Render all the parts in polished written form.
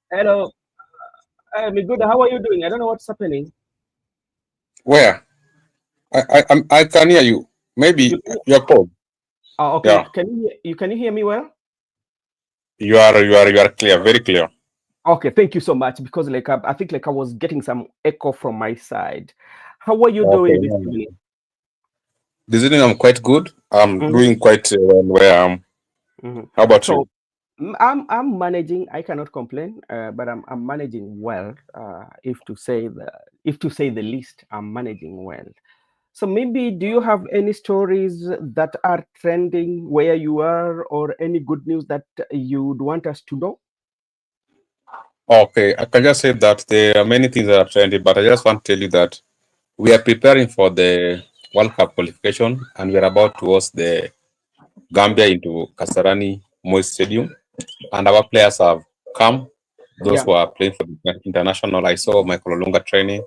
Hello, good. How are you doing? I don't know what's happening. Where? I can hear you. You Maybe can, your phone. okay. Yeah. Can you hear me well? You are clear, very clear. Okay, thank you so much. Because I think I was getting some echo from my side. How are you Okay. doing this No, no. evening? This evening I'm quite good. I'm Mhm, doing quite well where I am. mhm. How about you? So I'm managing. I cannot complain, but I'm managing well. If to say the least, I'm managing well. So maybe do you have any stories that are trending where you are, or any good news that you'd want us to know? Okay, I can just say that there are many things that are trending, but I just want to tell you that we are preparing for the World Cup qualification and we are about to host the Gambia into Kasarani Moi Stadium. And our players have come, those Yeah. who are playing for the international. I saw Michael Olunga training,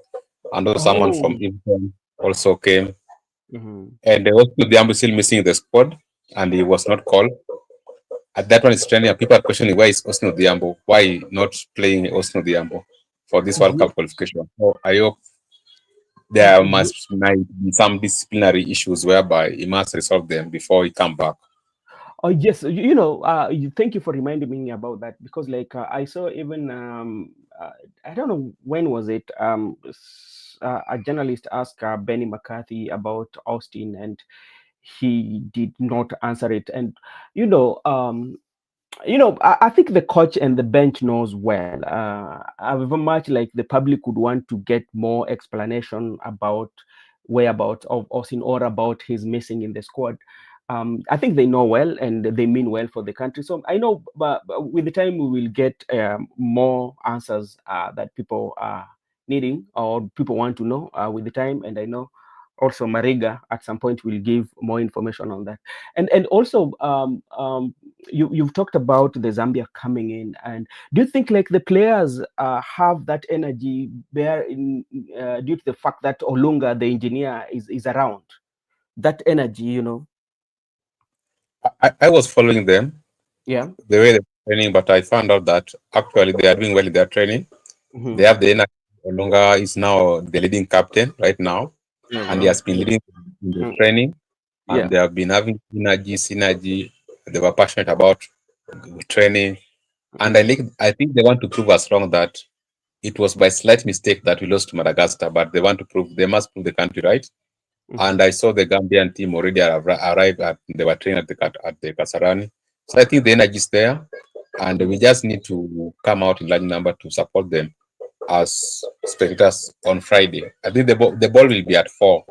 and also someone from Oh. England also came. Mhm. And also the is still missing in the squad, and he was not called. At that one is trending, and people are questioning why is Osno Diambo, why not playing Osno Diambo for this World Ye- Cup qualification. So I hope there ye- might be some disciplinary issues whereby he must resolve them before he come back. Oh yes, thank you for reminding me about that, because I saw even I don't know when was it, a journalist asked Benny McCarthy about Austin, and he did not answer it. And you know um I think the coach and the bench knows well. However much like the public would want to get more explanation about whereabouts of Austin, or about his missing in the squad. I think they know well and they mean well for the country. So I know, but with the time we will get more answers that people are needing, or people want to know with the time. And I know also Mariga at some point will give more information on that. And also you've talked about the Zambia coming in, and do you think like the players have that energy there in due to the fact that Olunga, the engineer, is around? That energy, I was following them yeah. the way they're training, but I found out that actually they are doing well in their training. They Hmm. have the energy. Olunga is now the leading captain right now, and he has been leading in the training, and Yeah. they have been having synergy. They were passionate about training, and Mhm. I think they want to prove us wrong that it was by slight mistake that we lost to Madagascar, but they must prove the country right. And Mhm. I saw the Gambian team already arrived at they were training at the Kasarani. So I think the energy is there, and we Mhm. just need to come out in large number to support them as spectators on Friday. I think the ball will be at 4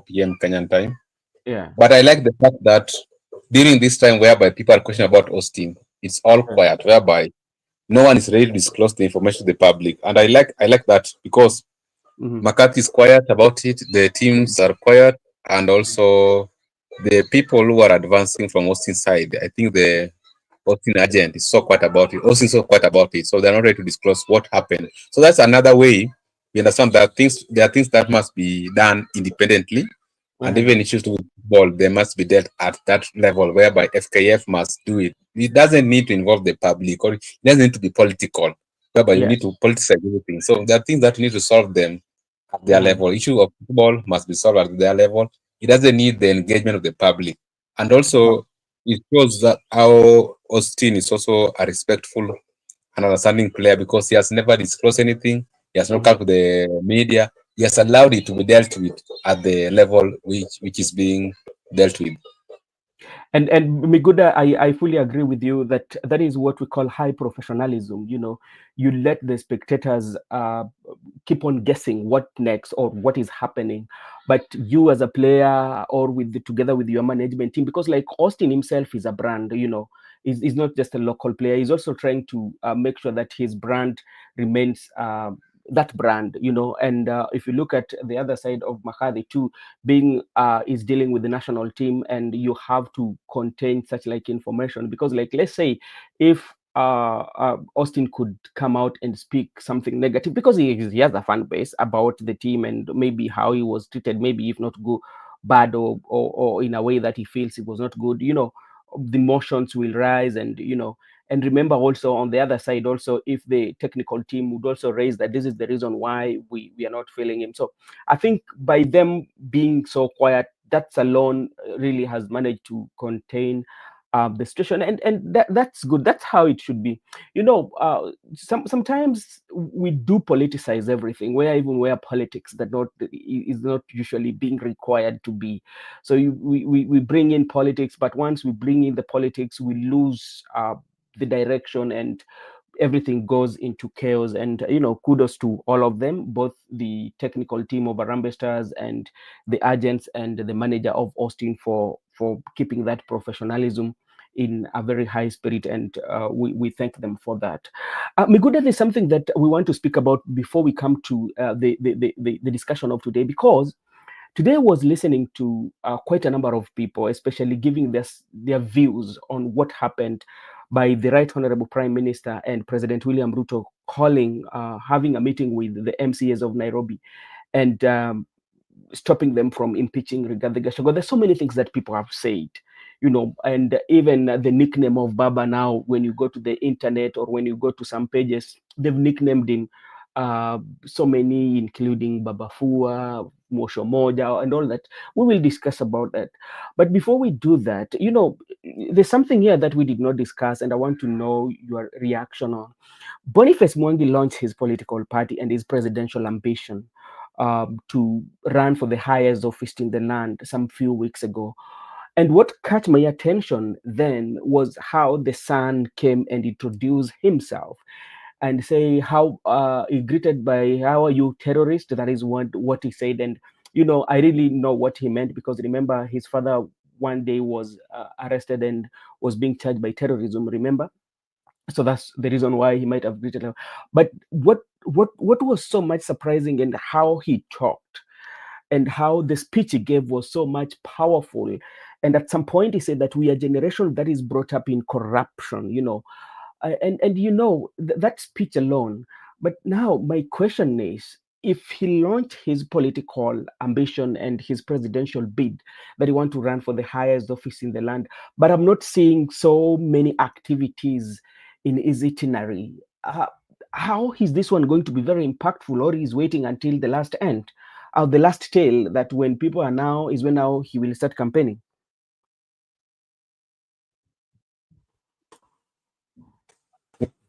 p.m. Kenyan time. Yeah. But I like the fact that during this time whereby people are questioning about Austin, it's all Yeah. quiet, whereby no one is ready to disclose the information to the public. And I like that because Mhm. McCarthy is quiet about it, the teams are quiet, and also the people who are advancing from Austin side, I think the Austin agent is so quiet about it. Austin is so quiet about it. So they're not ready to disclose what happened. So that's another way. We understand that there are things that must be done independently, and Mhm. even issues with football, they must be dealt at that level whereby FKF must do it. It doesn't need to involve the public, or it doesn't need to be political, whereby you Yeah. need to politicize everything. So there are things that you need to solve them at their Mhm. level. Issue of football must be solved at their level. It doesn't need the engagement of the public. And No. also, it shows that how Austin is also a respectful and understanding player because he has never disclosed anything. He has not come Mhm. to the media. He has allowed it to be dealt with at the level which is being dealt with. And Miguda, I fully agree with you that that is what we call high professionalism. You let the spectators keep on guessing what next or what is happening, but you as a player, or together with your management team, because like Austin himself is a brand, is not just a local player. He's also trying to make sure that his brand remains that brand, and if you look at the other side of Makadhi too, being is dealing with the national team, and you have to contain such like information, because like let's say if Austin could come out and speak something negative, because he has a fan base about the team and maybe how he was treated, maybe if not good, bad, or in a way that he feels it was not good, the emotions will rise, and And remember also on the other side also, if the technical team would also raise that this is the reason why we are not feeling him. So I think by them being so quiet, that's alone really has managed to contain the situation, and that's good. That's how it should be. Sometimes we do politicize everything, where politics that not is not usually being required to be. So we bring in politics, but once we bring in the politics, we lose the direction, and everything goes into chaos. And kudos to all of them, both the technical team of Arambe Stars and the agents and the manager of Austin, for keeping that professionalism in a very high spirit, and we thank them for that. Miguda, there's something that we want to speak about before we come to the discussion of today, because today I was listening to quite a number of people, especially giving their views on what happened by the Right Honorable Prime Minister and President William Ruto having a meeting with the MCAs of Nairobi, and stopping them from impeaching Rigathi Gachagua. There's so many things that people have said, and even the nickname of Baba now, when you go to the internet or when you go to some pages, they've nicknamed him so many, including Baba Fua, Mosho Moja, and all that. We will discuss about that. But before we do that, there's something here that we did not discuss, and I want to know your reaction on. Boniface Mwangi launched his political party and his presidential ambition to run for the highest office in the land some few weeks ago. And what caught my attention then was how the son came and introduced himself and say how he greeted by "How are you, terrorist?" That is what he said. And I really know what he meant, because remember, his father one day was arrested and was being charged by terrorism, remember? So that's the reason why he might have greeted her. But what was so much surprising, and how he talked and how the speech he gave was so much powerful. And at some point he said that we are a generation that is brought up in corruption, that speech alone. But now my question is, if he launched his political ambition and his presidential bid that he want to run for the highest office in the land, but I'm not seeing so many activities in his itinerary, how is this one going to be very impactful, or is waiting until the last end, the last tail, that when people are now is when now he will start campaigning?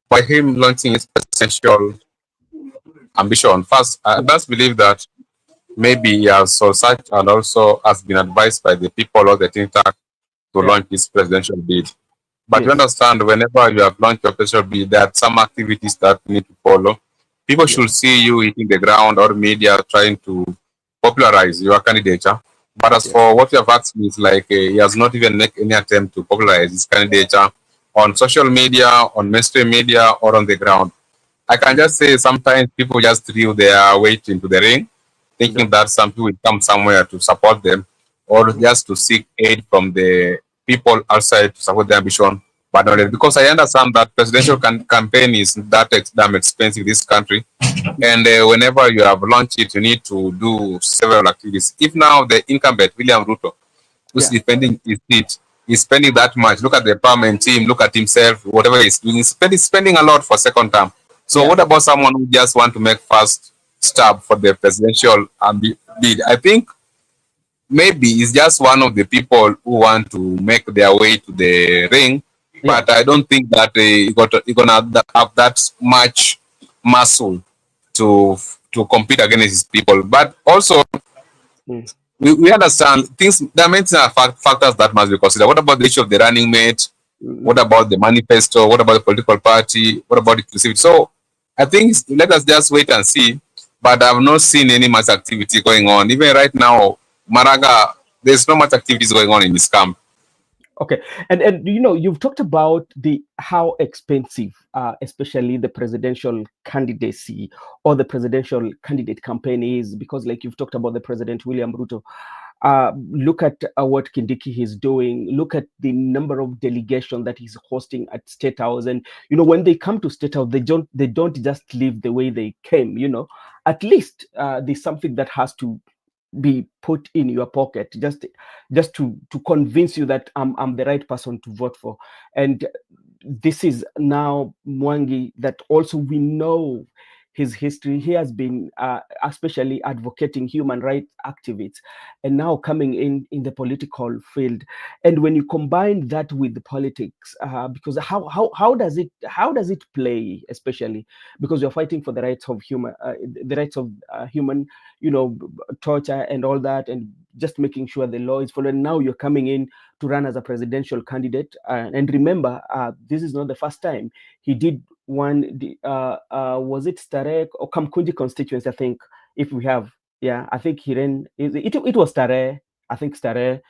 By him launching his presidential ambition, first, I just believe that maybe he has so such and also has been advised by the people of the think tank to Yeah. launch his presidential bid. But you Yes. understand, whenever you have launched your presidential bid, there are some activities that you need to follow. People Yeah. should see you hitting the ground, or media trying to popularize your candidature. But as Yeah. for what you have asked me, is like he has not even made any attempt to popularize his candidature on social media, on mainstream media, or on the ground. I can just say sometimes people just threw their weight into the ring, thinking Yeah. that some people will come somewhere to support them, or just to seek aid from the people outside to support their ambition. But not really, because I understand that presidential campaign is that damn expensive in this country, and whenever you have launched it, you need to do several activities. If now the incumbent William Ruto, who's Yeah. defending his seat, is spending that much. Look at the parliament team, look at himself, whatever he's doing, spending a lot for second term. So Yeah. what about someone who just want to make first stab for the presidential bid? I think maybe it's just one of the people who want to make their way to the ring, Yeah. but I don't think that he gonna have that much muscle to compete against his people. But also Mm. we understand things. There are many factors that must be considered. What about the issue of the running mate? What Mm. about the manifesto? What about the political party? What about inclusivity? So I think let us just wait and see. But I've not seen any much activity going on. Even right now, Maraga, there's not much activities going on in this camp. Okay, and you've talked about the how expensive, especially the presidential candidacy or the presidential candidate campaign is, because like you've talked about the President William Ruto. Look at what Kindiki is doing. Look at the number of delegation that he's hosting at State House, and when they come to State House, they don't just leave the way they came. At least there's something that has to be put in your pocket, just to convince you that I'm the right person to vote for. And this is now Mwangi that also we know his history. He has been especially advocating human rights activists, and now coming in the political field. And when you combine that with the politics, because how does it play, especially because you're fighting for the rights of human, the rights of human, torture and all that, and just making sure the law is followed. Now you're coming in to run as a presidential candidate. And remember, this is not the first time he did one. Was it Starek or Kamkunji constituency? I think if we have, yeah, I think he ran. It was Stare. I think Stare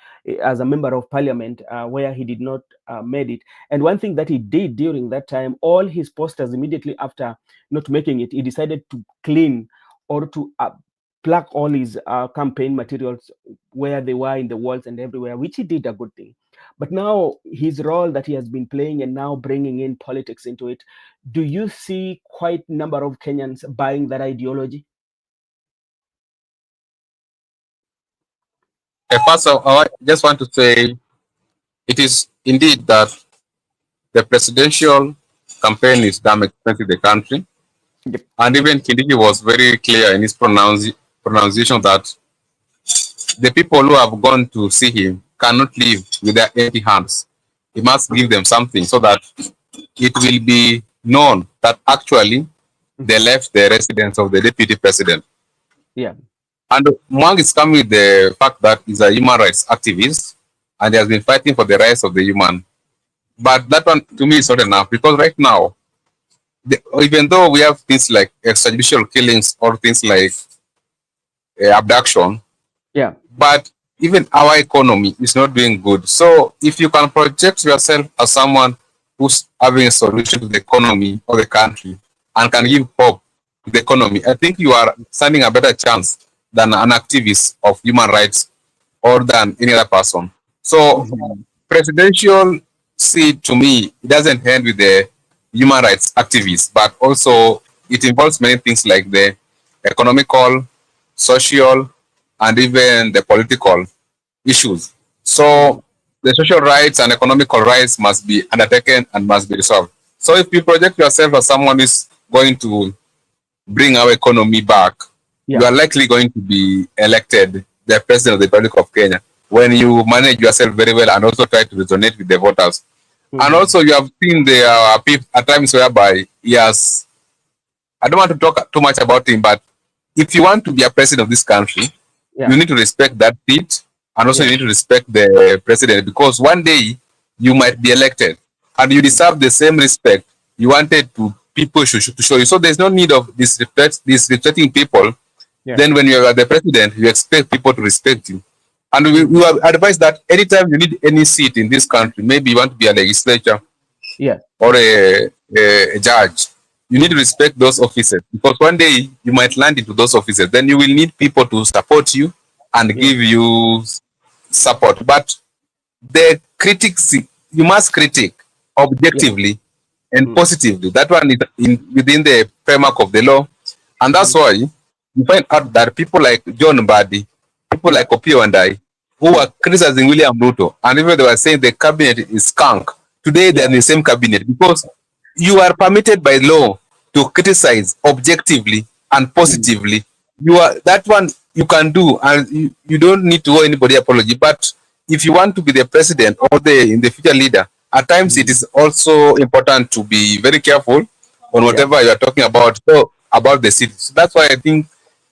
as a member of parliament, where he did not made it. And one thing that he did during that time, all his posters immediately after not making it, he decided to clean or to plug all his campaign materials where they were in the walls and everywhere, which he did a good thing. But now his role that he has been playing and now bringing in politics into it, do you see quite number of Kenyans buying that ideology? First, I just want to say it is indeed that the presidential campaign is damn expensive the country. Yep. And even Kindiki was very clear in his pronunciation that the people who have gone to see him cannot leave with their empty hands. He must give them something so that it will be known that actually they left the residence of the deputy president. Yeah. And Mwang is coming with the fact that he's a human rights activist and he has been fighting for the rights of the human. But that one to me is not enough, because right now, even though we have things like extrajudicial killings or things like abduction, Yeah. but even our economy is not doing good. So if you can project yourself as someone who's having a solution to the economy of the country and can give hope to the economy, I think you are standing a better chance than an activist of human rights or than any other person. So presidential seat to me, it doesn't end with the human rights activists, but also it involves many things like the economical, social, and even the political issues. So the social rights and economical rights must be undertaken and must be resolved. So if you project yourself as someone who is going to bring our economy back, you are likely going to be elected the president of the Republic of Kenya when you manage yourself very well and also try to resonate with the voters. And also you have seen there are people at times whereby he has, I don't want to talk too much about him, but if you want to be a president of this country, you need to respect that seat, and also you need to respect the president, because one day you might be elected and you deserve the same respect you wanted to people to show you. So there's no need of disrespecting people. Then when you are the president, you expect people to respect you. And we advise that anytime you need any seat in this country, maybe you want to be a legislature or a judge, you need to respect those offices, because one day you might land into those offices. Then you will need people to support you and give you support. But the critics, you must critique objectively and positively. That one is within the framework of the law. And that's why you find out that people like John Mbadi, people like Opio and I, who were criticizing William Ruto, and even they were saying the cabinet is skunk. Today they're in the same cabinet, because you are permitted by law to criticize objectively and positively. You are that one you can do, and you don't need to owe anybody apology. But if you want to be the president or in the future leader, at times it is also important to be very careful on whatever you are talking about. So about the city. So that's why I think,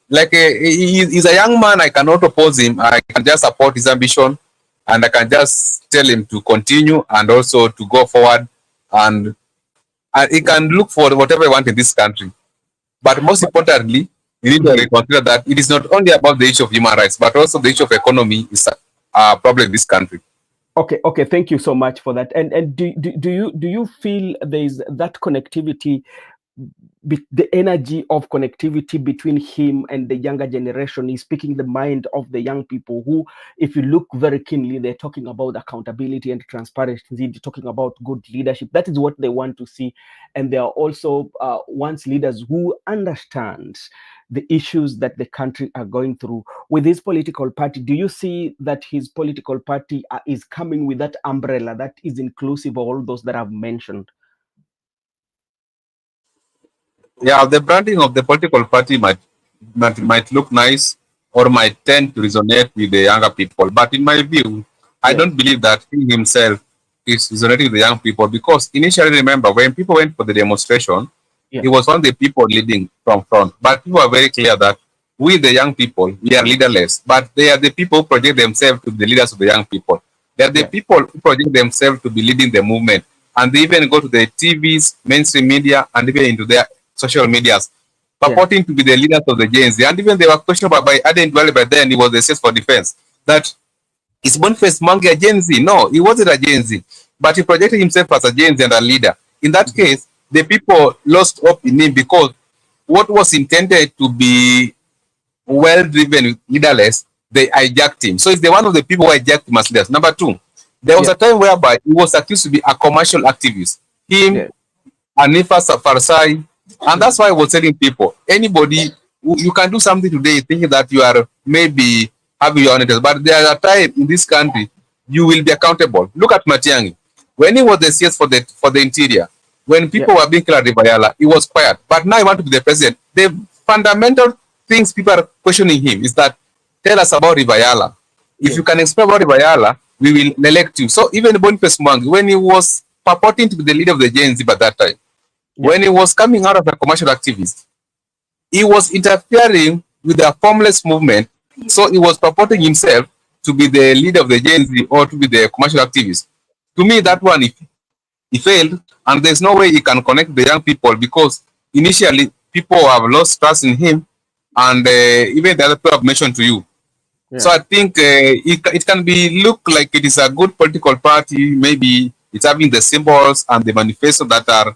like he's a young man, I cannot oppose him. I can just support his ambition, and I can just tell him to continue and also to go forward, and he can look for whatever he wants in this country. But most importantly, you need to consider that it is not only about the issue of human rights, but also the issue of economy is a problem in this country. Okay. Thank you so much for that. And do you feel there is that connectivity the energy of connectivity between him and the younger generation is speaking the mind of the young people who, if you look very keenly, they're talking about accountability and transparency, they're talking about good leadership. That is what they want to see. And they are also wants leaders who understand the issues that the country are going through. With his political party, do you see that his political party is coming with that umbrella that is inclusive of all those that I've mentioned? Yeah, the branding of the political party might look nice or might tend to resonate with the younger people. But in my view, I Yeah, don't believe that he himself is resonating with the young people because initially, remember, when people went for the demonstration, yeah, it was one of the people leading from front. But people are very clear that we, the young people, we are leaderless. But they are the people who project themselves to be the leaders of the young people. They are the yeah, people who project themselves to be leading the movement. And they even go to the TVs, mainstream media, and even into their social medias, yeah, purporting to be the leaders of the Gen Z. And even they were questioned by Aden Duale by then, he was the CS for defense, that is Boniface Mwangi a Gen Z? No, he wasn't a Gen Z, but he projected himself as a Gen Z and a leader. In that mhm, case, the people lost hope in him because what was intended to be well-driven leaderless, they hijacked him. So it's the one of the people who hijacked him as leaders. Number two, there was yeah, a time whereby he was accused to be a commercial activist. Him, yeah, Anifa Farsai. And mhm, that's why I was telling people, anybody, you can do something today thinking that you are maybe having your own interest, but there are times in this country you will be accountable. Look at Matiangi. When he was the CS for the interior, when yeah, people were being killed at Ribayala, he was quiet. But now he want to be the president. The fundamental things people are questioning him is that tell us about Ribayala. If you yes, can explain about Ribayala, we will elect you. So even Boniface Mwangi, when he was purporting to be the leader of the Gen Z by that time, yeah, when he was coming out of a commercial activist, he was interfering with the formless movement. So he was purporting himself to be the leader of the Gen Z or to be the commercial activist. To me, that mhm, one, he failed, and there's no way he can connect the young people because initially people have lost trust in him, and even the other people have mentioned to you. So yeah, I think it can be look like it is a good political party. Maybe it's having the symbols and the manifesto that are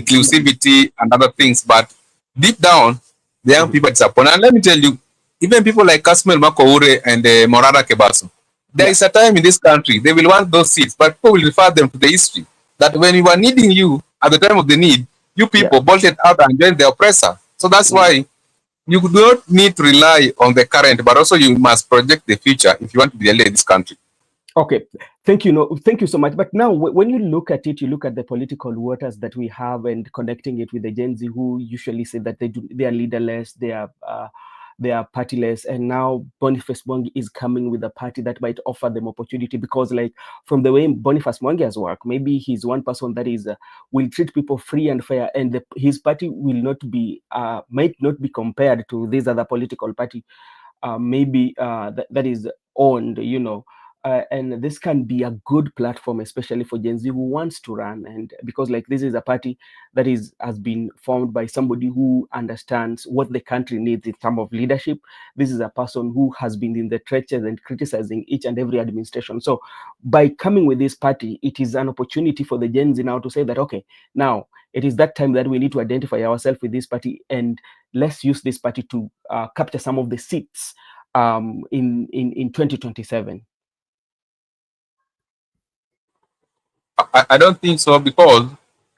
mhm, inclusivity and other things. But deep down, the young mhm, people disappoint. And let me tell you, even people like Kasmel Makoure and Morara Kebaso, there yeah, is a time in this country they will want those seats, but people will refer them to the history that when we were needing you at the time of the need, you yeah, people bolted out and joined the oppressor. So that's mhm. why you do not need to rely on the current, but also you must project the future if you want to be a leader in this country. Okay, thank you. No, thank you so much. But now, when you look at it, you look at the political waters that we have, and connecting it with the Gen Z, who usually say that they are leaderless, they are partyless, and now Boniface Mwangi is coming with a party that might offer them opportunity because, like, from the way Boniface Mwangi has worked, maybe he's one person that is will treat people free and fair, and his party will not be might not be compared to these other political party maybe that is owned, and this can be a good platform, especially for Gen Z who wants to run. And because, like, this is a party that is has been formed by somebody who understands what the country needs in terms of leadership. This is a person who has been in the trenches and criticizing each and every administration. So, by coming with this party, it is an opportunity for the Gen Z now to say that, okay, now it is that time that we need to identify ourselves with this party, and let's use this party to capture some of the seats in 2027. I don't think so because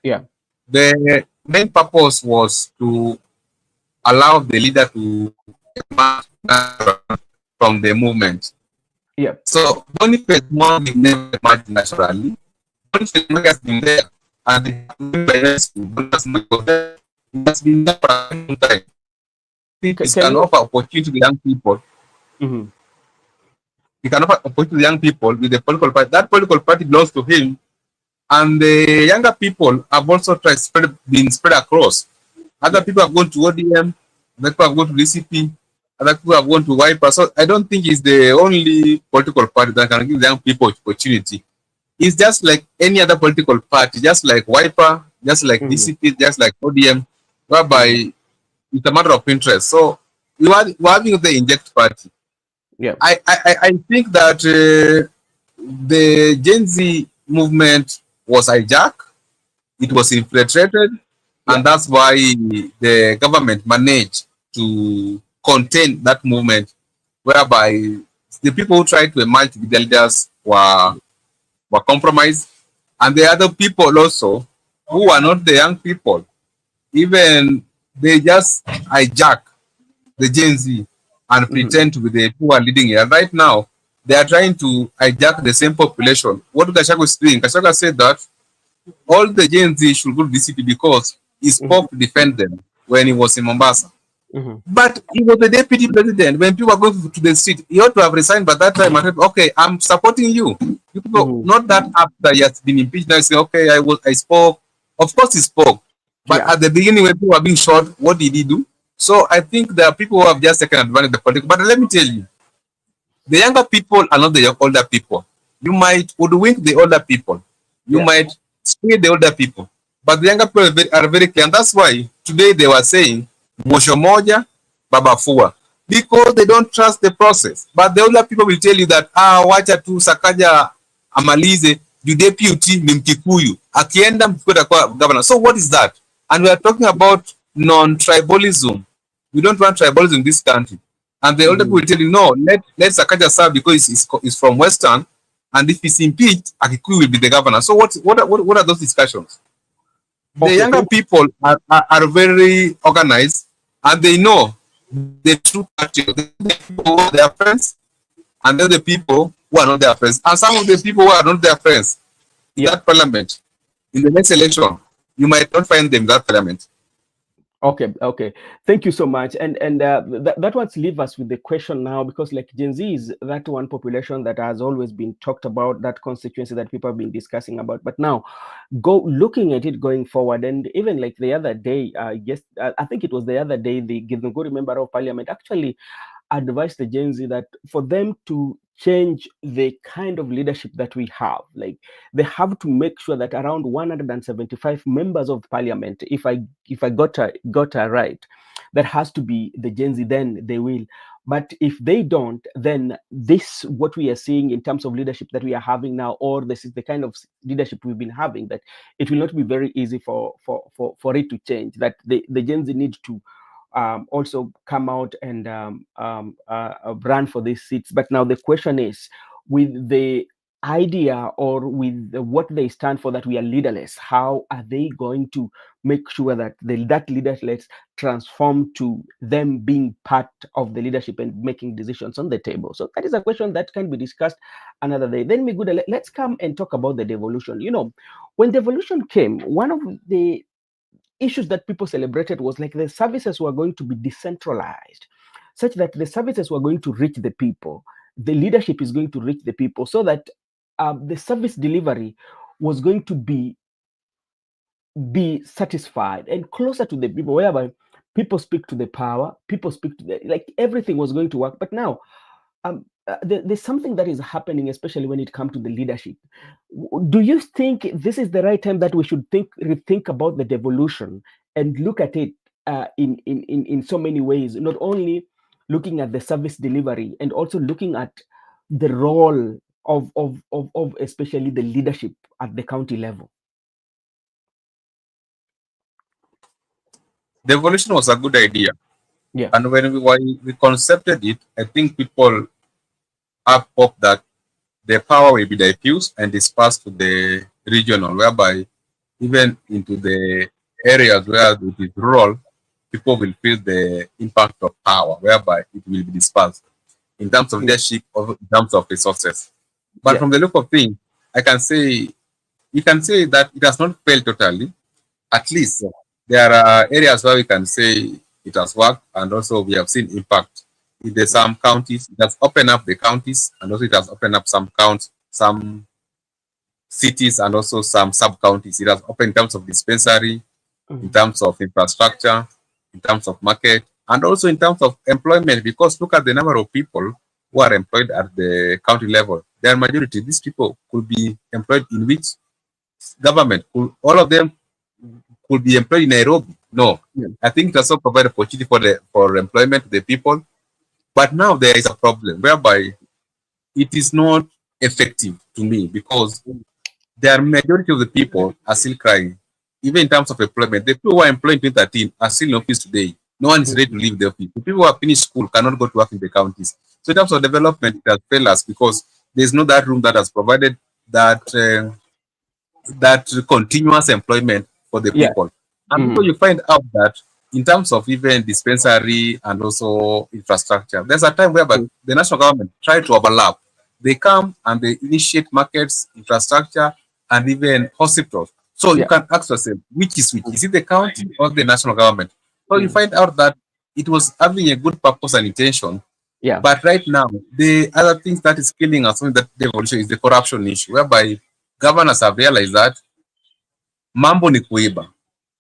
Yeah, the main purpose was to allow the leader to emerge from the movement. yeah. So Boniface Mwangi never emerged naturally. Boniface Mwangi has been there, and they have been Boniface Mwangi was there. He has been there for a long time. I think it Can can you? offer opportunity to young people. Mhm. He can offer opportunity to young people with the political party. That political party belongs to him, and the younger people have also been spread across. Other Yeah. people have gone to ODM, other people have gone to DCP, other people have gone to Wiper. So I don't think it's the only political party that can give young people opportunity. It's just like any other political party, just like Wiper, just like Mhm. DCP, just like ODM, Mhm. whereby it's a matter of interest. So we're having the inject party. Yeah. I think that the Gen Z movement was hijacked, it Mhm. was infiltrated, and that's why the government managed to contain that movement, whereby the people who tried to emerge to be the leaders were compromised, and the other people also who are not the young people, even they just hijack the Gen Z and pretend to be the who are leading it. And right now, they are trying to hijack the same population. What Gachagua is doing, Gachagua said that all the Gen Z should go to the city because he spoke to defend them when he was in Mombasa. But he was the deputy president. When people are going to the street, he ought to have resigned by that time and said, okay, I'm supporting you. You people, not that after he has been impeached, now say, okay, I spoke. Of course he spoke. But at the beginning when people were being shot, what did he do? So I think there are people who have just taken advantage of the politics. But let me tell you, the younger people are not the older people. You might hoodwink the older people. You might scare the older people. But the younger people are very clear. And that's why today they were saying, Mosho Moja, Baba Fua. Because they don't trust the process. But the older people will tell you that, wacha tu Sakaja amalize, the deputy ni Mkikuyu. Akienda Mkikuyu atakuwa governor. So what is that? And we are talking about non-tribalism. We don't want tribalism in this country. And the older people will tell you, no, let Sakaja serve because he's from Western. And if he's impeached, Akikuyu will be the governor. So what are those discussions? The younger people are very organized and they know the true country. The people who are their friends and then the people who are not their friends. And some of the people who are not their friends in that parliament, in the next election, you might not find them in that parliament. Okay. Thank you so much. And that wants to leave us with the question now, because like Gen Z is that one population that has always been talked about, that constituency that people have been discussing about. But now, looking at it going forward, and even like the other day, I think it was the other day, the Githunguri member of parliament actually advised the Gen Z that for them to change the kind of leadership that we have, like they have to make sure that around 175 members of parliament, if I got her right, that has to be the Gen Z, then they will. But if they don't, then this, what we are seeing in terms of leadership that we are having now, or this is the kind of leadership we've been having, that it will not be very easy for it to change, that the Gen Z need to also come out and run for these seats. But now the question is, with the idea or with what they stand for, that we are leaderless, how are they going to make sure that that leaderless transform to them being part of the leadership and making decisions on the table? So that is a question that can be discussed another day. Then let's come and talk about the devolution. When devolution came, one of the issues that people celebrated was like the services were going to be decentralized, such that the services were going to reach the people, the leadership is going to reach the people, so that the service delivery was going to be satisfied and closer to the people, whereby people speak to the power, people speak to like everything was going to work. But now there's something that is happening, especially when it comes to the leadership. Do you think this is the right time that we should rethink about the devolution and look at it in so many ways, not only looking at the service delivery and also looking at the role of especially the leadership at the county level? Devolution was a good idea. Yeah. And when we concepted it, I think people have hope that the power will be diffused and dispersed to the regional, whereby even into the areas where it is rural, people will feel the impact of power, whereby it will be dispersed in terms of leadership, or in terms of resources. But from the look of things, you can say that it has not failed totally. At least there are areas where we can say it has worked, and also we have seen impact. In the some counties, it has opened up the counties, and also it has opened up some cities, and also some sub-counties. It has opened in terms of dispensary, in terms of infrastructure, in terms of market, and also in terms of employment, because look at the number of people who are employed at the county level. Their majority, these people could be employed in which government? All of them could be employed in Nairobi? No. I think it also provides opportunity for employment to the people. But now there is a problem whereby it is not effective to me, because the majority of the people are still crying. even in terms of employment, the people who are employed in 2013 are still in office today. No one is ready to Mhm. leave the office. The people who have finished school cannot go to work in the counties. So in terms of development, it has failed us because there's no that room that has provided that that continuous employment for the Yeah. people. And also Mhm. you find out that in terms of even dispensary and also infrastructure, there's a time whereby Mhm. the national government try to overlap. They come and they initiate markets, infrastructure, and even hospitals. So you Yeah. can ask yourself, which is which? Mhm. Is it the county or the national government? So you Mhm. find out that it was having a good purpose and intention, Yeah. but right now, the other things that is killing us in that devolution is the corruption issue, whereby governors have realized that mambo ni kuiba.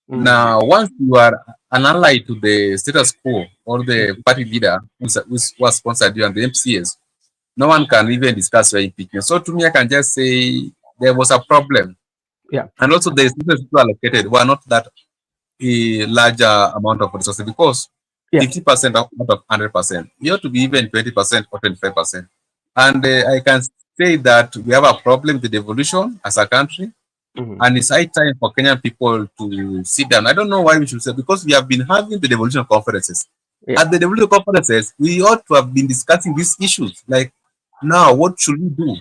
Mhm. Now, once you are an ally to the status quo or the Mhm. party leader who has sponsored you and the MCAs, no one can even discuss your impeachment. So to me, I can just say there was a problem. Yeah. And also the resources who allocated were not that a larger amount of resources because Yeah. 50% out of 100%. You ought to be even 20% or 25%. And I can say that we have a problem with the devolution as a country. Mhm. And it's high time for Kenyan people to sit down. I don't know why we should say, because we have been having the devolution conferences. Yeah. At the devolution conferences, we ought to have been discussing these issues. Like, now, what should we do?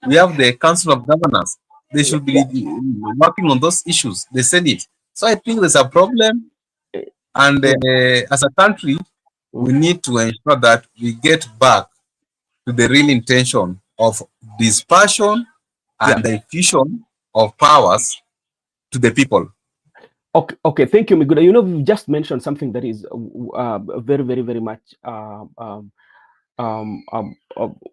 We have the Council of Governors. They should be Yeah. working on those issues. They said it. So I think there's a problem. And Yeah. as a country, we Mhm. need to ensure that we get back to the real intention of dispersion Yeah. and the infusion of powers to the people. Okay, okay, thank you, Miguda. You know, you just mentioned something that is very, very, very much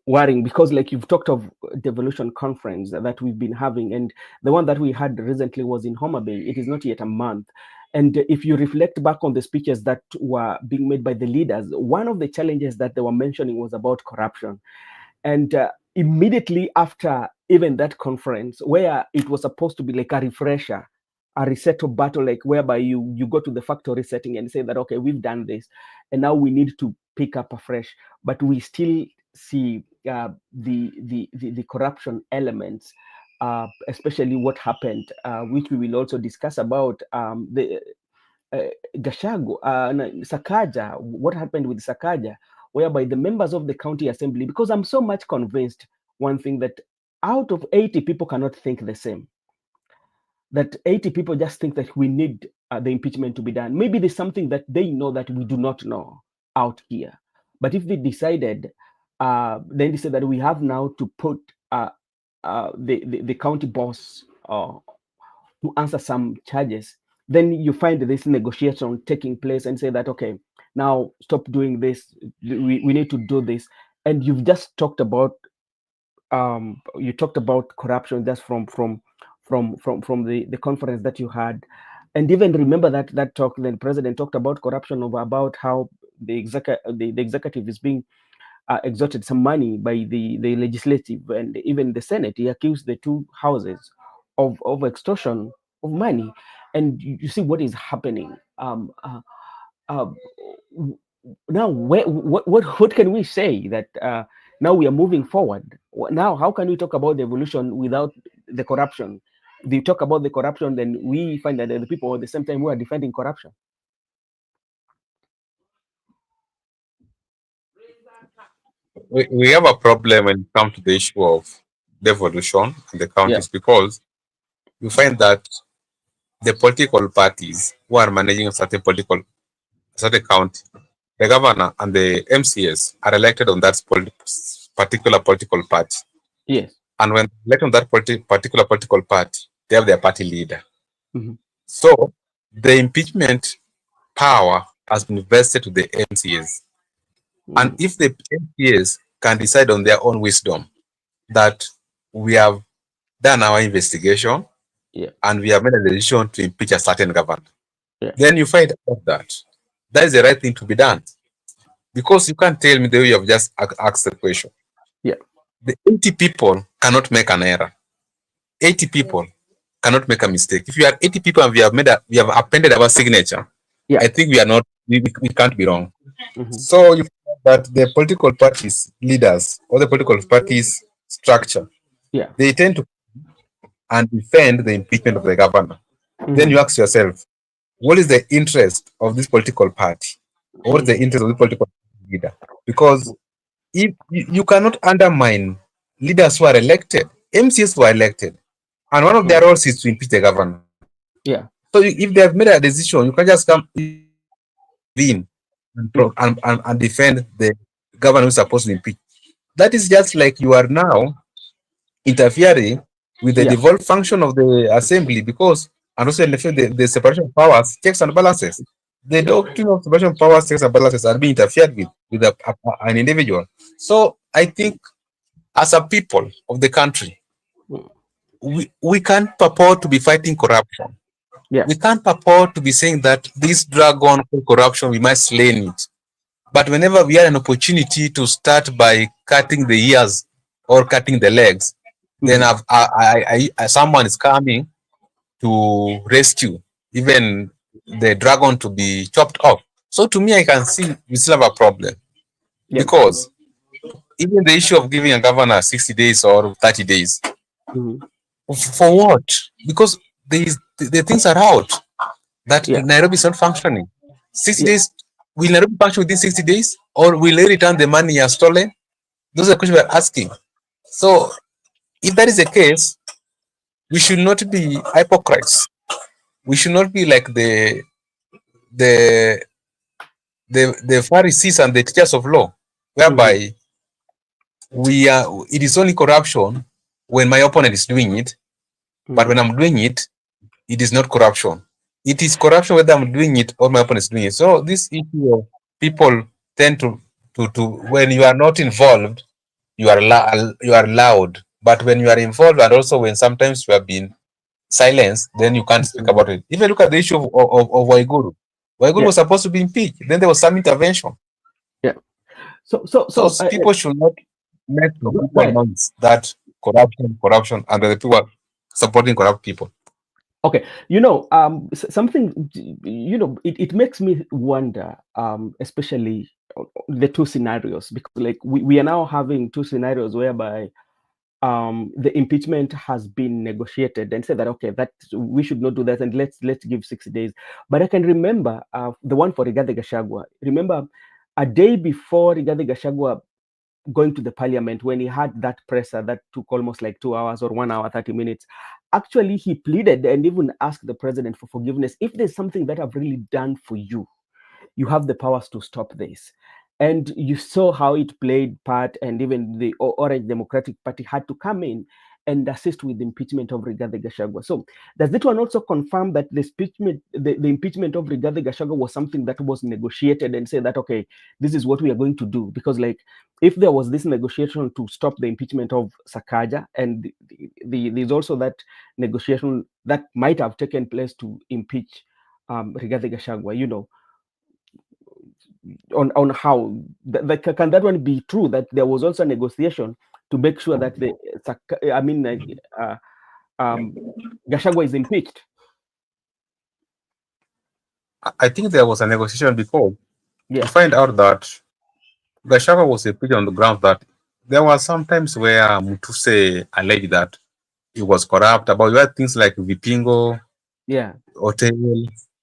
worrying because, like, you've talked of devolution conference that we've been having, and the one that we had recently was in Homa Bay. It is not yet a month, and if you reflect back on the speeches that were being made by the leaders, one of the challenges that they were mentioning was about corruption. And immediately after even that conference, where it was supposed to be like a refresher, a reset of battle, like whereby you go to the factory setting and say that, okay, we've done this, and now we need to pick up afresh. But we still see the corruption elements, especially what happened, which we will also discuss about, the Gachagua, no, Sakaja, what happened with Sakaja, whereby the members of the county assembly, because I'm so much convinced one thing, that out of 80 people cannot think the same, that 80 people just think that we need the impeachment to be done. Maybe there's something that they know that we do not know out here. But if they decided, then they said that we have now to put the county boss to answer some charges, then you find this negotiation taking place and say that, okay, now stop doing this, we need to do this. And you've just talked about, you talked about corruption just from the conference that you had. And even remember that talk, then president talked about corruption, over about how the executive is being extorted some money by the legislative and even the Senate. He accused the two houses of extortion of money. And you see what is happening. Uh, Now, what can we say that now we are moving forward? Now, how can we talk about the evolution without the corruption? If you talk about the corruption, then we find that the people at the same time who are defending corruption. We have a problem when it comes to the issue of devolution in the Yeah. counties because you find that the political parties who are managing a certain county, the governor and the MCS are elected on that particular political party. Yes. And when elected on that particular political party, they have their party leader. Hmm. So the impeachment power has been vested to the MCS. And Mm. if the MCS can decide on their own wisdom that we have done our investigation Yeah. and we have made a decision to impeach a certain government, Yeah. then you find out that that is the right thing to be done. Because you can't tell me the way you have just asked the question. Yeah. The 80 people cannot make an error. 80 people cannot make a mistake. If you are 80 people and we have appended our signature, Yeah. I think we are not we can't be wrong. Hmm. So you find that the political parties leaders or the political parties structure, Yeah. they tend to and defend the impeachment of the governor. then Mm-hmm. you ask yourself, what is the interest of this political party? Or what is the Mm-hmm. interest of the political leader? Because if you cannot undermine leaders who are elected, MCs who are elected, and one of their roles is to impeach the governor. Yeah. So if they have made a decision, you can just come intervene Mm. and defend the governor who's supposed to impeach. That is just like you are now interfering with the Yeah. devolved function of the assembly, because and also in the separation of powers, checks and balances. The Yeah. doctrine of separation of powers, checks and balances are being interfered with an individual. So I think as a people of the country, Mm. we can't purport to be fighting corruption. Yeah. We can't purport to be saying that this dragon called corruption, we must slay it. But whenever we had an opportunity to start by cutting the ears or cutting the legs, then Mm-hmm. someone is coming to rescue even the dragon to be chopped off. So to me, I can see we still have a problem, Yeah. because even the issue of giving a governor 60 days or 30 days, Mm-hmm. for what? Because the things are out that Yeah. Nairobi is not functioning. 60 Yeah. days, will Nairobi function within 60 days, or will they return the money you have stolen? Those are the questions we're asking. So, if that is the case, we should not be hypocrites. We should not be like the the Pharisees and the teachers of law, Mm-hmm. whereby we are. It is only corruption when my opponent is doing it, but Mm-hmm. when I'm doing it, it is not corruption. It is corruption whether I'm doing it or my opponent is doing it. So this issue of people tend to when you are not involved, you are loud. But when you are involved, and also when sometimes you have been silenced, then you can't speak Mm-hmm. about it. Even look at the issue of Waiguru. Waiguru Yeah. was supposed to be impeached. Then there was some intervention. Yeah. So, So people should not let the go people ahead. know that corruption, and the people supporting corrupt people. Okay, something, it makes me wonder, especially the two scenarios, because like we are now having two scenarios whereby the impeachment has been negotiated and said that okay, that we should not do that, and let's give 6 days. But I can remember the one for Rigathi Gachagua. Remember, a day before Rigathi Gachagua going to the parliament, when he had that presser that took almost like 2 hours or 1 hour 30 minutes, actually he pleaded and even asked the president for forgiveness. If there's something that I've really done for you, you have the powers to stop this. And you saw how it played part, and even the Orange Democratic Party had to come in and assist with the impeachment of Rigathi Gachagua. So does this one also confirm that the impeachment of Rigathi Gachagua was something that was negotiated and say that okay, this is what we are going to do? Because like if there was this negotiation to stop the impeachment of Sakaja, and there's also that negotiation that might have taken place to impeach Rigathi Gachagua, on how can that one be true, that there was also a negotiation to make sure that uh, um, Gashagwa is impeached. I think there was a negotiation because we Yeah. find out that Gachagua was impeached on the grounds that there were some times where Mutuse alleged that he was corrupt. About, you had things like Vipingo, Yeah. Hotel.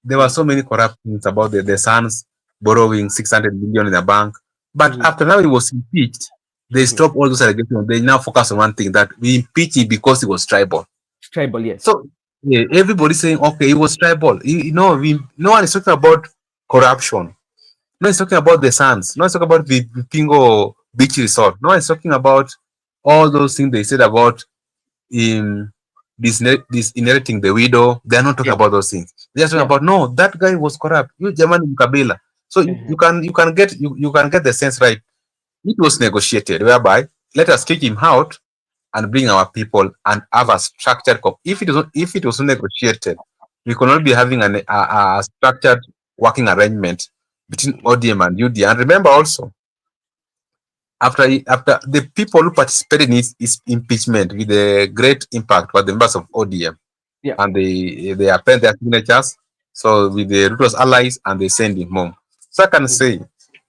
There were Mm. so many corrupt things about the sons borrowing 600 million in the bank. But Mm-hmm. after now he was impeached, they Mm-hmm. stopped all those allegations. They now focus on one thing, that we impeached him because he was tribal. Tribal, yes. So yeah, everybody saying, okay, he was tribal. No one is talking about corruption. No one is talking about the sons. No one is talking about the Pingo Beach Resort. No one is talking about all those things they said about in inheriting the widow. They are not talking Yeah. about those things. They are talking Yeah. about, no, that guy was corrupt. You German Kabila. So Uh-huh. you can get the sense right. It was negotiated, whereby let us kick him out and bring our people and have a structured if it was not negotiated, we could not be having a structured working arrangement between ODM and UD. And remember also, after the people who participated in his impeachment with a great impact were the members of ODM, Yeah. and they append their signatures. So with the Ruto's allies, and they send him home. So I can Mm-hmm. say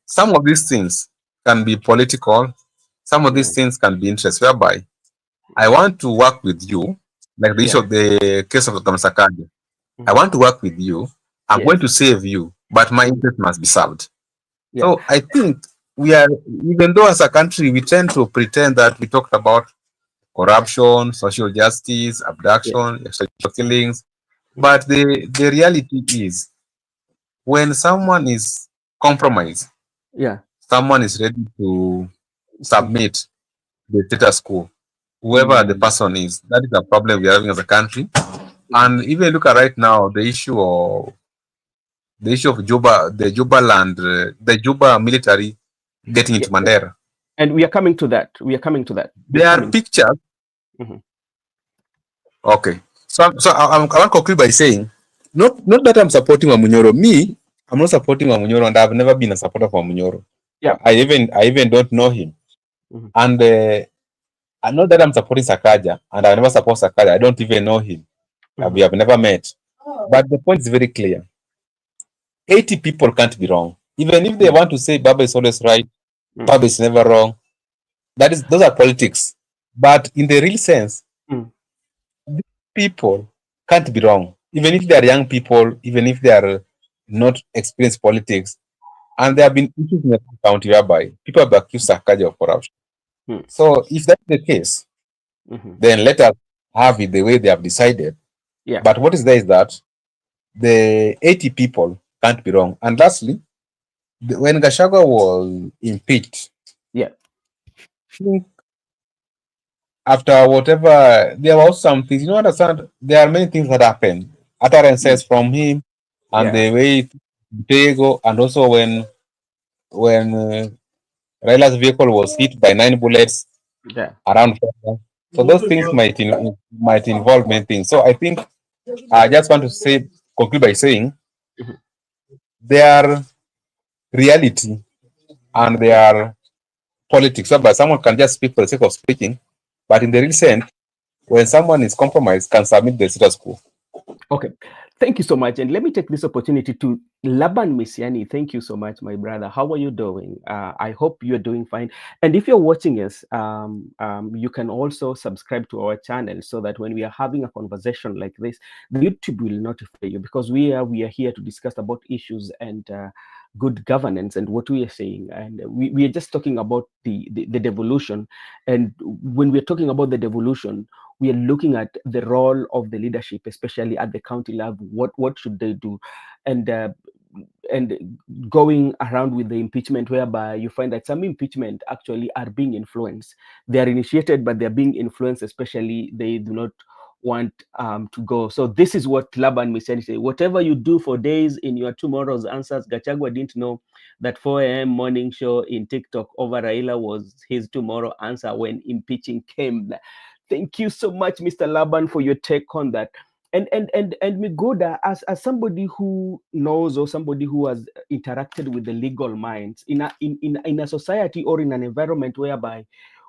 some of these things can be political, some of Yeah. these things can be interest, whereby I want to work with you, like the issue Yeah. of the case of Sakaja. I want to work with you. I'm going Yes. to save you, but my Mm. interest must be served. Yeah. So I think we are, even though as a country we tend to pretend that we talked about corruption, social justice, Yeah. abduction, social killings, Mm. but the reality is when someone is compromised, Yeah. someone is ready to Mm. submit the status quo, whoever the Mm. person is. That is a problem we are having as a country. Mm. And even look at right now, the issue of Juba, the Juba land, the Juba military getting Yeah. into Mandera. And we are coming to that. We are coming to that. We are There are coming. pictures. Mhm. Okay, so I want to conclude by saying, not that I'm supporting Wamunyoro. Me, I'm not supporting Wamunyoro, and I've never been a supporter of Wamunyoro. Yeah. I even don't know him, Mhm. and I know that I'm supporting Sakaja, and I never support Sakaja. I don't even know him. We Mhm. have never met. But the point is very clear. 80 people can't be wrong. Even if they Mm. want to say Baba is always right, Mm. Baba is never wrong. Those are politics. But in the real sense, Mm. people can't be wrong. Even if they are young people, even if they are not experienced politics, and there have been issues in the county whereby people have accused Sakaja of corruption. Mm. So if that's the case, Mhm. then let us have it the way they have decided. Yeah. But what is there is that the 80 people can't be wrong. And lastly, when Gachagua was impeached, Yeah. I think after whatever, there was some things, understand, there are many things that happened. Mm. Utterances from him and Yeah. the way they go, and also when Raila's vehicle was hit by 9 bullets Yeah. around Kenya. So those things might involve many things. So I think I just want to conclude by saying Mhm. they are reality and they Yeah. are politics. But someone can just speak for the sake of speaking. But in the real sense, when someone is compromised, can submit the status quo. Okay. Thank you so much. And let me take this opportunity to Laban Misiani. Thank you so much, my brother. How are you doing? I hope you're doing fine. And if you're watching us, you can also subscribe to our channel so that when we are having a conversation like this, the YouTube will notify you because we are here to discuss about issues and good governance and what we are saying. And we are just talking about the devolution. And when we're talking about the devolution, we are looking at the role of the leadership, especially at the county level. What should they do, and going around with the impeachment, whereby you find that some impeachment actually are being influenced. They are initiated, but they're being influenced. Especially, they do not want to go. So this is what Laban Miseni say. Whatever you do for days in your tomorrow's answers, Gachagua didn't know that 4 a.m. morning show in TikTok over Raila was his tomorrow answer when impeaching came. Thank you so much, Mr. Laban, for your take on that. And Migoda, as somebody who knows or somebody who has interacted with the legal minds in a society or in an environment whereby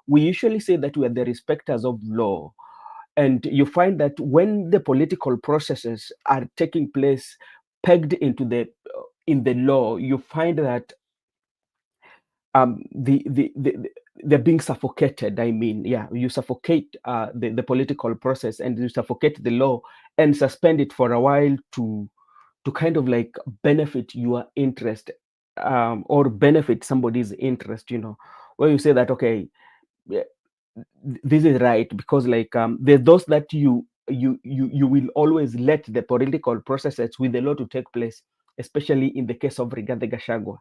we usually say that we are the respecters of law, and you find that when the political processes are taking place pegged into the in the law, you find that they're being suffocated. I mean, yeah, you suffocate the political process and you suffocate the law and suspend it for a while to kind of like benefit your interest, or benefit somebody's interest, where you say that, okay, yeah, this is right, because like there's those that you will always let the political processes with the law to take place, especially in the case of Rigathi Gachagua.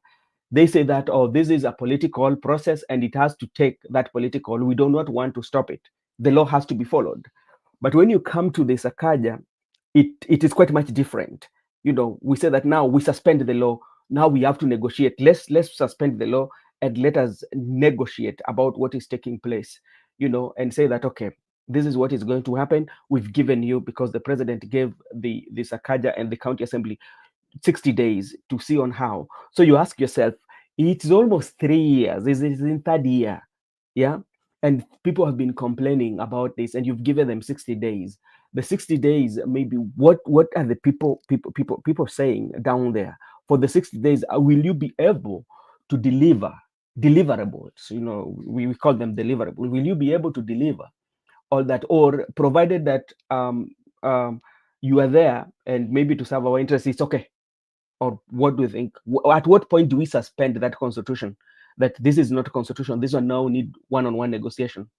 They say that, oh, this is a political process and it has to take that political. We do not want to stop it. The law has to be followed. But when you come to the Sakaja, it is quite much different. We say that now we suspend the law. Now we have to negotiate. Let's suspend the law and let us negotiate about what is taking place, and say that, okay, this is what is going to happen. We've given you, because the president gave the Sakaja and the county assembly 60 days to see on how. So you ask yourself, it's almost 3 years. This is in third year. Yeah. And people have been complaining about this, and you've given them 60 days. The 60 days, maybe what are the people saying down there? For the 60 days, will you be able to deliver deliverables? We call them deliverables. Will you be able to deliver all that, or provided that you are there and maybe to serve our interests, it's okay. Or what do you think? At what point do we suspend that constitution? That this is not a constitution. This one now need one-on-one negotiation.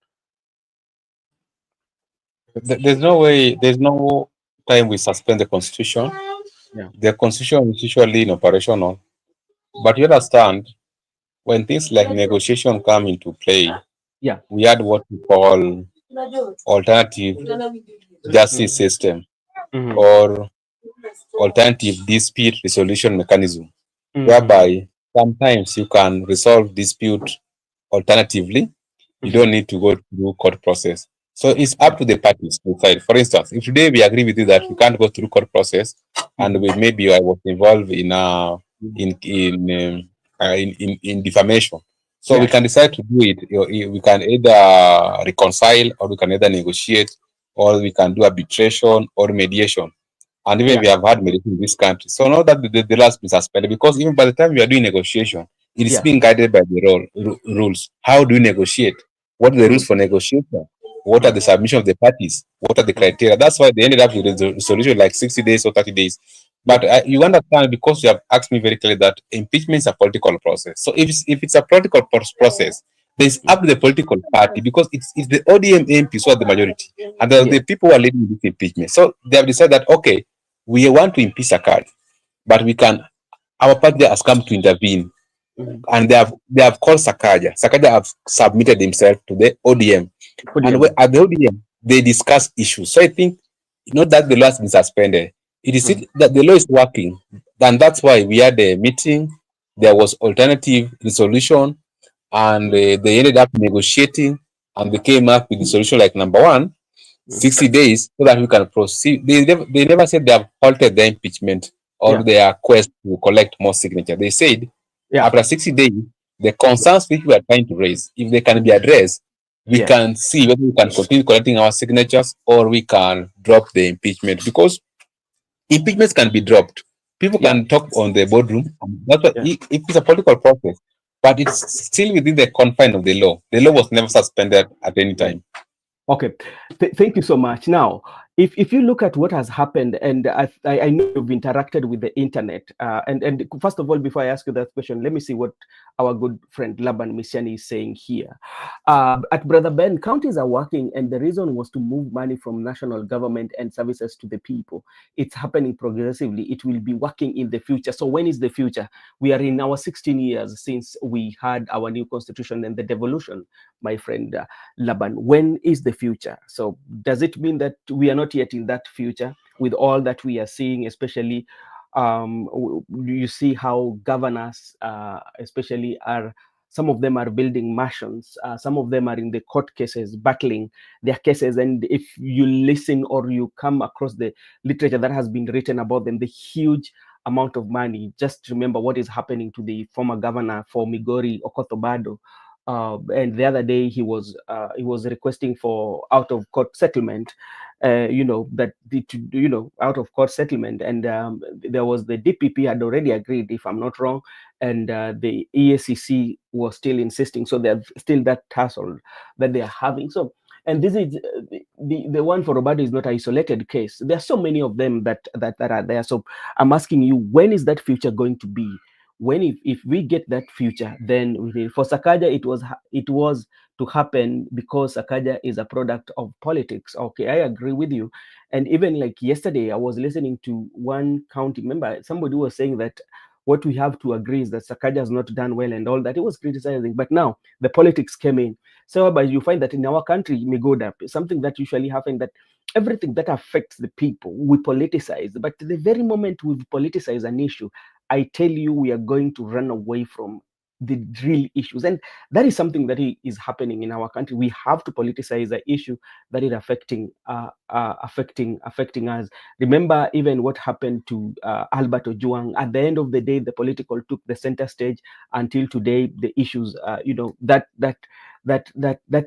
There's no way, there's no time we suspend the constitution. Yeah. The constitution is usually in operational, but you understand when things like negotiation come into play, Yeah. we had what we call alternative justice system Mm-hmm. or alternative dispute resolution mechanism, Mm-hmm. whereby sometimes you can resolve dispute alternatively. You Mm-hmm. don't need to go through court process. So it's Yeah. up to the parties to decide. For instance, if today we agree with you that we can't go through court process, and Mm-hmm. we maybe I was involved in in defamation, so we Yeah. can decide to do it. We can either reconcile, or we can either negotiate, or we can do arbitration or mediation. And even Yeah. we have had mediation in this country. So now that the law has been suspended, because even by the time we are doing negotiation, it is Yeah. being guided by the rules. How do we negotiate? What are the Mm-hmm. rules for negotiation? What are Mm-hmm. the submission of the parties? What are the criteria? That's why they ended up with a resolution like 60 days or 30 days. Yeah. But you understand, because you have asked me very clearly that impeachment is a political process. So if it's a political process, there's up to the political party, because it's the ODM MPs who are the majority, and Yeah. the people who are leading this impeachment. So they have decided that, okay, we want to impeach Sakaja, but we can, our party has come to intervene, Mm-hmm. and they have called Sakaja. Sakaja have submitted himself to the ODM, and Podium. at the ODM they discuss issues. So I think, not that the law has been suspended, it is Mm-hmm. that the law is working, and that's why we had a meeting. There was alternative resolution, and they ended up negotiating, and they came up with the solution like number one, Mm-hmm. 60 days, so that we can proceed. They never said they have halted their impeachment or Yeah. their quest to collect more signatures. They said Yeah. after 60 days, the Yeah. concerns which we are trying to raise, if they can be Mm-hmm. addressed, we Yeah. can see whether we can continue collecting our signatures, or we can drop the impeachment, because impeachments can be dropped. People Yeah. can talk on the boardroom. That's what, Yeah. if it's a political process, but it's still within the confine of the law. The law was never suspended at any Yeah. time. Okay, thank you so much. Now, if you look at what has happened, and I know you've interacted with the internet, and first of all, before I ask you that question, let me see what our good friend Laban Misiani is saying here. At Brother Ben, counties are working, and the reason was to move money from national government and services to the people. It's happening progressively. It will be working in the future. So when is the future? We are in our 16 years since we had our new constitution and the devolution, my friend. Laban, when is the future? So does it mean that we are not yet in that future with all that we are seeing, especially you see how governors, especially are, some of them are building mansions, some of them are in the court cases, battling their cases. And if you listen or you come across the literature that has been written about them, the huge amount of money. Just remember what is happening to the former governor for Migori, Okotobado, and the other day he was requesting for out of court settlement, that out of court settlement, and there was the DPP had already agreed, if I'm not wrong, and the EACC was still insisting. So there's still that tussle that they are having. So, and this is the one for Robado is not an isolated case. There are so many of them that are there. So I'm asking you, when is that future going to be? When, if we get that future, then for Sakaja it was to happen because Sakaja is a product of politics. Okay, I agree with you. And even like yesterday, I was listening to one county member. Somebody was saying that what we have to agree is that Sakaja has not done well and all that. He was criticizing, but now the politics came in. So, but you find that in our country, Migoda, something that usually happens, that everything that affects the people, we politicize. But the very moment we politicize an issue, I tell you, we are going to run away from the real issues. And that is something that is happening in our country. We have to politicize the issue that is affecting us. Remember even what happened to Albert Ojuang. At the end of the day, the political took the center stage. Until today, the issues, that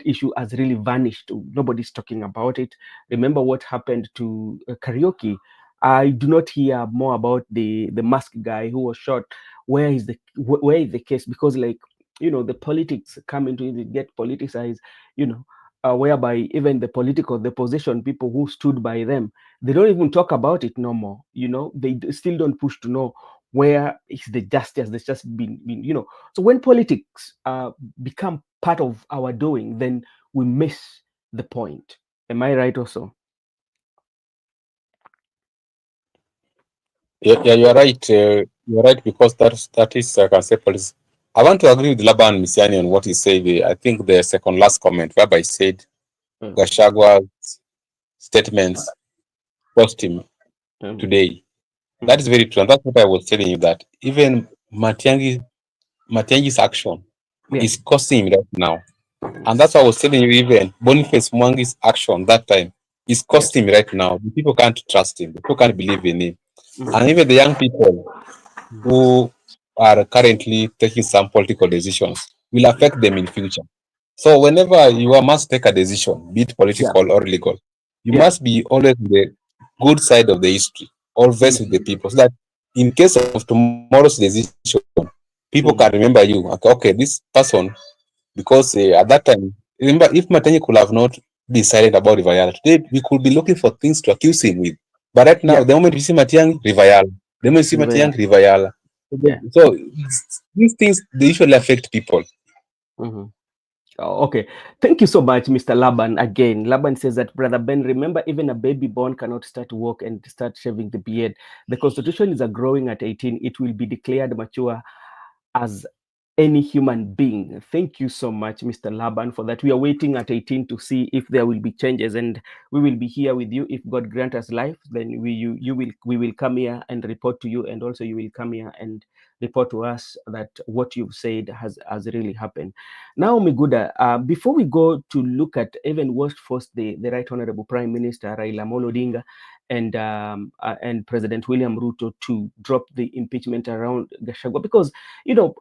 issue has really vanished. Nobody's talking about it. Remember what happened to karaoke. I do not hear more about the mask guy who was shot. Where is the case? Because, like, the politics come into it, get politicized. You know, whereby even the position people who stood by them, they don't even talk about it no more. They still don't push to know where is the justice that's just been. So when politics become part of our doing, then we miss the point. Am I right also? Yeah, you are right. You are right because that is I can say policy. I want to agree with Laban Misiani on what he said. I think the second last comment, whereby he said Mm, Gashagua's statements cost him mm, today. That is mm. very true, and that's what I was telling you that even Matiangi's action Yeah. is costing him right now, and that's why I was telling you even Boniface Mwangi's action that time is Yeah. costing him right now. The people can't trust him. The people can't believe in him, and Mm, even the young people who are currently taking some political decisions will mm. affect them in future. So whenever you must take a decision, be it Yeah. political or legal, you Yeah. must be always on the good side of the history, always with the Mm, people, so that in case of tomorrow's decision, people can remember mm. you. Okay, this person, because at that time, remember, if Matani could have not been silent about Rivayala, today we could be looking for things to accuse him with. But right now, Yeah. the moment we see Matiang, Rivayala. The moment we see Yeah. Matiang, Rivayala. Yeah. So these things, they usually affect people. Mhm. Oh, okay. Thank you so much, Mr. Laban. Again, Laban says that, Brother Ben, remember, even a baby born cannot start to walk and start shaving the beard. The constitution is a growing at 18. It will be declared mature as any human being. Thank you so much, Mr. Laban, for that. We are waiting at 18 to see if there will be changes, and we will be here with you. If God grant us life, then we will come here and report to you, and also you will come here and report to us that what you've said has really happened. Now, Miguda, before we go to look at even worst first, the Right Honorable Prime Minister Raila Odinga and President William Ruto to drop the impeachment around Gachagua, because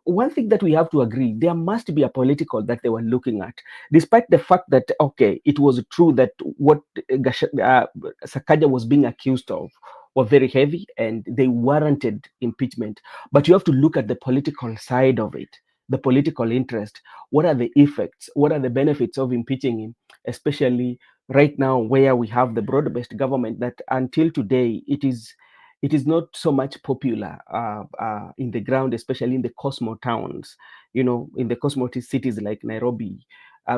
one thing that we have to agree, there must be a political that they were looking at, despite the fact that, okay, it was true that what Sakaja was being accused of were very heavy and they warranted impeachment. But you have to look at the political side of it, the political interest. What are the effects? What are the benefits of impeaching him, especially right now where we have the broad-based government that until today it is not so much popular in the ground, especially in the Cosmo towns, in the Cosmo cities like Nairobi.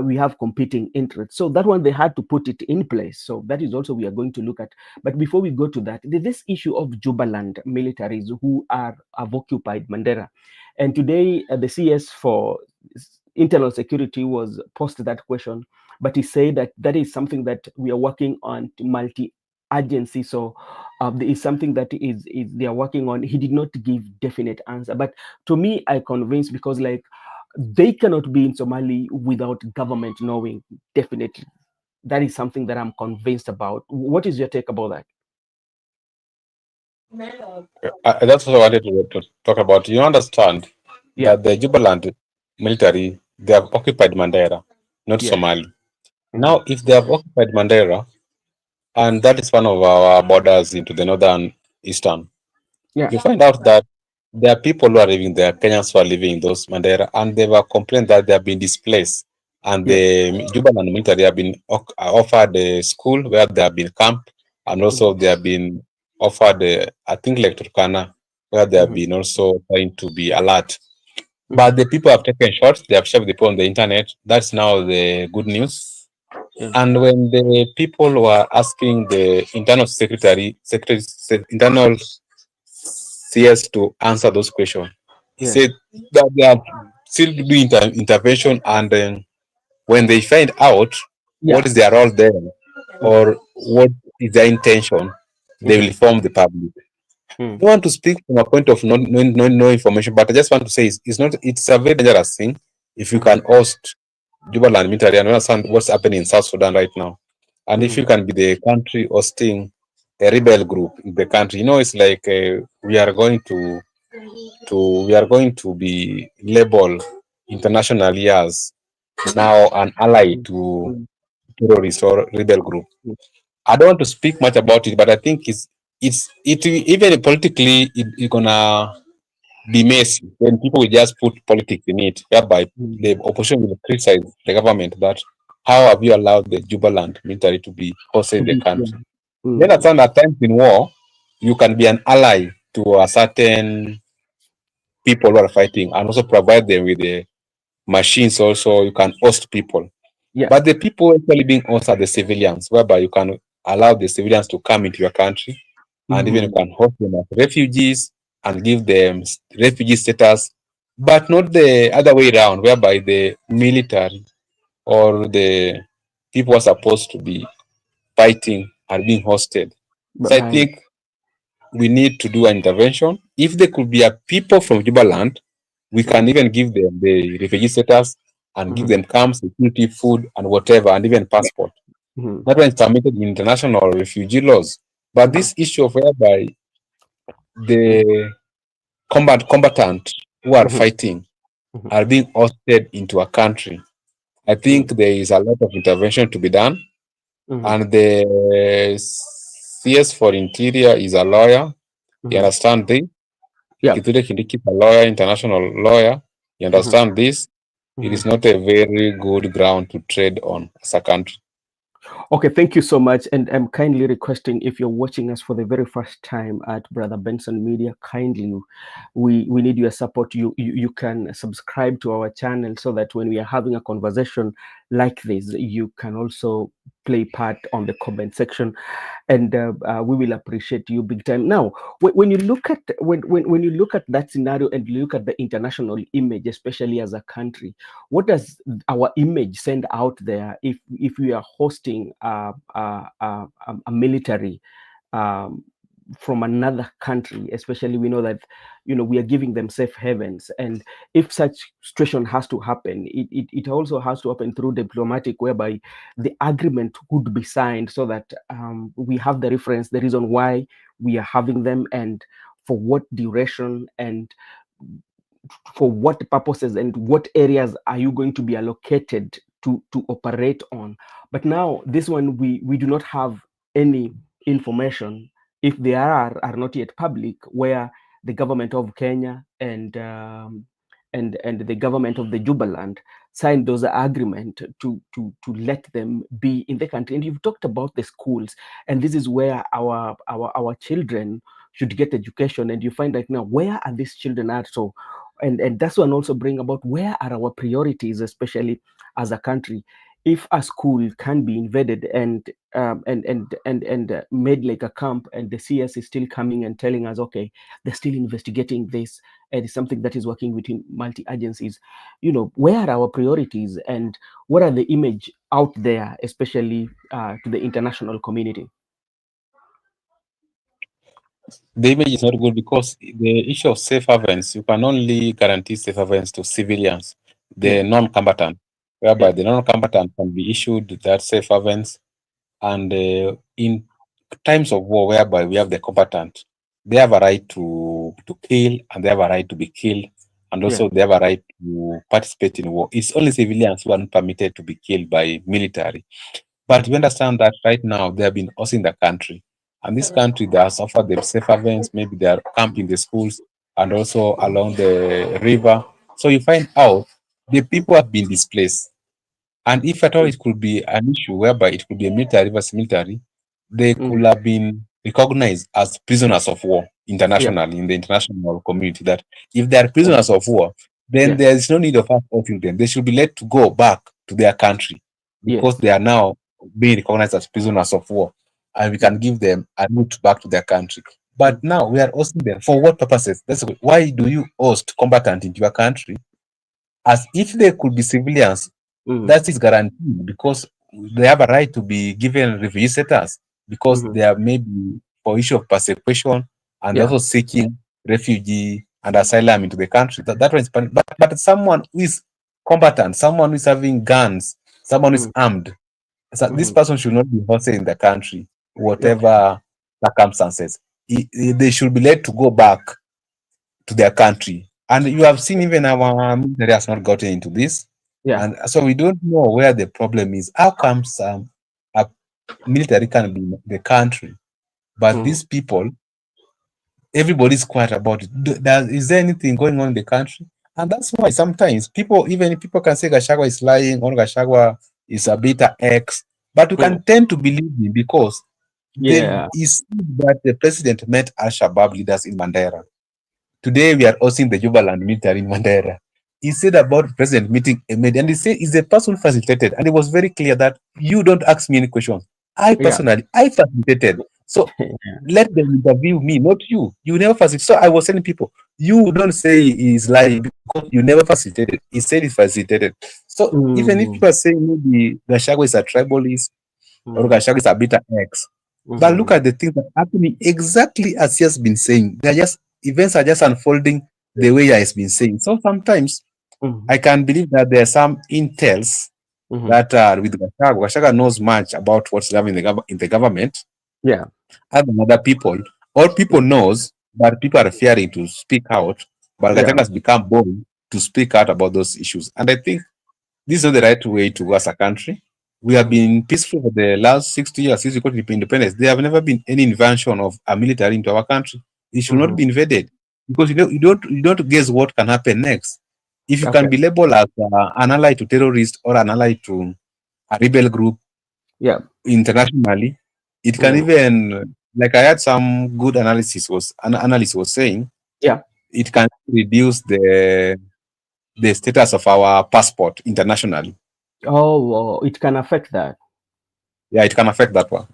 We have competing interests. So that one, they had to put it in place. So that is also we are going to look at. But before we go to that, there's this issue of Jubaland militaries who have occupied Mandera. And today, the CS for internal security was posed that question, but he said that that is something that we are working on to multi agency. So is something that is they are working on. He did not give definite answer, but to me, I convinced, because like they cannot be in Somali without government knowing. Definitely, that is something that I'm convinced about. What is your take about that? That's what I wanted to talk about. You understand Yeah. that the Jubaland military, they have occupied Mandera, not Yeah. Somali. Hmm. Now, if they have occupied Mandera, and that is one of our borders into the northern eastern, Yeah. you find out that there are people who are living there, Kenyans who are living in those Mandera, and they were complaining that they have been displaced. And Yeah. the Jubaland military have been offered a school where they have been camped, and Hmm. also they have been offered, I think, like Turkana, where they have Hmm. been also trying to be alert. But Hmm. the people have taken shots, they have shared the people on the internet. That's now the good news. Yeah. And when the people were asking the internal CS to answer those questions, he Yeah. said that they are still doing intervention, and when they find out what Yeah. is their role there Hmm. or what is their intention, they will Hmm. inform the public. Hmm. I want to speak from a point of no information, but I just want to say it's not. It's a very dangerous thing if you Hmm. can host Jubaland military and understand what's happening in South Sudan right now, and if Hmm. you can be the country hosting a rebel group in the country, it's like we are going to be labeled internationally as now an ally Hmm. to Hmm. terrorist or rebel group. I don't want to speak much about it, but I think it even politically it's gonna be messy when people will just put politics in it, whereby Hmm. the opposition will criticize the government that how have you allowed the Jubaland military to be hosted in the Yeah. country? You Mm. understand at times in war, you can be an ally to a certain people who are fighting and also provide them with the machines also you can host people. Yeah. But the people actually being hosted are the civilians, whereby you can allow the civilians to come into your country and even you Mhm. can host them as refugees and give them refugee status, but not the other way around, whereby the military or the people who are supposed to be fighting are being hosted. So I Right. think we need to do an intervention. If there could be a people from Jubaland, we can Mhm. even give them the refugee status and give Mhm. them camps, security, food, and whatever, and even passport. Mhm. That one is permitted in international refugee laws. But Mhm. this issue of whereby Mhm. the combatant who are Mhm. fighting Mhm. are being hosted into a country, I think Mhm. there is a lot of intervention to be done. Mhm. And the CS for Interior is a lawyer. You Mhm. understand this? Yeah. Kithure Kindiki is a lawyer, international lawyer. You Mhm. understand this? It Mhm. is not a very good ground to trade on as a country. Okay, thank you so much. And I'm kindly requesting, if you're watching us for the very first time at Brother Benson Media, kindly, we need your support. You can subscribe to our channel so that when we are having a conversation like this, you can also play part on the comment section, and we will appreciate you big time. Now, when you look at when you look at that scenario and you look at the international image, especially as a country, what does our image send out there if we are hosting a military um, from another country? Especially, we know that we are giving them safe havens, and if such situation has to happen, it also has to happen through diplomatic, whereby the agreement could be signed, so that we have the reference, the reason why we are having them, and for what duration, and for what purposes, and what areas are you going to be allocated to operate on. But now this one, we do not have any information. If they are not yet public, where the government of Kenya and the government of the Jubaland signed those agreement to let them be in the country. And you've talked about the schools, and this is where our children should get education. And you find right now, where are these children at? So, and that's one also bring about, where are our priorities, especially as a country. If a school can be invaded and made like a camp, and the CS is still coming and telling us, okay, they're still investigating this, and it's something that is working within multi agencies, where are our priorities, and what are the image out there, especially to the international community? The image is not good because the issue of safe havens, you can only guarantee safe havens to civilians, Yeah. the non-combatant, whereby Yeah. the non-combatant can be issued that safe havens. And in times of war, whereby we have the combatant, they have a right to kill and they have a right to be killed, and Yeah. also they have a right to participate in war. It's only civilians who are not permitted to be killed by military. But we understand that right now they have been hosting the country, and this country they has offered them safe havens. Maybe they are camping the schools and also along the river. So you find out the people have been displaced. And if at all it could be an issue whereby it could be a military versus military, they Mm. could have been recognized as prisoners of war Yeah. internationally in the international community. That if they are Yeah. prisoners of war, then Yeah. there is no need of us holding them. They should be let to go back to their country because Yes. they are now being recognized as prisoners of war, and we Yeah. can give them a route back to their country. But Mm. now we are hosting them for what purposes? Why do you host combatant into your country as if they could be civilians? Mm. That is guaranteed because they have a right to be given refugee status because Mhm. they are maybe for issue of persecution and Yeah. also seeking refugee and asylum into the country. That one is but someone who is combatant, someone who is having guns, someone who is Mm. armed, so this Mhm. person should not be hosted in the country, Okay. whatever circumstances. They should be let to go back to their country. And you have seen even our military has not gotten into this. Yeah. And so we don't know where the problem is. How comes a military can be in the country, but Mhm. these people, everybody's quiet about it. Is there anything going on in the country? And that's why sometimes people, even if people can say Gachagua is lying or Gachagua is a bitter X, but you Mm. can tend to believe him because there Yeah. is that the president met Al Shabaab leaders in Mandera. Today we are hosting the Jubaland military in Mandera. He said about president meeting Ahmed, and he said he's a person who facilitated, and it was very clear that you don't ask me any questions. I Yeah. personally, I facilitated. So let them interview me, not you. You never facilitated. So I was telling people, you don't say he's lying because you never facilitated. He said he facilitated. So even if Mm. people are saying maybe Gachagua is a tribalist or Mm. Gachagua is a bitter X, but look Mm. at the things that are happening exactly as he has been saying. They're just events are just unfolding the way he has been saying. So sometimes Mm. I can believe that there are some intels Mm. that are with Gachagua. Gachagua knows much about what's happening in the government Yeah. other than other people. All people Mm. knows, but people are fearing to speak out. But Yeah. Gachagua has become bold to speak out about those issues. And I think this is not the right way to go as a country. We have Mm. been peaceful for the last 60 years since we got independence. There have never been any invasion of a military into our country. It should not Mm. be invaded because you don't guess what can happen next. If you can Okay. be labeled as an ally to terrorist or an ally to a rebel group Yeah. internationally, it can Mm. even, like I had some good analysis was an analyst was saying, Yeah. it can reduce the status of our passport internationally. Oh, it can affect that. Yeah, it can affect that one.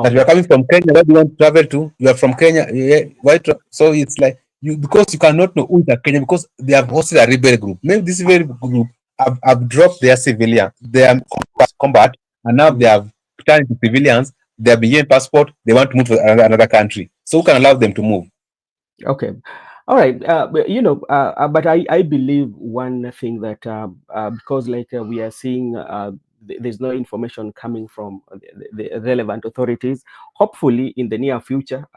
That you are Okay. coming from Kenya, where do you want to travel to? You are from Kenya, yeah, why so it's like you because you cannot know who is a Kenya because they have hosted a rebel group. Maybe this rebel group have dropped their civilian, their combat, and now they Mm. have turned into civilians. They have been given passport. They want to move to another country. So who can allow them to move? Okay. All right. But, but I believe one thing that because we are seeing there's no information coming from the relevant authorities. Hopefully, in the near future,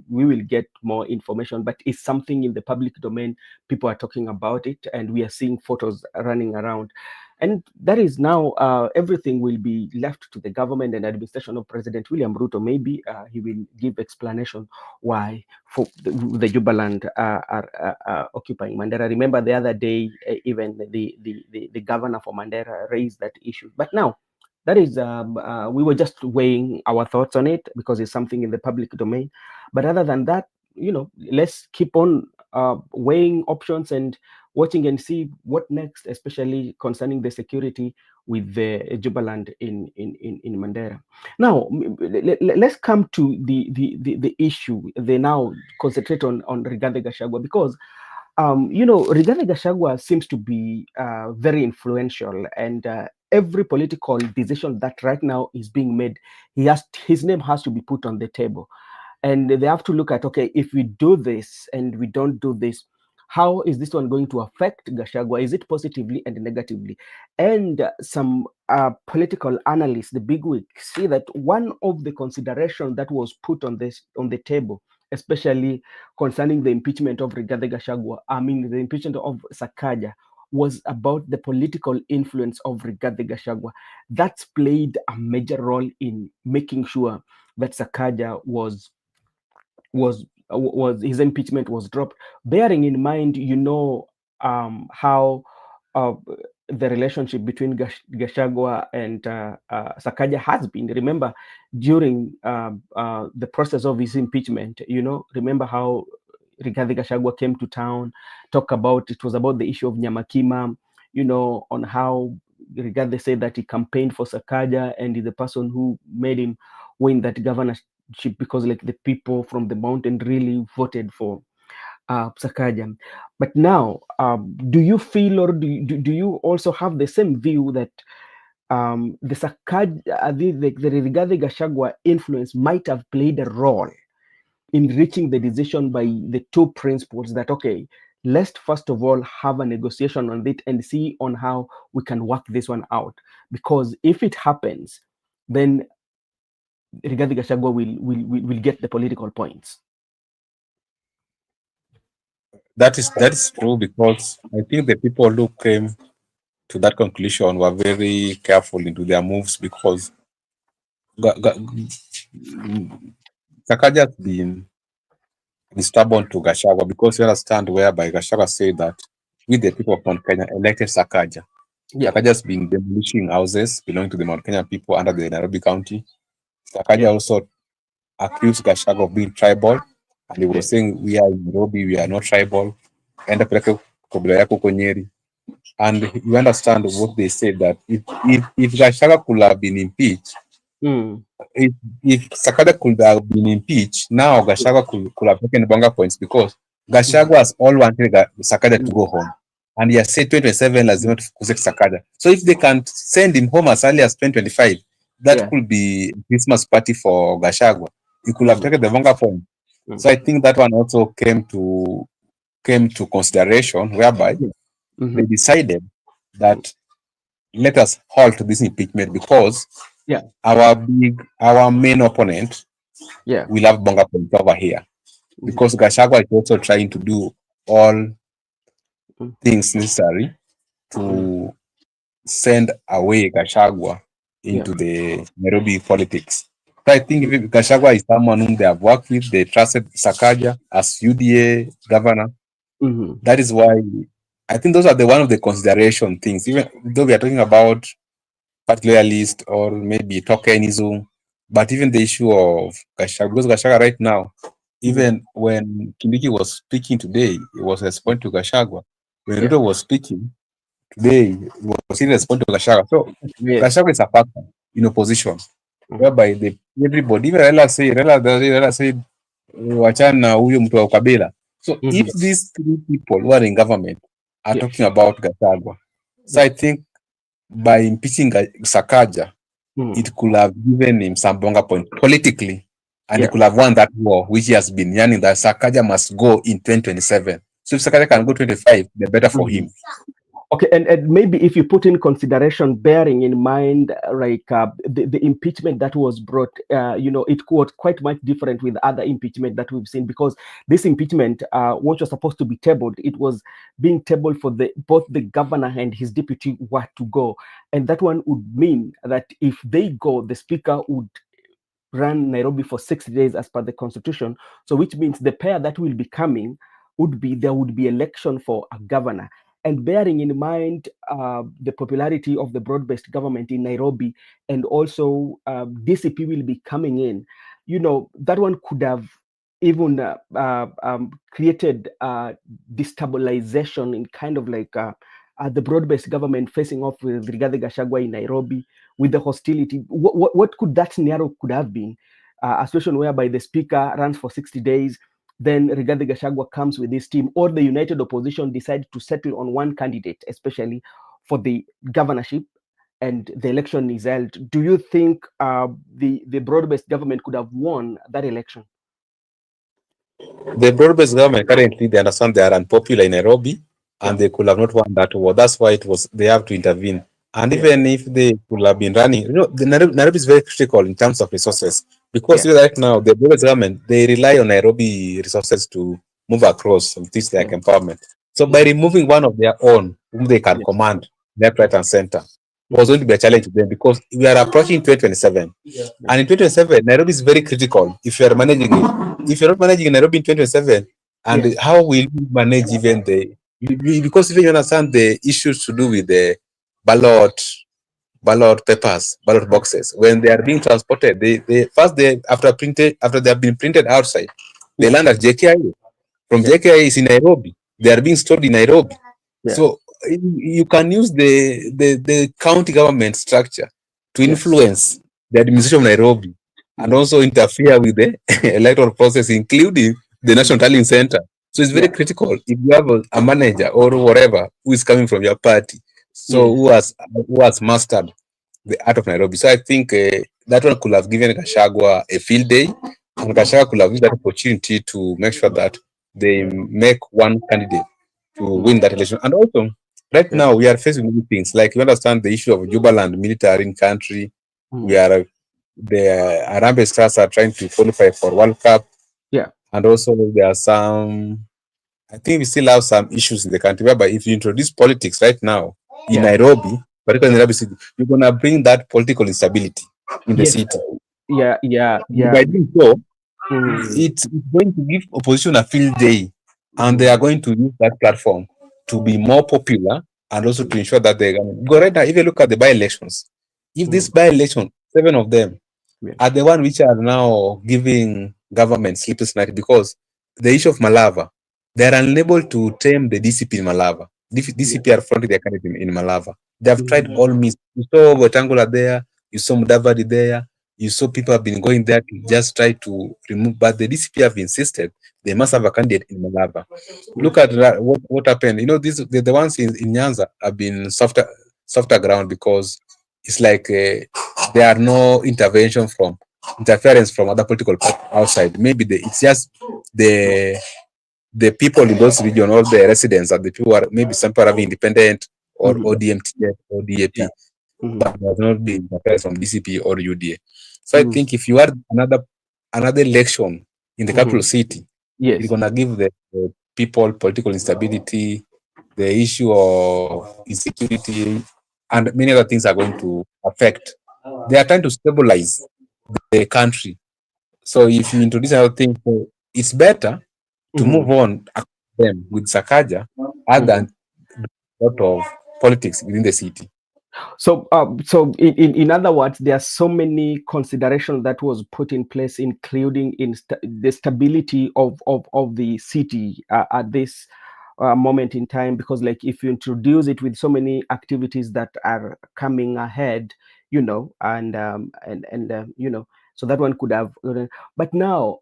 we will get more information. But it's something in the public domain. People are talking about it, and we are seeing photos running around. And that is now everything will be left to the government and administration of President William Ruto. Maybe he will give explanation why for the Jubaland are occupying Mandera. Remember the other day, even the governor for Mandera raised that issue. But now, that is, we were just weighing our thoughts on it because it's something in the public domain. But other than that, let's keep on weighing options and watching and see what next, especially concerning the security with the Jubaland in Mandera. Now, let's come to the issue. They now concentrate on Rigathi Gachagua because, Rigathi Gachagua seems to be very influential, and every political decision that right now is being made, his name has to be put on the table, and they have to look at, okay, if we do this and we don't do this, how is this one going to affect Gashagwa? Is it positively and negatively? And some political analysts, the big wigs, see that one of the consideration that was put on the table, especially concerning the impeachment of Rigathi Gachagua, I mean the impeachment of Sakaja, was about the political influence of Rigathi Gachagua. That's played a major role in making sure that Sakaja was his impeachment was dropped, bearing in mind, how uh, the relationship between Gachagua and Sakaja has been. Remember, during the process of his impeachment, remember how Rigathi Gachagua came to town, talk about it was about the issue of Nyamakima, on how Rigathi said that he campaigned for Sakaja and is the person who made him win that governorship because the people from the mountain really voted for Sakaja. But now, do you feel or do you also have the same view that the Sakaja, the Rigathi Gachagua influence might have played a role in reaching the decision by the two principles that, okay, let's first of all have a negotiation on it and see on how we can work this one out, because if it happens, then Rigathi Gachagua will get the political points. That is true because I think the people who came to that conclusion were very careful into their moves because Sakaja has been stubborn to Gachagua because you understand whereby Gachagua said that we the people of Mount Kenya elected Sakaja. Yeah. Sakaja's been demolishing houses belonging to the Mount Kenya people under the Nairobi County. Sakaja Yeah. also accused Gachagua of being tribal, and he Yeah. was saying, we are in Nairobi, we are not tribal. Enda peleke kabila yako huko Nyeri. And you understand what they said, that if Gachagua could have been impeached, Mm. if Sakaja could have been impeached, now Yeah. Gachagua could have taken longer points, because Mhm. Gachagua has all wanted Sakaja to Mm. go home. And he has said 2027 lazima tufukuze Sakaja. So if they can send him home as early as 2025, that Yeah. could be a Christmas party for Gachagua. He could have Mhm. taken the longer point. Mm. So I think that one also came to consideration, whereby Yeah. they Mhm. decided that let us halt this impeachment, because Yeah. our main opponent Yeah. will have longer points over here, Mhm. because Gachagua is also trying to do all Mm. things necessary Mm. to send away Gachagua Yeah. into the Nairobi politics. So I think Mm. if Gachagua is someone whom they have worked with, they trusted Sakaja as UDA governor. Mhm. That is why I think those are the one of the consideration things. Even though we are talking about particular list or maybe tokenism, but even the issue of Gachagua, because Gachagua right now, Mhm. even when Kindiki was speaking today, it was responding to Gachagua. When Yeah. Ruto was speaking today, it was in response to Gachagua. So Yes. Gachagua is a factor in opposition, Mhm. whereby everybody, even Raila said, wachana na huyo mtu wa ukabila. So if Mhm. these three people who are in government are Yeah. talking about Gachagua, so Yeah. I think by impeaching Sakaja, Mhm. it could have given him some longer point politically, and he Yeah. could have won that war, which he has been yearning that Sakaja must go in 2027. So if Sakaja can go 25, the better for Mhm. him. Okay, and maybe if you put in consideration, bearing in mind, like the impeachment that was brought, it was quite much different with other impeachment that we've seen, because this impeachment, which was supposed to be tabled, it was being tabled for the both the governor and his deputy were to go, and that one would mean that if they go, the speaker would run Nairobi for 6 days as per the constitution. So, which means the pair that will be coming would be there would be election for a governor. And bearing in mind the popularity of the broad-based government in Nairobi, and also DCP will be coming in, that one could have even created destabilization in kind of like the broad-based government facing off with Rigathi Gachagua in Nairobi with the hostility. What could that scenario could have been? A situation whereby the speaker runs for 60 days, then Rigathi Gachagua comes with his team, or the united opposition decide to settle on one candidate, especially for the governorship, and the election is held. Do you think the broad-based government could have won that election? The broad-based government currently, they understand they are unpopular in Nairobi, Yeah, and they could have not won that war. That's why it was they have to intervene. And yeah, even if they could have been running, the Nairobi is very critical in terms of resources, because yeah, even right now the broad-based government, they rely on Nairobi resources to move across with this like yeah. empowerment. So by Mhm. removing one of their own, whom they can Yeah. command left, right, Mhm. and center, was Mhm. going to be a challenge to them, because we are approaching 2027. Yeah. And in 2027, Nairobi is very critical if you are managing it. If you're not managing Nairobi in 2027, and Yeah. how will you manage even because even you understand the issues to do with the ballot ballot papers, ballot boxes, when they are being transported, they first they after they have been printed outside, they Yeah. land at JKIA. From Yeah. JKIA is in Nairobi. They are being stored in Nairobi. Yeah. So you can use the county government structure to Yeah. influence the administration of Nairobi, and Mm. also interfere with the electoral process, including the National Mm. Tallying Center. So it's very Yeah. critical if you have a manager or whatever who is coming from your party, so Yes. who has mastered the art of Nairobi. So I think that one could have given Gachagua a field day, and Mm. Gachagua could have used that opportunity to make sure that they make one candidate to Mm. win that election. And also, right Yeah. now we are facing many things. Like you understand the issue of Jubaland military in country. We Mm. are the Harambee Stars are trying to qualify for World Cup, Yeah. and also there are some. I think we still have some issues in the country whereby if you introduce politics right now in Yeah. Nairobi, particularly in Yeah. Nairobi City, you're gonna bring that political instability in the Yes. city. Yeah. Yeah. And Yeah. by doing so, Mm. it's going to give opposition a field day, and they are Mm. going to use that platform to be more popular and also to ensure that they go right now. If you look at the by-elections, if this Mm. by-election, 7 of them Yeah. are the one which are now giving government sleepless night because the issue of Malava, they are unable to tame the DCP in Malava. Yeah. DCP are fronting their candidate in Malava. They have tried Mhm. all means. You saw Wetangula there, you saw Mudavadi there, you saw people have been going there to just try to remove, but the DCP have insisted they must have Mm. a candidate in Malava. Yeah. Look at what happened. You know, the ones in Nyanza have been softer ground because it's like there are no interference from other political parties outside. Maybe it's just the the people in those regions, all the residents, and the people are maybe some people are independent or Mhm. ODMTF or Yeah. DAP, Mhm. but there has not been interference from DCP or UDA. So I Mm. think if you had another election in the capital Mhm. city, it's Yes. gonna give the people political instability, the issue of insecurity, and many other things are going to affect. They are trying to stabilize the country. So if you introduce another thing, so it's better to move Mhm. on them with Sakaja other Mhm. than a lot of politics within the city. So in other words, there are so many considerations that was put in place, including the stability of the city at this moment in time. Because, like, if you introduce it with so many activities that are coming ahead, so that one could have. But now,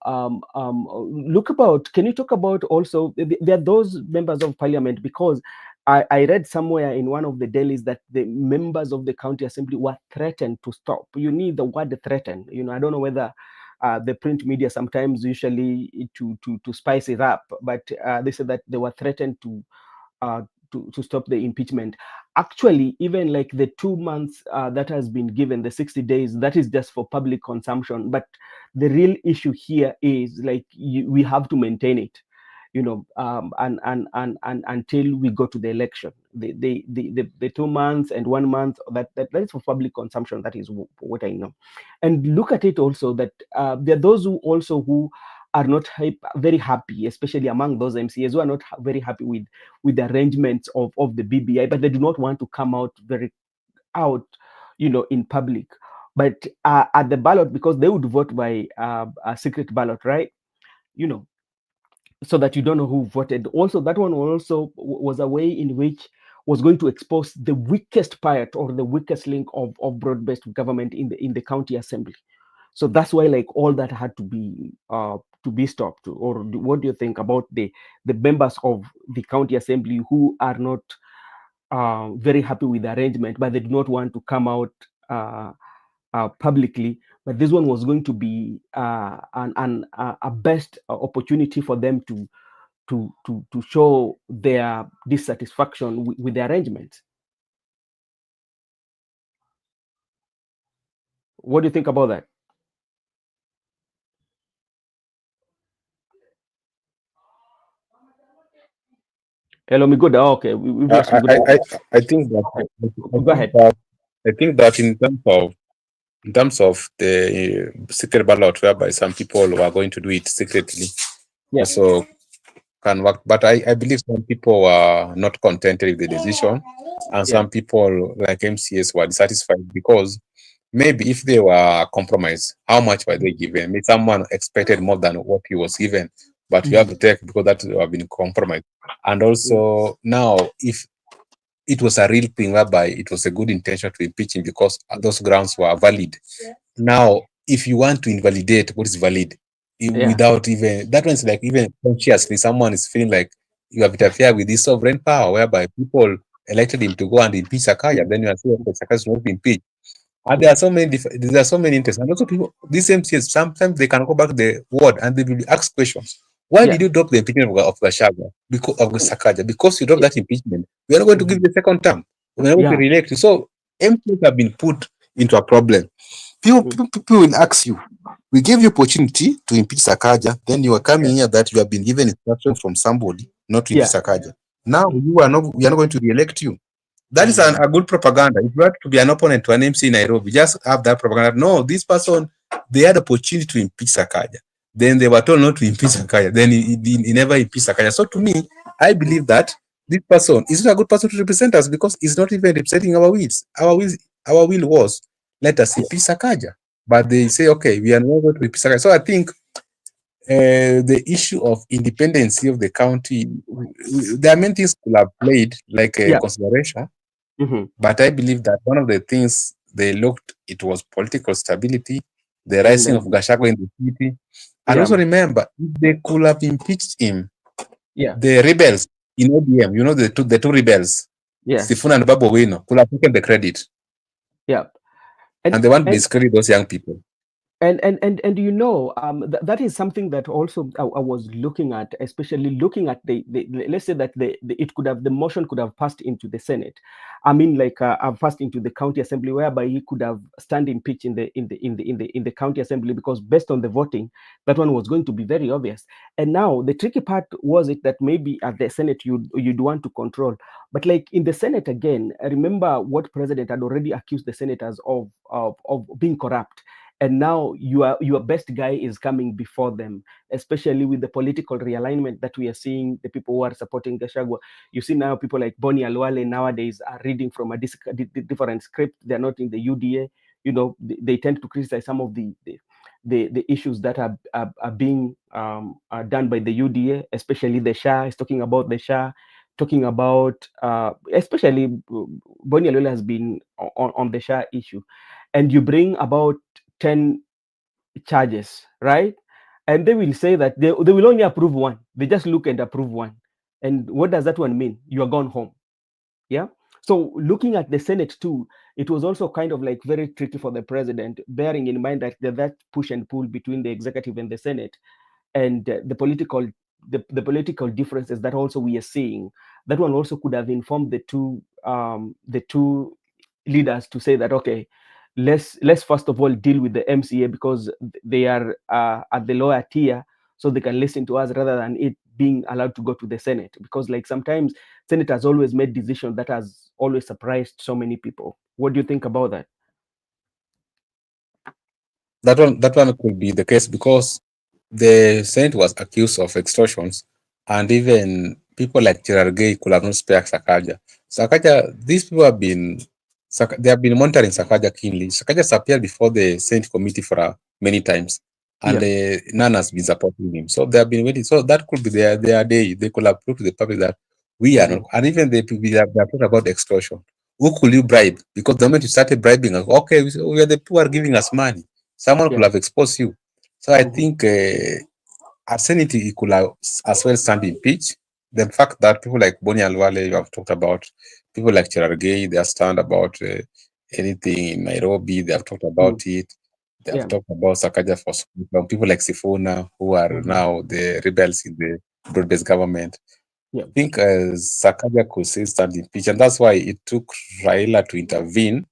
look about. Can you talk about also? There are those members of parliament because I read somewhere in one of the dailies that the members of the county assembly were threatened to stop. You need the word threaten. I don't know whether the print media sometimes usually to spice it up, but they said that they were threatened uh, to stop the impeachment. Actually, even like the 2 months that has been given, the 60 days, that is just for public consumption. But the real issue here is like we have to maintain it, and until we go to the election. The 2 months and 1 month, that is for public consumption. That is what I know. And look at it also that there are those who are not very happy, especially among those MCAs who are not very happy with the arrangements of the BBI, but they do not want to come out, in public. But at the ballot, because they would vote by a secret ballot, right? You know, so that you don't know who voted. Also, that one also was a way in which was going to expose the weakest part or the weakest link of broad-based government in the county assembly. So that's why, like, all that had to be stopped. Or what do you think about the members of the county assembly who are not very happy with the arrangement, but they do not want to come out publicly? But this one was going to be a best opportunity for them to show their dissatisfaction with the arrangement. What do you think about that? Hello, me good. Oh, okay, we've lost me I, good. I, I, I think that Go ahead. I think that in terms of the secret ballot, whereby some people are going to do it secretly, Yeah. also can work. But I believe some people are not contented with the decision, and Yeah. some people like MCS were dissatisfied because maybe if they were compromised, how much were they given? Maybe someone expected more than what he was given, but you have Mhm. to take because that you have been compromised. And Yeah. also now, if it was a real thing whereby it was a good intention to impeach him because those grounds were valid. Now, if you want to invalidate what is valid Yeah. without even that one's like even consciously, someone is feeling like you have interfered with this sovereign power whereby people elected him to go and impeach Sakaja, then you are saying that Sakaja should not be impeached. And there are so many there are so many interests. And also people, these MCs, sometimes they can go back to the word and they will be asked questions. Why Yeah. did you drop the impeachment of Gachagua? Because of Sakaja? Because you dropped Yeah. that impeachment. We are not going to give Mhm. you the second term. We are not going to Yeah. re-elect you. So MCs have been put into a problem. Mm. People will ask you, we gave you opportunity to impeach Sakaja, then you are coming Yeah. here that you have been given instruction from somebody not to impeach Yeah. Sakaja. Now we are not going to re-elect you. That is Mm. a good propaganda. If you want to be an opponent to an MC in Nairobi, just have that propaganda. No, this person, they had the opportunity to impeach Sakaja. Then they were told not to impeach Sakaja. Then he never impeached Sakaja. So to me, I believe that this person is not a good person to represent us because he's not even representing our wills. Our will was let us Yeah. impeach Sakaja, but they say okay, we are not going to impeach Sakaja. So I think the issue of independency of the county, there are many things could have played like a Yeah. consideration, Hmm. but I believe that one of the things they looked it was political stability, the And rising of Gachagua in the city, and yeah. also remember if they could have impeached him, Yeah. the rebels in ODM, you know the two rebels, Yes. Sifuna and Babu Wino, could have taken the credit, Yeah. and And they want to and discredit those young people. that is something that also I was looking at, especially looking at let's say that it could have, the motion could have passed into the Senate. I mean, like passed into the county assembly, whereby he could have stand in pitch in the county assembly, because based on the voting, that one was going to be very obvious. And now the tricky part was it that maybe at the Senate you'd want to control, but like in the Senate again, I remember what president had already accused the senators of being corrupt, and now your best guy is coming before them, especially with the political realignment that we are seeing. The people who are supporting Gachagua, you see now people like Boni Alwale nowadays are reading from a different script. They're not in the UDA. They tend to criticize some of the issues that are being done by the UDA, especially the Shah is talking about the Shah, talking about especially Boni Alwale has been on the Shah issue, and you bring about 10 charges, right? And they will say that they will only approve one. They just look and approve one. And what does that one mean? You are gone home. Yeah. So looking at the Senate too, it was also kind of like very tricky for the president, bearing in mind that that push and pull between the executive and the Senate, and the political differences that also we are seeing. That one also could have informed the two leaders to say that, okay, let's first of all deal with the MCA, because they are at the lower tier, so they can listen to us rather than it being allowed to go to the Senate, because like sometimes Senate has always made decisions that has always surprised so many people. What do you think about that? That one could be the case because the Senate was accused of extortions, and even people like Gerard Gay could have not spared Sakaja. Sakaja, these people have been they have been monitoring Sakaja keenly. Sakaja has appeared before the Senate committee for many times, and Yeah. none has been supporting him. So they have been waiting. So that could be their day. They could have proved to the public that we are not, Hmm. and even they have talked about extortion. Who could you bribe? Because the moment you started bribing, okay, we are the people who are giving us money. Someone could Yeah. have exposed you. So I Hmm. think Arsenity could have as well stand in pitch. The fact that people like Boni Alwale, you have talked about, people like Cherargei, they have stand about anything in Nairobi, they have talked Hmm. about it. They have Yeah. talked about Sakaja for some people like Sifuna, who are Hmm. now the rebels in the broad-based government. Yeah. I think Sakaja could still stand in pitch, and that's why it took Raila to intervene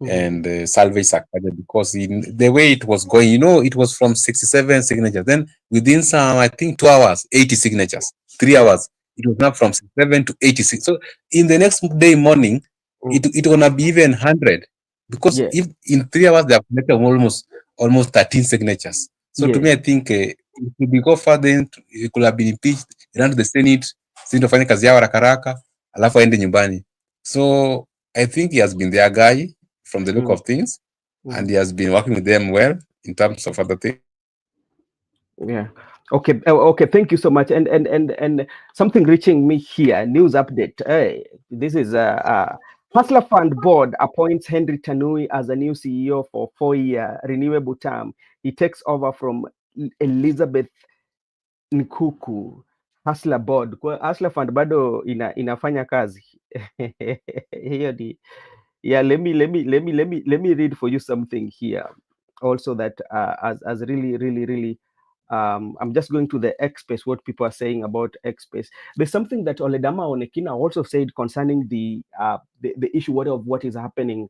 Hmm. and salvage Sakaja because in the way it was going, it was from 67 signatures. Then within some, I think 2 hours, 80 signatures. Three Yeah. hours, it was now from 67 to 86. So in the next day morning, Mm. it gonna be even 100 because Yeah. if in 3 hours they have collected almost 13 signatures. So to Yeah. me, I think it could be go further. It could have been impeached, run to the Senate, Senate wafanye kazi yao haraka haraka, alafu aende nyumbani. So I think he has been their guy from the look Mm. of things, and Mhm. he has been working with them well in terms of other things. Yeah. Okay. Okay. Thank you so much. And something reaching me here. News update. Hey, this is Hustler Fund Board appoints Henry Tanui as a new CEO for 4-year renewable term. He takes over from Elizabeth Nkuku. Hustler Board. Hustler Fund bado inafanya kazi. Hiyo ni. Yeah, let me read for you something here also that as really I'm just going to the X space, what people are saying about X space. There's something that Oledama Onekina also said concerning the issue of what is happening.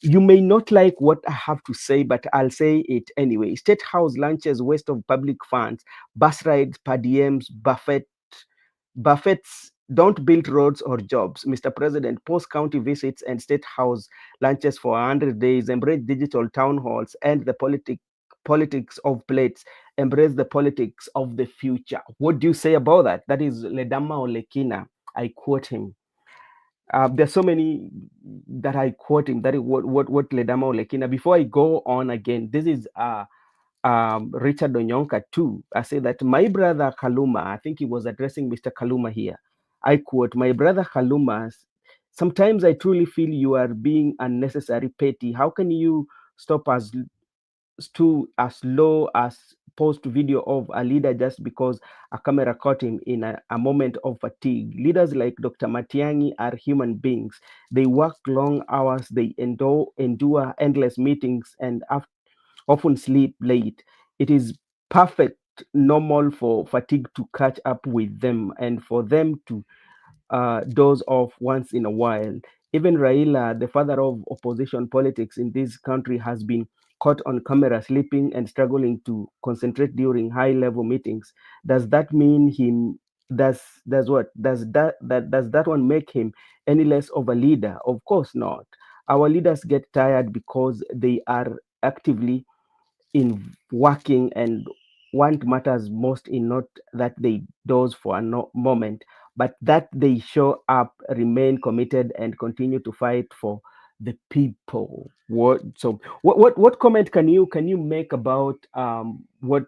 You may not like what I have to say, but I'll say it anyway. State House launches waste of public funds, bus rides, per diems, Buffett's don't build roads or jobs. Mr. President, post county visits and state house lunches for 100 days, embrace digital town halls, and the politics of plates, embrace the politics of the future. What do you say about that? That is Ledama Olekina I quote him. There's so many that I quote him. That is what Ledama Olekina. Before I go on again, this is Richard Onyonka too. I say that my brother Kaluma, I think he was addressing Mr. Kaluma here. I quote, my brother Kaluma, sometimes I truly feel you are being unnecessary petty. How can you stop us to as low as post video of a leader just because a camera caught him in a moment of fatigue? Leaders like Dr. Matiangi are human beings. They work long hours, they endure endless meetings, and often sleep late. It is perfect normal for fatigue to catch up with them and for them to doze off once in a while. Even Raila, the father of opposition politics in this country, has been caught on camera sleeping and struggling to concentrate during high-level meetings. Does that mean him? Does what? Does that one make him any less of a leader? Of course not. Our leaders get tired because they are actively in working, and what matters most in not that they doze for a moment, but that they show up, remain committed, and continue to fight for the people. What comment can you make about what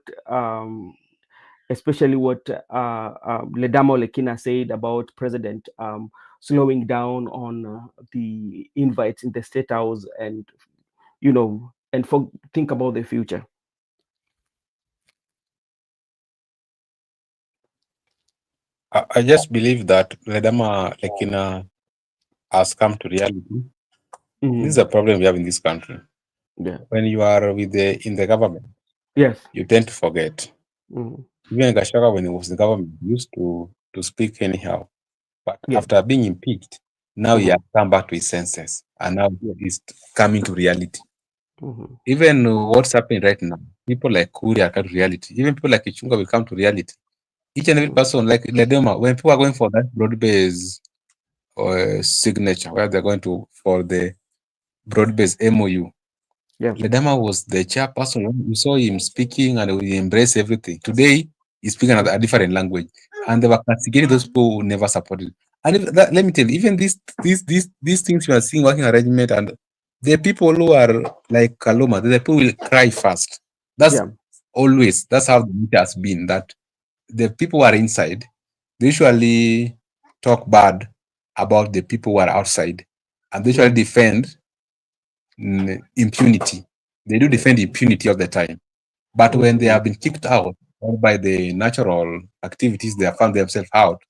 especially what Ledamo Lekina said about President slowing down on the invites in the State House, and and think about the future. I just believe that Ledama Lekina has come to reality. This is Hmm. a problem we have in this country. Yeah. When you are with the in the government, Yes. you tend to forget. Hmm. Even Gachagua, when he was in the government, used to speak anyhow. But Yeah. after being impeached, now he Hmm. has come back to his senses, and now Yeah. he's coming to reality. Hmm. Even what's happening right now, people like Kuri are coming to reality. Even people like Ichunga will come to reality. Each and every Hmm. person, like Ledema, when people are going for that broad-based signature, where they're going to for the broad-based MOU, Yeah. Ledama was the chairperson. We saw him speaking and we embrace everything. Today, he's speaking a different language. And they were castigating those people who never supported. And let me tell you, even these things you are seeing working arrangement, and the people who are like Kaloma, the people will cry first. That's Yeah. that's how the media has been. That the people who are inside, they usually talk bad about the people who are outside. And they usually Yeah. defend impunity. They do Yeah. defend impunity all the time. But when they Hmm. have been kicked out or by the natural activities they have found themselves out,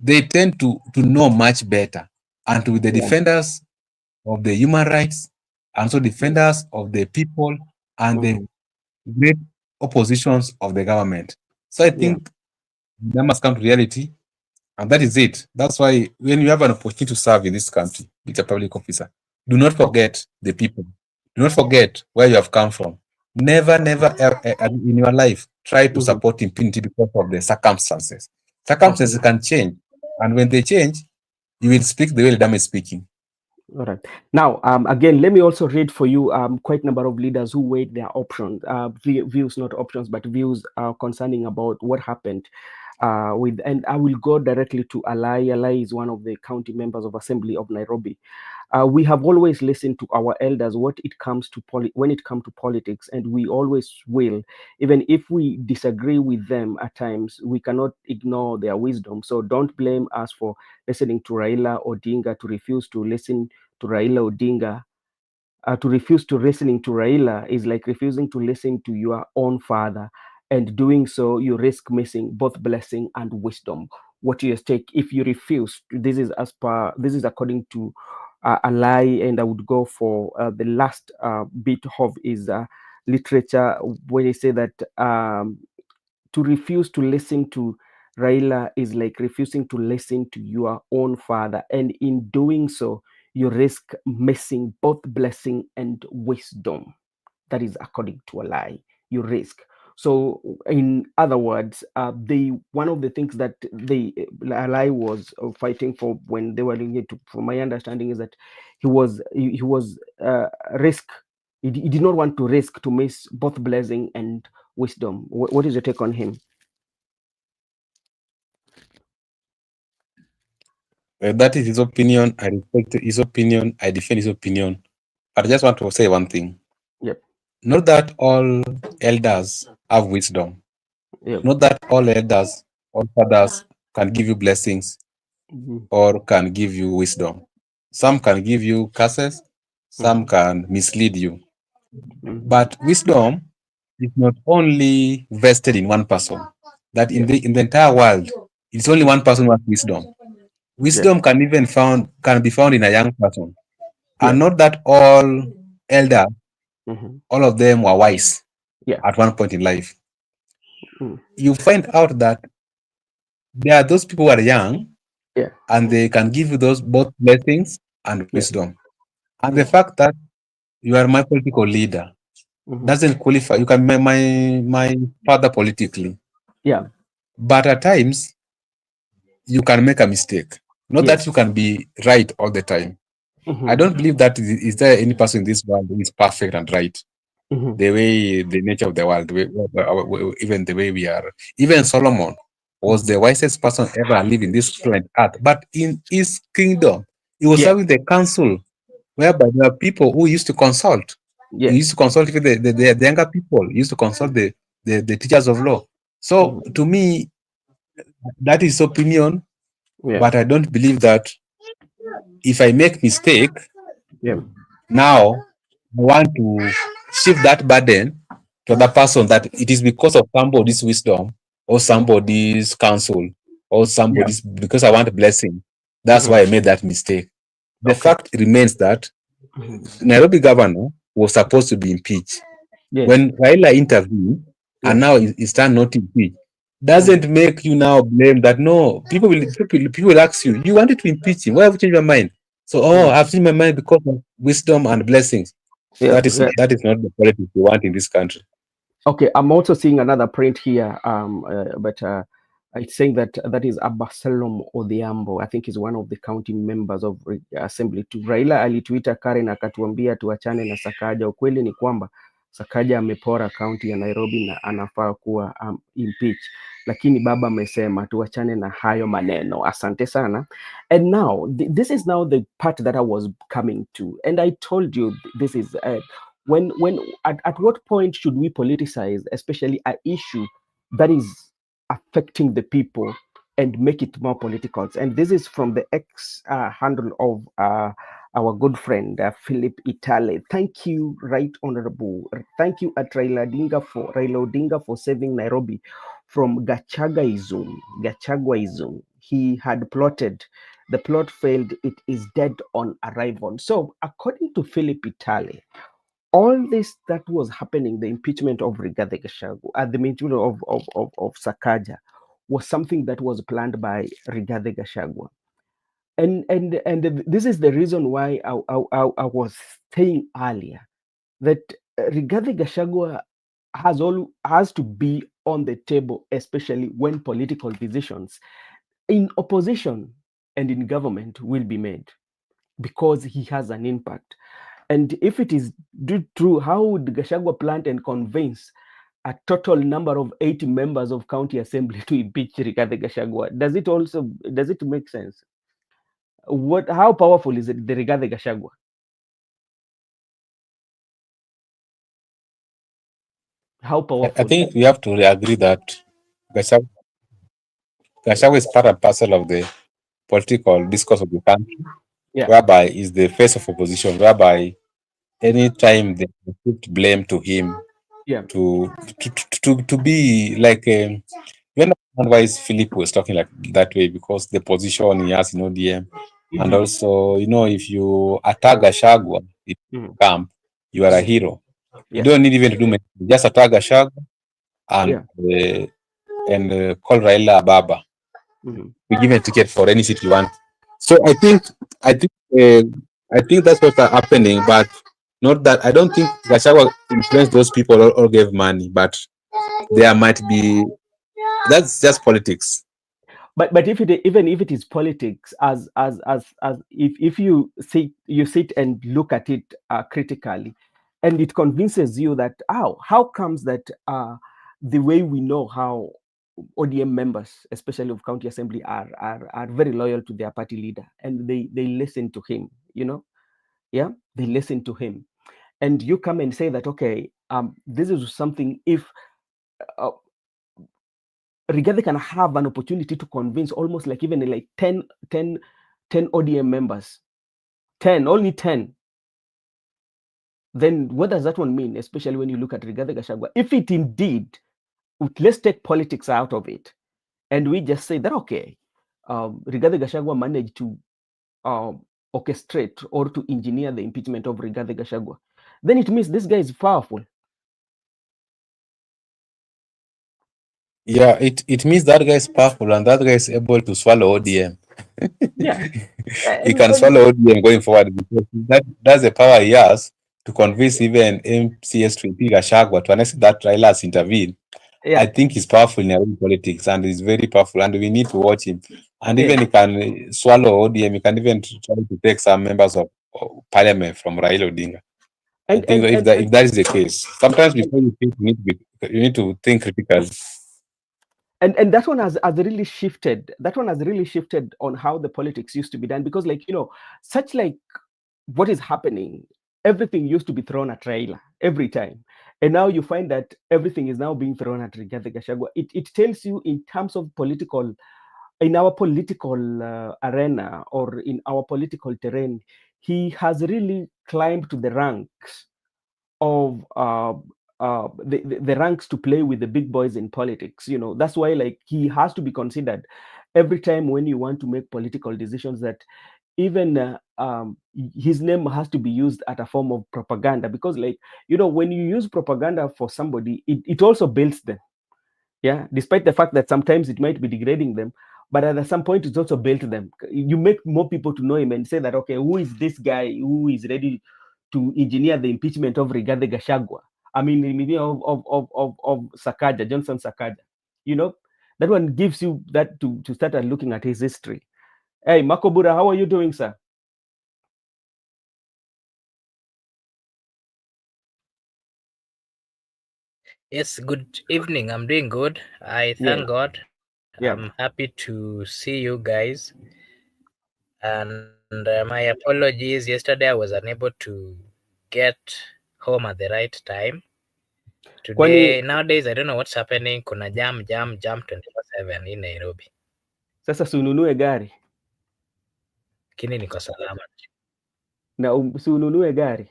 they tend to know much better. And to the Yeah. defenders of the human rights, and so defenders of the people and the Hmm. great oppositions of the government. So I Yeah. think that must come to reality. And that is it. That's why when you have an opportunity to serve in this country, it's a public officer, do not forget the people. Do not forget where you have come from. Never, never in your life try to Hmm. support impunity because of the circumstances. Okay. Circumstances can change. And when they change, you will speak the way Ledam is speaking. All right. Now, again, let me also read for you quite a number of leaders who weighed their options, views, not options, but views concerning about what happened with. And I will go directly to Alai. Alai is one of the county members of Assembly of Nairobi. We have always listened to our elders what it comes to when it comes to politics, and we always will, even if we disagree with them at times. We cannot ignore their wisdom. So don't blame us for listening to Raila Odinga. To refuse to listen to Raila Odinga, to refuse to listening to Raila is like refusing to listen to your own father, and doing so you risk missing both blessing and wisdom. What you stake if you refuse? This is according to a lie, and I would go for the last bit of his literature when he say that to refuse to listen to Raila is like refusing to listen to your own father. And in doing so, you risk missing both blessing and wisdom. That is according to a lie. You risk. So, in other words, one of the things that they lie was fighting for when they were doing it. From my understanding, is that he was risk. He did not want to risk to miss both blessing and wisdom. What is your take on him? That is his opinion. I respect his opinion. I defend his opinion. But I just want to say one thing. Yep. Not that all elders have wisdom. Yep. Not that all elders, all fathers can give you blessings Mm-hmm. or can give you wisdom. Some can give you curses. Some Mm-hmm. can mislead you. Mm-hmm. But wisdom is not only vested in one person. That Yeah. in the entire world, it's only one person who has wisdom. Yeah. Wisdom can be found in a young person, Yeah. and not that all elders, Mm-hmm. all of them were wise Yeah. at one point in life. Mm. You find out that there are those people who are young Yeah. and they can give you those both blessings and Yeah. wisdom. And the Yeah. fact that you are my political leader Mm-hmm. doesn't qualify. You can be my father politically, Yeah. but at times you can make a mistake. Not that you Yes. can be right all the time. I Mm-hmm. don't believe that is there any person in this world who is perfect and right. Mm-hmm. The way the nature of the world, even the way we are. Even Solomon was Mm-hmm. the wisest person ever live in this planet Earth. But in his kingdom, he was Yeah. having the council whereby there are people who used to consult. Yeah. He used to consult even the younger people. He used to consult the teachers of law. So Mm-hmm. to me, that is opinion. Yeah. But I don't believe that if I make mistake Yeah. now, I want to shift that burden to the person that it is because of somebody's wisdom or Mm-hmm. somebody's counsel or Yeah. somebody's because I want a blessing. That's Mm-hmm. why I made that mistake. The Okay. fact remains that Mm-hmm. Nairobi governor was supposed to be impeached. Yes. When Raila intervened and Yeah. now is turned not impeached, Mm-hmm. doesn't make you now blame that no, people will ask you, you wanted to impeach him. Why have you changed your mind? So Mm-hmm. I've changed my mind because of wisdom and blessings. Yeah. That is Yeah. that is not the politics we want in this country. Okay, I'm also seeing another print here, but it's saying that that is Abasalom Odhiambo. I think he's one of the county members of assembly. To Raila alituita Karen akatuambia tuachane na Sakaja. Ukweli ni kwamba Sakaja amepora kaunti ya Nairobi na anafaa kuwa impeach, lakini baba amesema tuachane na hayo maneno. Asante sana. And now this is now the part that I was coming to, and I told you this is. When at what point should we politicize especially an issue that is affecting the people and make it more political? And this is from the ex handle of our good friend Philip Itale. Thank you, right honorable. Thank you at Raila Odinga for saving Nairobi from Gachaguaism. He had plotted. The plot failed. It is dead on arrival. So according to Philip Itale, all this that was happening, the impeachment of Rigathi Gachagua, the impeachment of Sakaja, was something that was planned by Rigathi Gachagua. And this is the reason why I was saying earlier that Rigathi Gachagua has to be on the table, especially when political decisions in opposition and in government will be made, because he has an impact. And if it is true, how would Gachagua plan and convince a total number of 80 members of county assembly to impeach Rigathi Gachagua? Does it make sense? How powerful is it, the Rigathi Gachagua? How I powerful? think we have to agree that Gachagua, Gachagua is part and parcel of the political discourse of the country, Yeah, whereby is the face of opposition, whereby anytime they put blame to him yeah. to be like you understand why Philip was talking like that way because the position he has in ODM, and Mm-hmm. also if you attack Gachagua in Mm-hmm. camp, you are a Mm-hmm. hero. You Yeah, don't need even to do much. Just attack Gachagua and yeah. call Raila a Baba. Mm-hmm. We give a ticket for any seat you want. So I think uh, I think that's what's happening, but not that I don't think Gachagua influenced those people or gave money, but there might be that's just politics. But if it, even if it is politics, as if you sit and look at it critically, and it convinces you that how comes that the way we know how ODM members, especially of county assembly, are very loyal to their party leader, and they listen to him. Yeah, they listen to him. And you come and say that, okay, this is something. If uh, Rigathi can have an opportunity to convince almost like even like 10 ODM members, 10, only 10, then what does that one mean? Especially when you look at Rigathi Gachagua, if it indeed, let's take politics out of it, and we just say that, okay, Rigathi Gachagua managed to orchestrate or to engineer the impeachment of Rigathi Gachagua, then it means this guy is powerful. Yeah, it means that guy is powerful and that guy is able to swallow ODM. Yeah. He And, can and swallow ODM going forward because that's the power he has to convince even MCS to impeach Gachagua to announce that Raila has intervened. I yeah, think he's powerful in Nairobi politics and he's very powerful and we need to watch him. And yeah. even he can swallow ODM, he can even try to take some members of parliament from Raila Odinga. I And think and and if that is the case, sometimes before you think you need to think critically. and that one has really shifted. That one has really shifted on how the politics used to be done, because like such like what is happening, everything used to be thrown at Raila every time, and now you find that everything is now being thrown at Rigathi Gachagua. It tells you in terms of political, in our political arena or in our political terrain, he has really climbed to the ranks of the ranks to play with the big boys in politics. That's why like he has to be considered every time when you want to make political decisions, that even his name has to be used at a form of propaganda, because like when you use propaganda for somebody, it also builds them. Yeah, despite the fact that sometimes it might be degrading them, but at some point it's also built them. You make more people to know him and say that, okay, who is this guy who is ready to engineer the impeachment of Rigathi Gachagua? I mean, of Sakaja, Johnson Sakaja. That one gives you that to start looking at his history. Hey, Makobura, how are you doing, sir? Yes, good evening. I'm doing good. I Yeah, thank God. I'm yeah. happy to see you guys. And my apologies. Yesterday I was unable to get home at the right time. Today, Kwani nowadays, I don't know what's happening. Kuna jam 24/7 in Nairobi. sasa sununue gari Lakini niko salama. na sununue gari.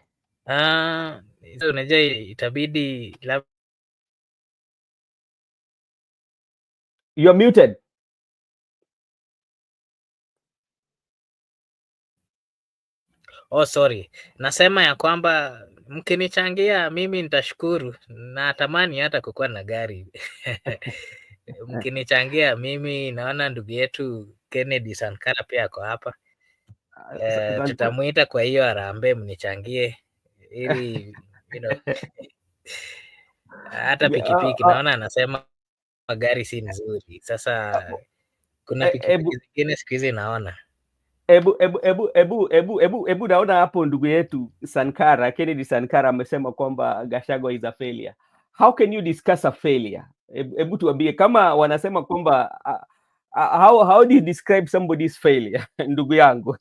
Unajua itabidi You're muted. sorry. Nasema ya kwamba mkinichangia mimi nitashukuru. Natamani hata kukuwa na gari. Mkinichangia mimi, naona ndugu yetu Kennedy Sankara pia ako hapa. Tutamuita kwa hiyo harambee, mnichangie ili hata pikipiki. Naona anasema gari si nzuri. Sasa kuna pikipiki zingine siku hizi naona. Ebu naona hapo ndugu yetu Sankara, Kennedy Sankara amesema kwamba Gachagua is a failure. How can you discuss a failure? Ebu tuambie kama wanasema kwamba how do you describe somebody's failure? Ndugu yangu.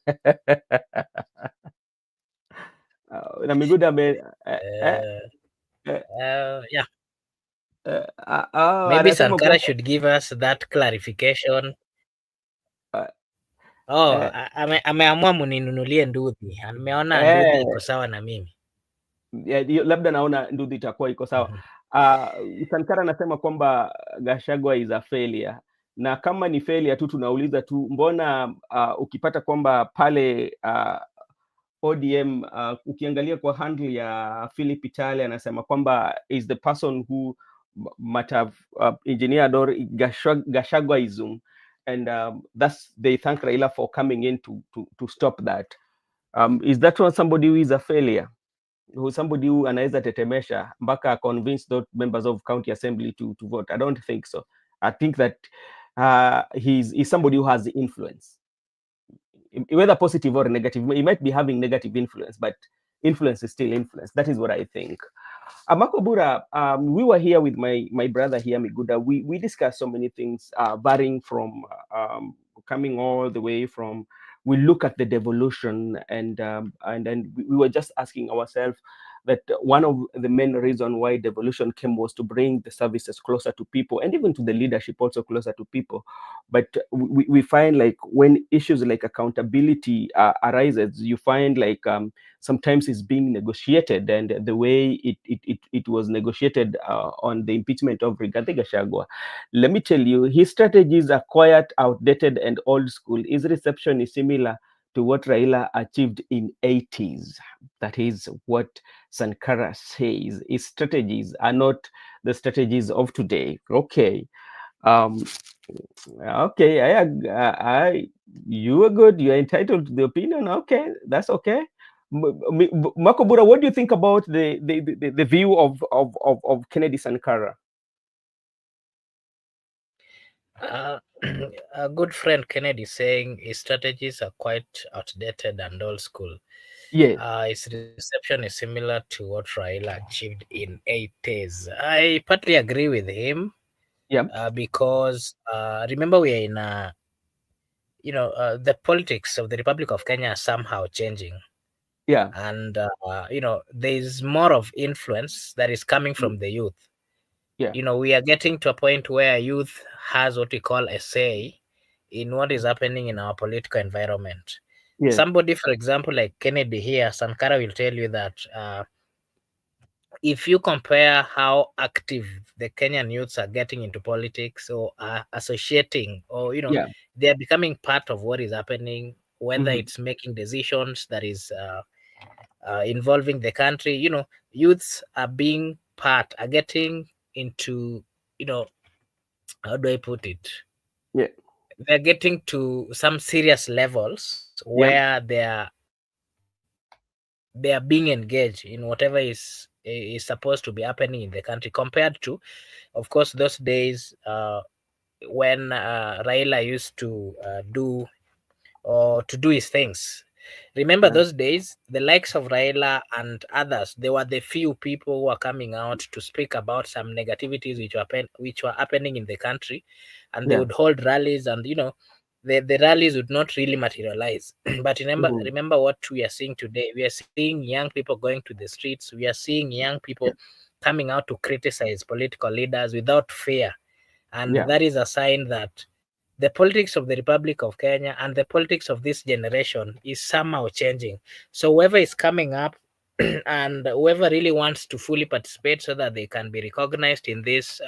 Na Miguda Yeah. Maybe Sankara should give us that clarification. Ameamua muninunulie nduthi. Ameona nduthi iko sawa na mimi. Labda naona nduthi itakuwa iko sawa. Sankara anasema kwamba Gachagua is a failure, na kama ni failure tu tunauliza tu mbona ukipata kwamba pale ODM ukiangalia kwa handle ya Philip Itale anasema kwamba is the person who might have engineered or Gashaguaism, and thus they thank Raila for coming in to stop that. Is that one somebody who is a failure? Who somebody who anaweza tetemesha mpaka convince those members of county assembly to vote? I don't think so. I think that he's somebody who has influence, whether positive or negative. He might be having negative influence, but influence is still influence. That is what I think. Amakobura, we were here with my brother here, Miguda. We discussed so many things, varying from coming all the way from. We look at the devolution, and then we were just asking ourselves that one of the main reason why devolution came was to bring the services closer to people and even to the leadership also closer to people. But we find like when issues like accountability arises, you find like sometimes it's being negotiated, and the way it was negotiated on the impeachment of Rigathi Gachagua, let me tell you, his strategies are quiet, outdated, and old school. His reception is similar to what Raila achieved in 80s. That is what Sankara says. His strategies are not the strategies of today. Okay. Um, okay, I, you are good. You are entitled to the opinion. Okay, that's okay. Makobura, what do you think about the view of Kennedy Sankara? Uh, a good friend Kennedy saying his strategies are quite outdated and old school. Yes. His reception is similar to what Raila achieved in 80s. I partly agree with him Yeah. because remember we are in the politics of the Republic of Kenya are somehow changing, Yeah. and there is more of influence that is coming Mm. from the youth. Yeah. We are getting to a point where youth has what we call a say in what is happening in our political environment. Yes. Somebody, for example, like Kennedy here, Sankara will tell you that if you compare how active the Kenyan youths are getting into politics or are associating, or Yeah. they are becoming part of what is happening, whether Mm-hmm. it's making decisions that is involving the country, youths are being are getting into, how do I put it? Yeah. They're getting to some serious levels Yeah. where they are being engaged in whatever is supposed to be happening in the country, compared to, of course, those days when Raila used to do his things. Remember Yeah. those days, the likes of Raila and others, they were the few people who were coming out to speak about some negativities which were happening in the country, and they Yeah. would hold rallies, and the rallies would not really materialize. But remember, Mm-hmm. remember what we are seeing today. We are seeing young people going to the streets. We are seeing young people Yeah. coming out to criticize political leaders without fear, and Yeah. that is a sign that the politics of the Republic of Kenya and the politics of this generation is somehow changing. So whoever is coming up and whoever really wants to fully participate so that they can be recognized in this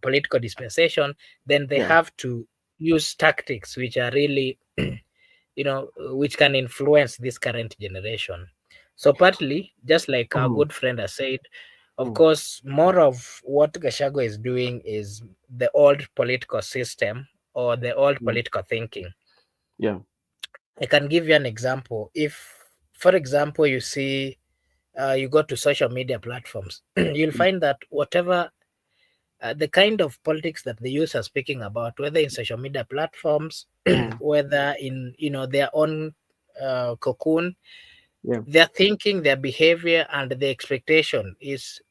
political dispensation, then they Yeah. have to use tactics which are really, which can influence this current generation. So partly, just like our Mm-hmm. good friend has said, of Mm-hmm. course, more of what Gachagua is doing is the old political system or the old political thinking. Yeah. I can give you an example. If, for example, you see, you go to social media platforms, you'll find that whatever the kind of politics that the youth are speaking about, whether in social media platforms, Mm-hmm. whether in their own cocoon, Yeah. their thinking, their behavior, and the expectation is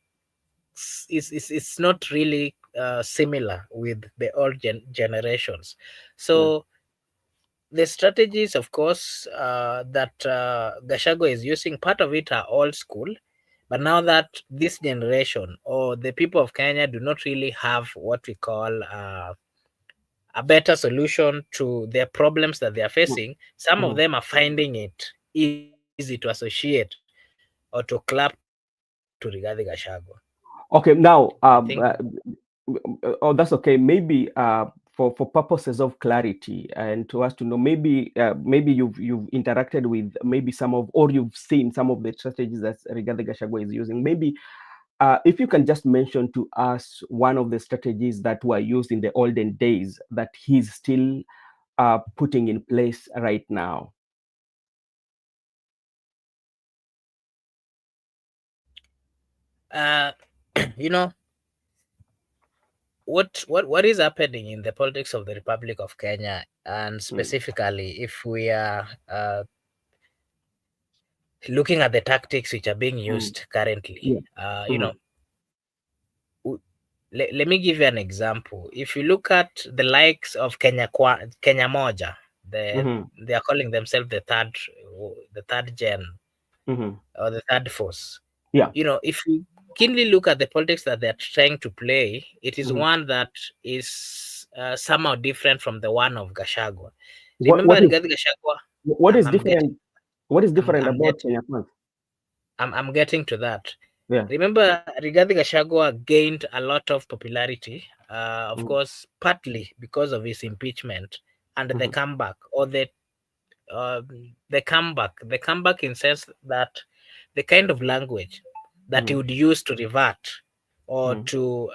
not really similar with the old generations. Yeah. So the strategies, of course, that Gashago is using, part of it are old school. But now that this generation or the people of Kenya do not really have what we call a better solution to their problems that they are facing, some of Mm-hmm. them are finding it easy to associate or to clap to Rigathi Gachagua. Okay. I Now, think oh, that's okay. Maybe for purposes of clarity and to us to know, maybe you've interacted with maybe some of, or you've seen some of the strategies that Rigathi Gachagua is using. Maybe if you can just mention to us one of the strategies that were used in the olden days that he's still putting in place right now. uh, you know what is happening in the politics of the Republic of Kenya, and Mm, specifically if we are looking at the tactics which are being Mm. used currently, Yeah. you Mm-hmm. know, let me give you an example. If you look at the likes of Kenya Moja, Mm-hmm. they are calling themselves the third gen Mm-hmm. or the third force. Yeah. If you keenly look at the politics that they're trying to play, it is Mm-hmm. one that is somehow different from the one of Gachagua. What Remember what is regarding Gachagua, what I'm is I'm getting different? What is I'm different I'm about getting Kenya Kwanza? I'm getting to that. Yeah. Remember, Rigathi Gachagua gained a lot of popularity, of Mm-hmm. course, partly because of his impeachment and the Mm-hmm. comeback, or uh, the comeback in sense that the kind of language that he Mm-hmm. would use to revert or to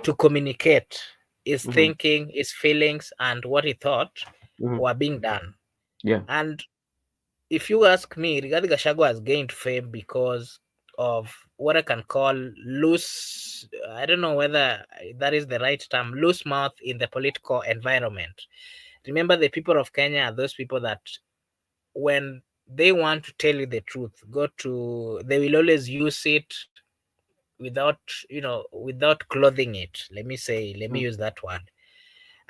to communicate his Mm-hmm. thinking, his feelings, and what he thought Mm-hmm. were being done. Yeah. And if you ask me, Rigathi Gachagua has gained fame because of what I can call loose, I don't know whether that is the right term, loose mouth in the political environment. Remember, the people of Kenya are those people that when they want to tell you the truth, they will always use it without, without clothing it. Let me Mm. use that word.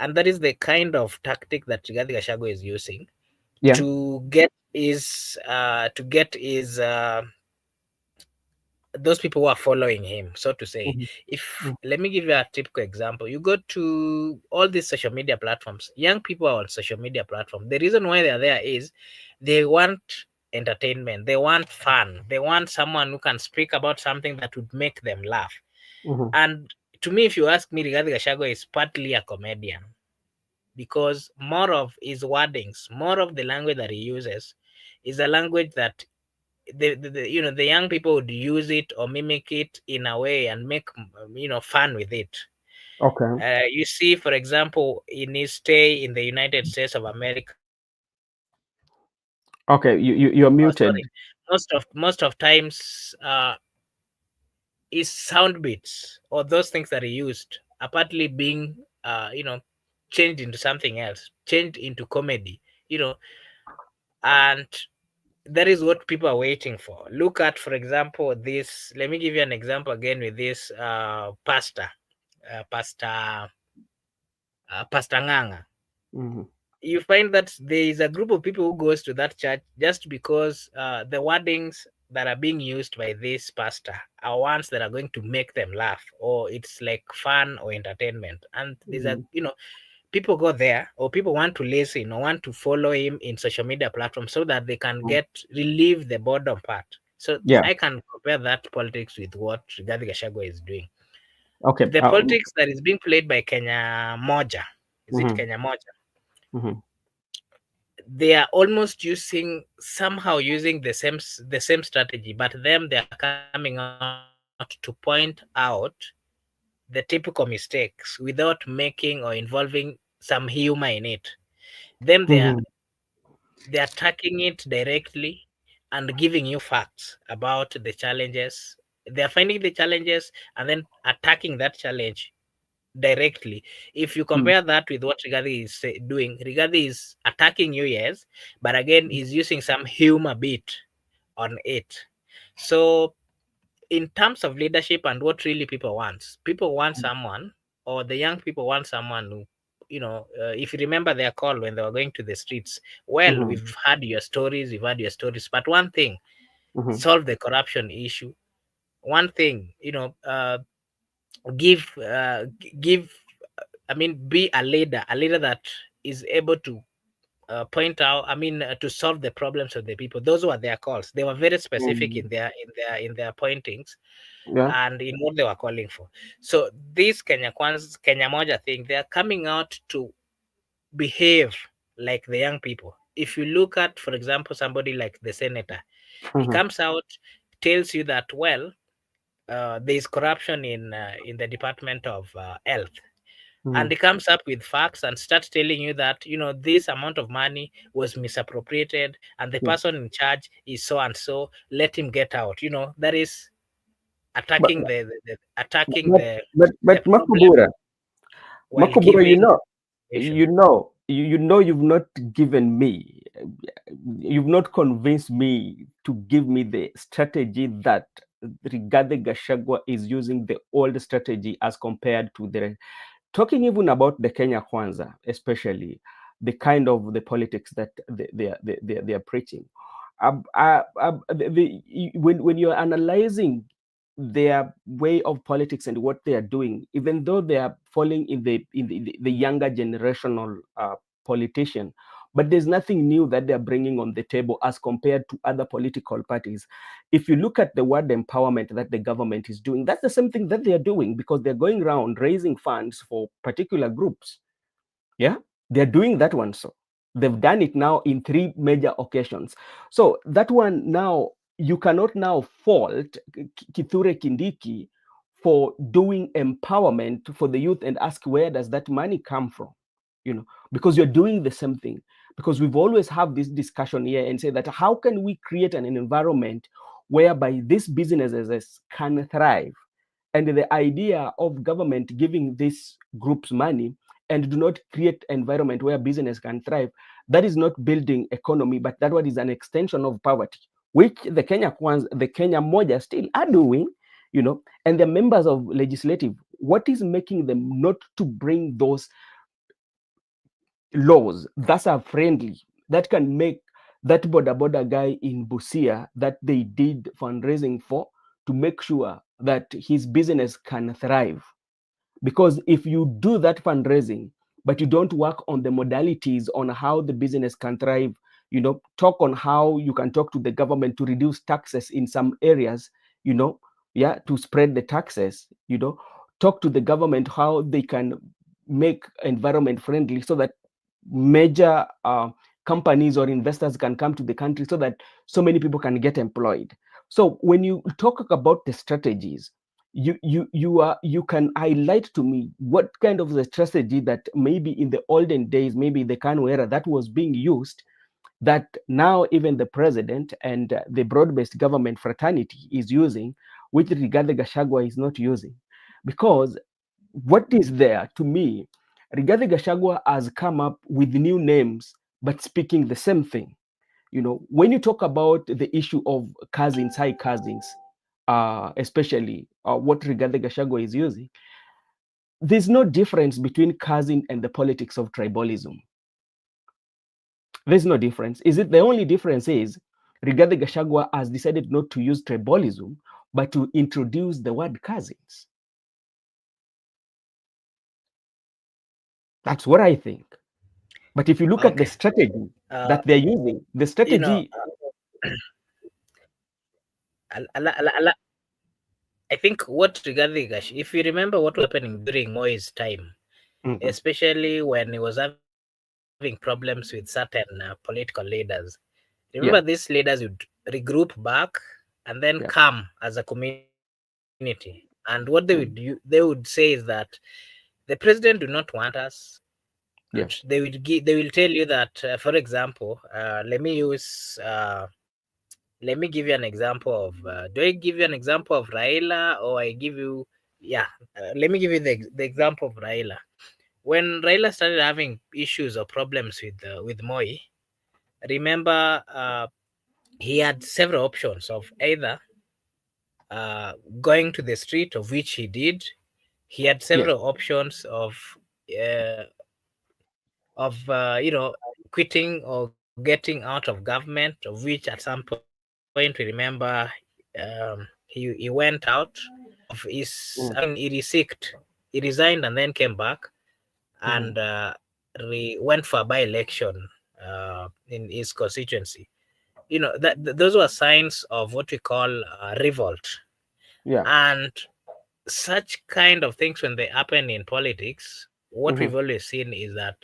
And that is the kind of tactic that Rigathi Gachagua is using Yeah. to get his those people who are following him, so to say. Mm-hmm. If Mm-hmm. Let me give you a typical example. You go to all these social media platforms, young people are on social media platform. The reason why they are there is they want entertainment, they want fun, they want someone who can speak about something that would make them laugh. Mm-hmm. And to me, if you ask me, Rigathi Gachagua is partly a comedian because more of his wordings, more of the language that he uses is a language that the young people would use it or mimic it in a way and make fun with it. Okay. You see, for example, in his stay in the United States of America, Okay. You're muted. most of times, his sound bits or those things that he used are partly being changed into something else, changed into comedy, you know, and that is what people are waiting for. Look at, for example, this. Let me give you an example again with this Pastor Nganga. Mm-hmm. You find that there is a group of people who goes to that church just because the wordings that are being used by this pastor are ones that are going to make them laugh, or it's like fun or entertainment. And there's a Mm-hmm. people go there, or people want to listen or want to follow him in social media platforms so that they can relieve the boredom part. So Yeah. I can compare that politics with what Rigathi Gachagua is doing. Okay. The politics that is being played by Kenya Moja, is it Mm-hmm. Kenya Moja? Mm-hmm. They are almost using the same strategy, but them they are coming out to point out the typical mistakes without making or involving some humor in it. Them Mm-hmm. they are attacking it directly and giving you facts about the challenges. They are finding the challenges and then attacking that challenge directly. If you Mm-hmm. compare that with what Rigathi is doing, Rigathi is attacking you, yes, but again, is using some humor bit on it. So, in terms of leadership and what really people want someone, or the young people want someone who, if you remember their call when they were going to the streets, well, Mm-hmm. we've heard your stories, but one thing, Mm-hmm. solve the corruption issue. One thing, give, give, I mean, be a leader that is able to point out, to solve the problems of the people. Those were their calls. They were very specific Mm-hmm. in their pointings Yeah. and in what they were calling for. So this Kenya Moja thing, they are coming out to behave like the young people. If you look at, for example, somebody like the senator, he Mm-hmm. comes out, tells you that, well, there is corruption in the Department of Health, Mm-hmm. and he comes up with facts and starts telling you that this amount of money was misappropriated and the Yeah. person in charge is so and so, let him get out. That is But attacking attacking but the but problem Makubura, while Makubura, giving information. you've not given me. you've not convinced me to give me the strategy that Rigathi Gachagua is using, the old strategy as compared to the, talking even about the Kenya Kwanza, especially the kind of the politics that they are preaching. When you're analyzing their way of politics and what they are doing, even though they are falling in the younger generational politician, but there's nothing new that they're bringing on the table as compared to other political parties. If you look at the word empowerment that the government is doing, that's the same thing that they're doing, because they're going around raising funds for particular groups. Yeah, they're doing that one. So they've done it now in 3 major occasions. So that one now, you cannot now fault Kithure Kindiki for doing empowerment for the youth and ask, where does that money come from? Because you're doing the same thing. Because we've always have this discussion here and say that how can we create an environment whereby these businesses can thrive? And the idea of government giving these groups money and do not create environment where business can thrive, that is not building economy, but that one is an extension of poverty, which the Kenya Moja still are doing, and the members of legislative, what is making them not to bring those laws that are friendly, that can make that border guy in Busia that they did fundraising for, to make sure that his business can thrive? Because if you do that fundraising, but you don't work on the modalities on how the business can thrive, talk on how you can talk to the government to reduce taxes in some areas, to spread the taxes, talk to the government how they can make environment friendly so that major companies or investors can come to the country, so that so many people can get employed. So when you talk about the strategies, you can highlight to me what kind of the strategy that maybe in the olden days, maybe the Kanu era, that was being used, that now even the president and the broad-based government fraternity is using, which Rigathi Gachagua is not using. Because what is there to me, Rigathi Gachagua has come up with new names, but speaking the same thing. When you talk about the issue of cousins, high cousins, especially what Rigathi Gachagua is using, there's no difference between cousin and the politics of tribalism. There's no difference. Is it the only difference is Rigathi Gachagua has decided not to use tribalism, but to introduce the word cousins. That's what I think. But if you look at the strategy that they're using, the strategy. I think what Rigathi Gachagua, if you remember what was happening during Moi's time, especially when he was having problems with certain political leaders, remember these leaders would regroup back and then come as a community. And what they would say is that the president do not want us. And they will tell you that, for example, let me give you an example of, do I give you an example of Raila, or I give you, let me give you the example of Raila. When Raila started having issues or problems with Moi, remember, he had several options of either going to the street, of which he did. He had several options of quitting or getting out of government, of which at some point we remember he went out of his. I mean, he resigned and then came back and went for a by-election in his constituency. Those were signs of what we call revolt. And such kind of things, when they happen in politics, what we've always seen is that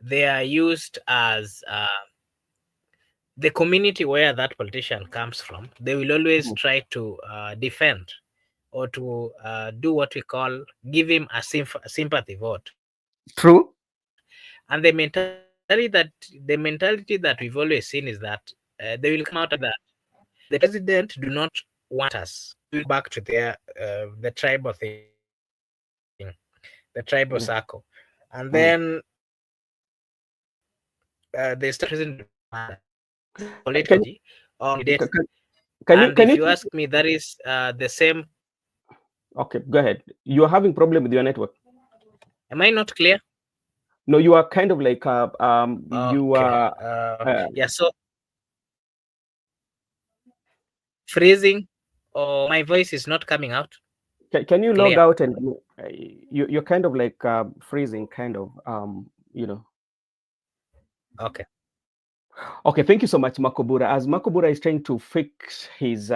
they are used as the community where that politician comes from. They will always try to defend or to do what we call give him a sympathy vote. True. And the mentality that we've always seen is that they will come out and that the president do not want us. They will back to the tribal thing, the tribal circle, and then they start president do not want us. Can strategy on can, candidates. can And you if you ask me, that is the same. okay, go ahead. You are having problem with your network. Am I not clear? No, you are kind of like you Okay. are uh, Yeah. So freezing, or my voice is not coming out can you log clear. out and you're kind of like freezing kind of you know. Okay. Okay, thank you so much, Makobura. As Makobura is trying to fix his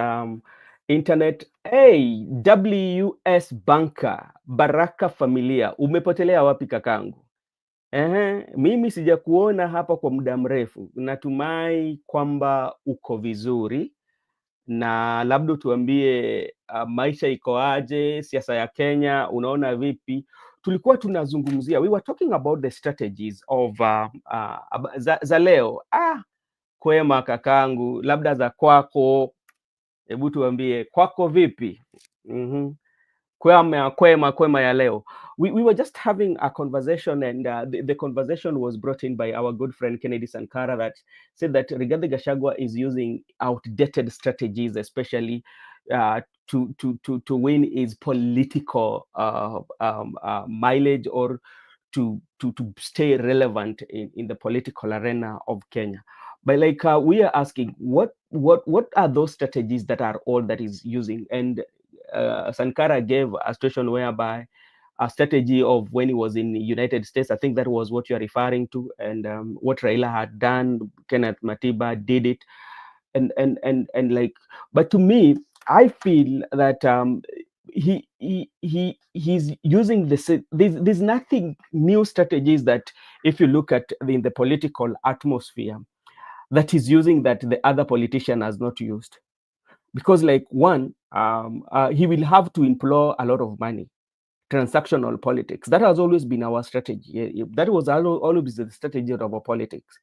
internet, hey, WS Banker Baraka Familia, umepotelea wapi kakangu? Mimi sijakuona hapa kwa muda mrefu. Natumai kwamba uko vizuri na labda tuambie maisha iko aje, siasa ya Kenya unaona vipi? Tulikuwa tunazungumzia, we were talking about the strategies of za leo. Kwema kakangu, labda za kwako, hebu tuambie kwako vipi? Kwema ya leo. We were just having a conversation, and the conversation was brought in by our good friend Kennedy Sankara, that said that Rigathi Gachagua is using outdated strategies, especially uh, to win his political mileage, or to stay relevant in the political arena of Kenya. But like we are asking, what are those strategies that are all that is using? And Sankara gave a situation whereby a strategy of when he was in the United States. I think that was what you are referring to, and what Raila had done. Kenneth Matiba did it, and like. But to me, I feel that he's using this. There's nothing new strategies that, if you look at in the political atmosphere, that he's using that the other politician has not used. Because like one, he will have to employ a lot of money. Transactional politics, that has always been our strategy. That was always the strategy of our politics.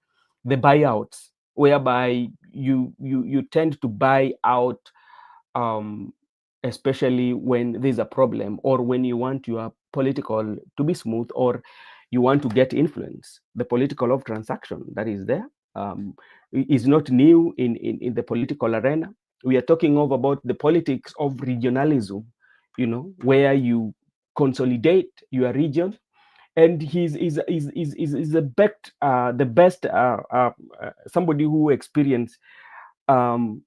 The buyouts, whereby you tend to buy out, um, especially when there's a problem, or when you want your political to be smooth, or you want to get influence. The political of transaction that is there is not new in the political arena. We are talking about the politics of regionalism, where you consolidate your region. And he's the best somebody who experienced how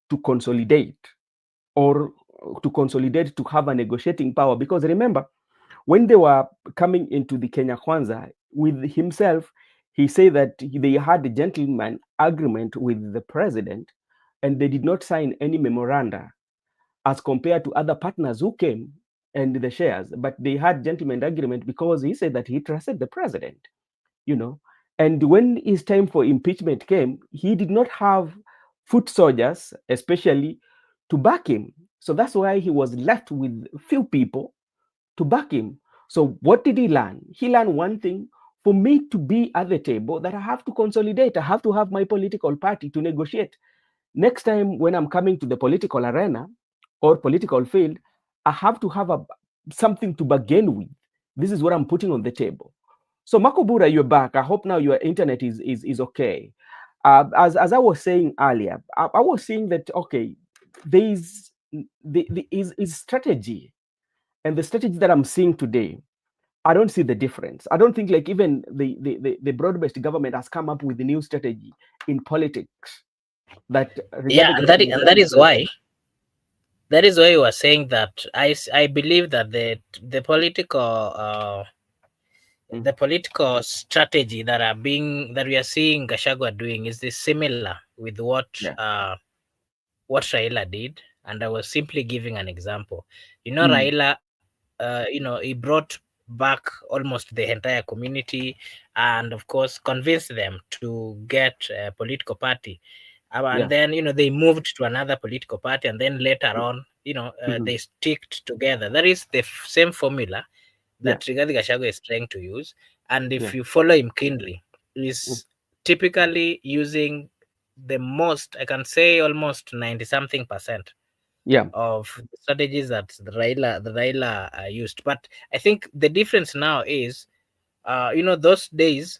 to consolidate, or to have a negotiating power. Because remember, when they were coming into the Kenya Kwanza with himself, he said that they had a gentleman agreement with the president, and they did not sign any memoranda, as compared to other partners who came and the shares. But they had gentleman agreement because he said that he trusted the president, you know. And when his time for impeachment came, he did not have foot soldiers, especially to back him. So that's why he was left with few people to back him. So what did he learn? He learned one thing: for me to be at the table, that I have to consolidate. I have to have my political party to negotiate. Next time when I'm coming to the political arena or political field, I have to have something to bargain with. This is what I'm putting on the table. So Makobura, you're back. I hope now your internet is okay. As I was saying earlier, I was saying that okay, there is strategy, and the strategy that I'm seeing today, I don't see the difference. I don't think like even the broad-based government has come up with a new strategy in politics that Yeah, regarding and that is why you were saying that I believe that the political strategy that we are seeing Gachagua doing is this similar with yeah. what Raila did. And I was simply giving an example. Mm, Raila, he brought back almost the entire community, and of course convinced them to get a political party. And yeah. then they moved to another political party, and then later on Mm-hmm. they sticked together. That is the same formula Yeah. that Rigathi Gachagua is trying to use. And Yeah. if you follow him keenly, Mm, is typically using the most, I can say almost 90 something percent yeah. of the strategies that the Raila used. But I think the difference now is, those days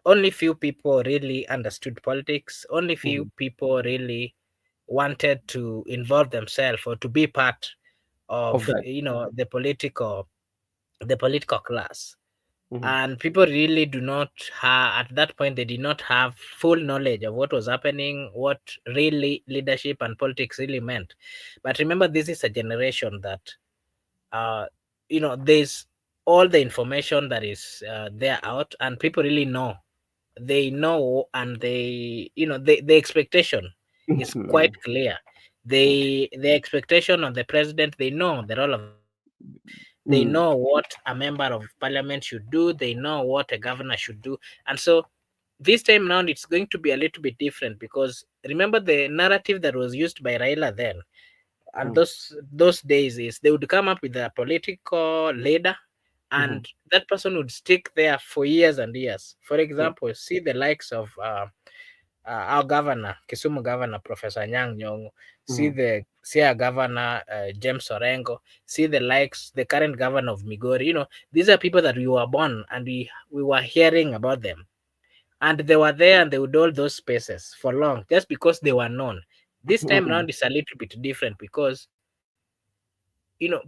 only few people really understood politics. Only few Mhm. people really wanted to involve themselves or to be part Of of that. the political class. Mhm. And people really do not have, at that point they did not have full knowledge of what was happening, what really leadership and politics really meant. But remember, this is a generation that uh there's all the information that is there out, and people really know, they know, and the expectation is quite Mhm. clear. The expectation of the president, they know the role of the president, they Mm. know what a member of parliament should do, they know what a governor should do. And so this time around it's going to be a little bit different, because remember the narrative that was used by Raila then, and Mm. those days, is they would come up with a political leader, Mhm. and that person would stick there for years and years. For Yeah. example, see the likes of our governor, Kisumu governor, Professor Nyang' Nyong'o. Mhm. See our governor, James Orengo. See the likes, the current governor of Migori. These are people that we were born and we were hearing about them, and they were there and they would hold those spaces for long just because they were known. This time Mhm. around is a little bit different, because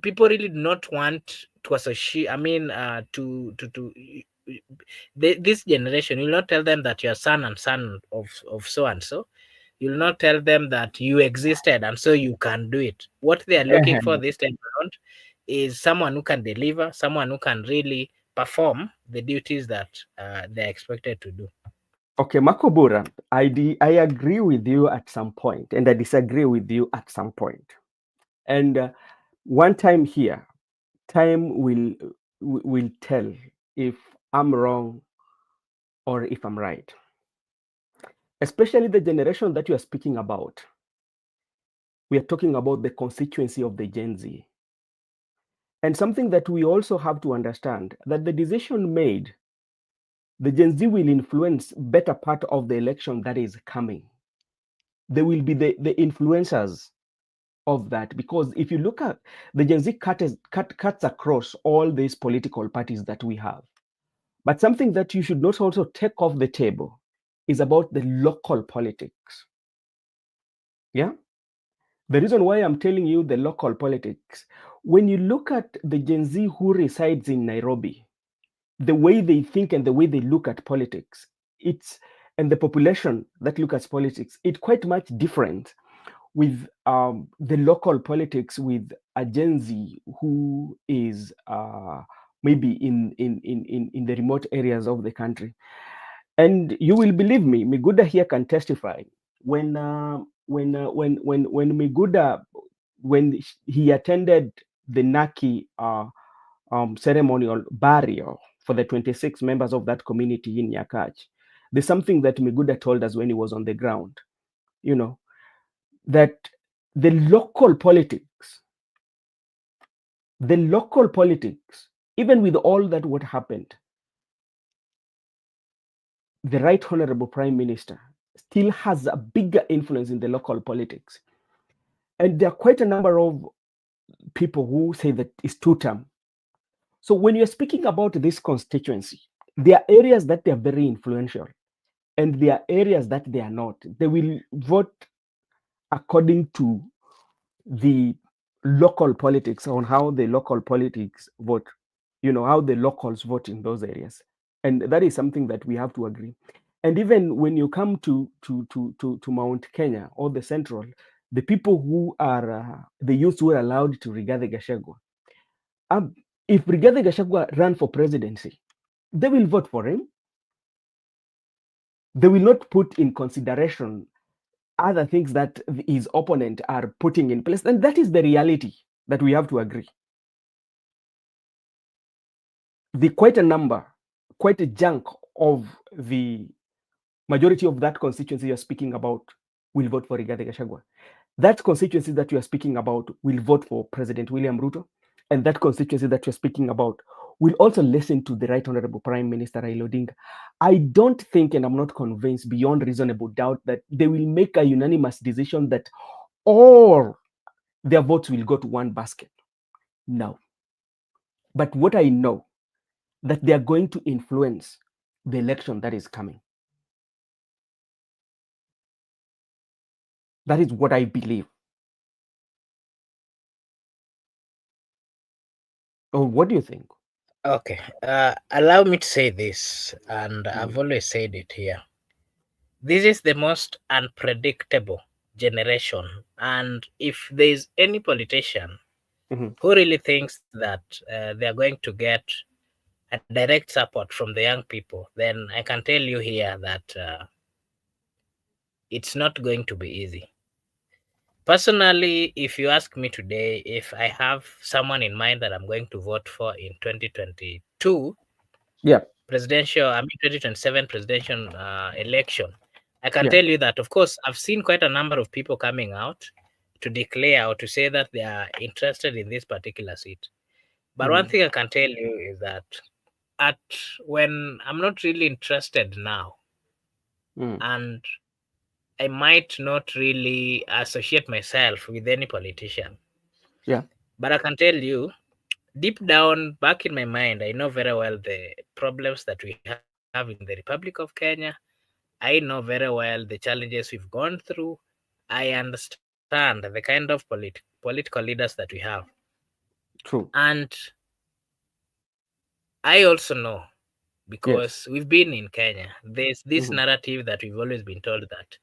people really do not want to associate. I mean, this generation, you'll not tell them that you're son and son of so and so. You'll not tell them that you existed and so you can do it. What they are looking for this time around is someone who can deliver, someone who can really perform the duties that they're expected to do. Okay, Makobura, I agree with you at some point, and I disagree with you at some point. And one time here, time will tell if I'm wrong or if I'm right. Especially the generation that you are speaking about. We are talking about the constituency of the Gen Z. And something that we also have to understand that the decision made, the Gen Z will influence better part of the election that is coming. They will be the influencers of that, because if you look at the Gen Z cuts across all these political parties that we have. But something that you should not also take off the table is about the local politics. Yeah. The reason why I'm telling you the local politics, when you look at the Gen Z who resides in Nairobi, the way they think and the way they look at politics, it's and the population that look at politics, it's quite much different with the local politics with a Gen Z who is maybe in the remote areas of the country. And you will believe me, Miguda here can testify. When Miguda, when he attended the Naki ceremonial burial for the 26 members of that community in Yakach, there's something that Miguda told us when he was on the ground, you know, that the local politics, the local politics, even with all that what happened, the right honorable prime minister still has a bigger influence in the local politics. And there are quite a number of people who say that it's two term. So when you're speaking about this constituency, there are areas that they are very influential and there are areas that they are not. They will vote according to the local politics, on how the local politics vote, how the locals vote in those areas. And that is something that we have to agree. And even when you come to Mount Kenya or the central, the people who are the youths who are allowed to Rigathi Gachagua, if Rigathi Gachagua ran for presidency, they will vote for him. They will not put in consideration other things that his opponent are putting in place. And that is the reality that we have to agree. The quite a number, quite a chunk of the majority of that constituency you're speaking about will vote for Rigathi Gachagua. That constituency that you are speaking about will vote for President William Ruto. And that constituency that you're speaking about will also listen to the Right Honorable Prime Minister Raila Odinga. I don't think, and I'm not convinced beyond reasonable doubt, that they will make a unanimous decision that all their votes will go to one basket. No. But what I know, that they are going to influence the election that is coming. That is what I believe. Or what do you think? Okay, allow me to say this, and Mm, I've always said it here. This is the most unpredictable generation, and if there is any politician mhm. who really thinks that they are going to get a direct support from the young people, then I can tell you here that it's not going to be easy. Personally, if you ask me today if I have someone in mind that I'm going to vote for in 2022 Yeah, presidential, I mean 2027 presidential election, I can yeah. tell you that, of course, I've seen quite a number of people coming out to declare or to say that they are interested in this particular seat. But one Mhm, thing I can tell you is that at when I'm not really interested now, mm, and I might not really associate myself with any politician. yeah. But I can tell you, deep down, back in my mind, I know very well the problems that we have in the Republic of Kenya. I know very well the challenges we've gone through. I understand the kind of political leaders that we have. True. And I also know, Yes. because we've been in Kenya, there's this Mhm, narrative that we've always been told that,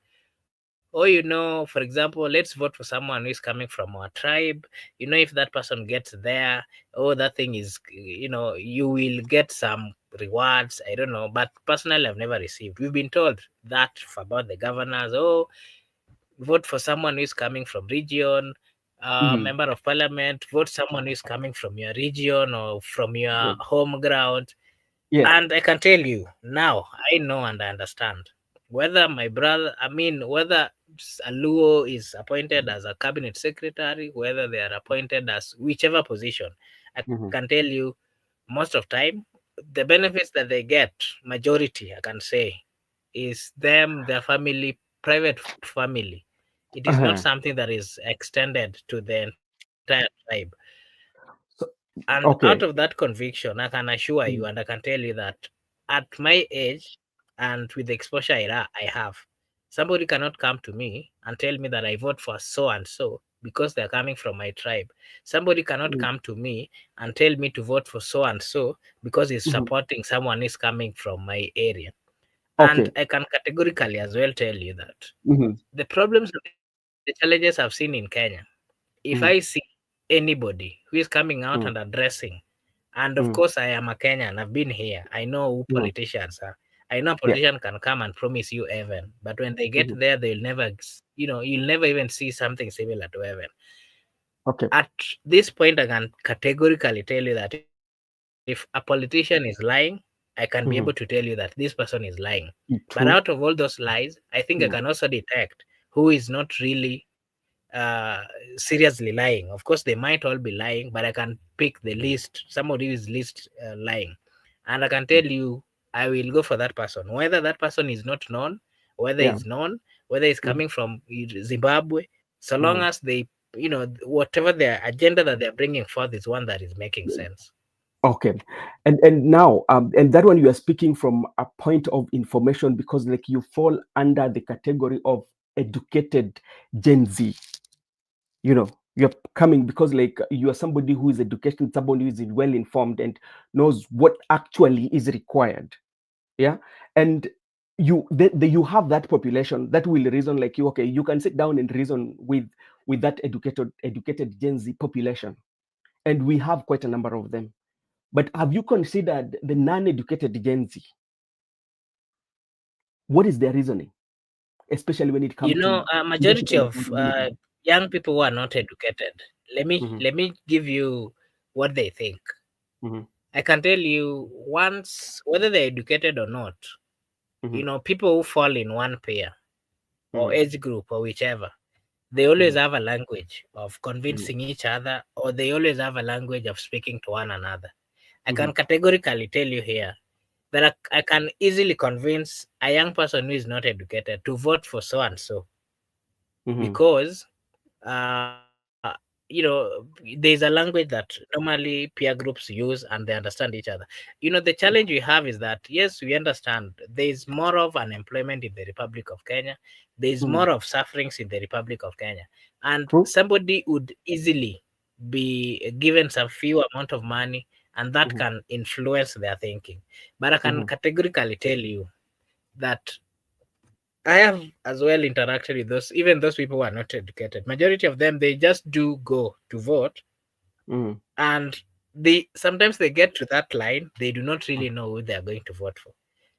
oh, for example, let's vote for someone who is coming from our tribe. If that person gets there, oh, that thing is, you will get some rewards. I don't know. But personally, I've never received. We've been told that about the governors. Oh, vote for someone who is coming from region, mhm. member of parliament, vote someone who is coming from your region or from Yeah. your home ground. Yes. And I can tell you now, I know and I understand whether whether Aluo is appointed as a cabinet secretary, whether they are appointed as whichever position. I can Mhm, tell you, most of time, the benefits that they get, majority, I can say, is them, their family, private family. It is not uh-huh. something that is extended to the entire tribe. So, And out of okay. that conviction, I can assure you and I Mm, can tell you that at my age and with the exposure I have, somebody cannot come to me and tell me that I vote for so and so because they're coming from my tribe. Somebody cannot mm, come to me and tell me to vote for so and so because he's mhm. supporting someone is coming from my area. And Okay. I can categorically as well tell you that Mhm, the problems and the challenges I've seen in Kenya, if I see mhm, anybody who is coming out and mm, addressing, and of course mm, I am a Kenyan, I've been here, I know who mhm. politicians are. I know a Yeah. politician can come and promise you heaven, but when they get Mhm. there, they'll never, you'll never even see something similar to heaven. Okay. At this point, I can categorically tell you that if a politician is lying, I can be able to tell you that this Mhm. person is lying. But out of all those True. lies, I think I can also Mm, detect who is not really seriously lying. Of course, they might all be lying, but I can pick the list, somebody who is least lying. And I can tell you, I will go for that person. Whether that person is not known, whether yeah. he's known, whether he's Mhm, coming from Zimbabwe, so long mhm. as they, whatever their agenda that they're bringing forth is one that is making sense. Okay. And now and that one you are speaking from a point of information because like you fall under the category of educated Gen Z. You're coming because like you are somebody who is educated, somebody who is well informed and knows what actually is required. Yeah. And you have that population that will reason like you. Okay, you can sit down and reason with that educated Gen Z population, and we have quite a number of them. But have you considered the non-educated Gen Z? What is their reasoning, especially when it comes to Majority leadership and of accountability? young people who are not educated, let me Mm-hmm, let me give you what they think. mm-hmm, I can tell you once whether they're educated or not. mm-hmm, People who fall in one pair or mm-hmm, age group or whichever, they always mm-hmm, have a language of mm-hmm, convincing each other, or they always have a language of speaking to one another. I mm-hmm, can categorically tell you here that I can easily convince a young person who is not educated to vote for so and so mm-hmm, because uh, there's a language that normally peer groups use and they understand each other. The challenge we have is that, yes, we understand there's more of unemployment in the Republic of Kenya, there's Mm. more of sufferings in the Republic of Kenya, and True. somebody would easily be given some few amount of money, and that Mm-hmm. can influence their thinking. But I can Mm-hmm. categorically tell you that I have as well interacted with even those people who are not educated. Majority of them, they just do go to vote, Mm-hmm. and they sometimes they get to that line, they do not really know who they are going to vote for.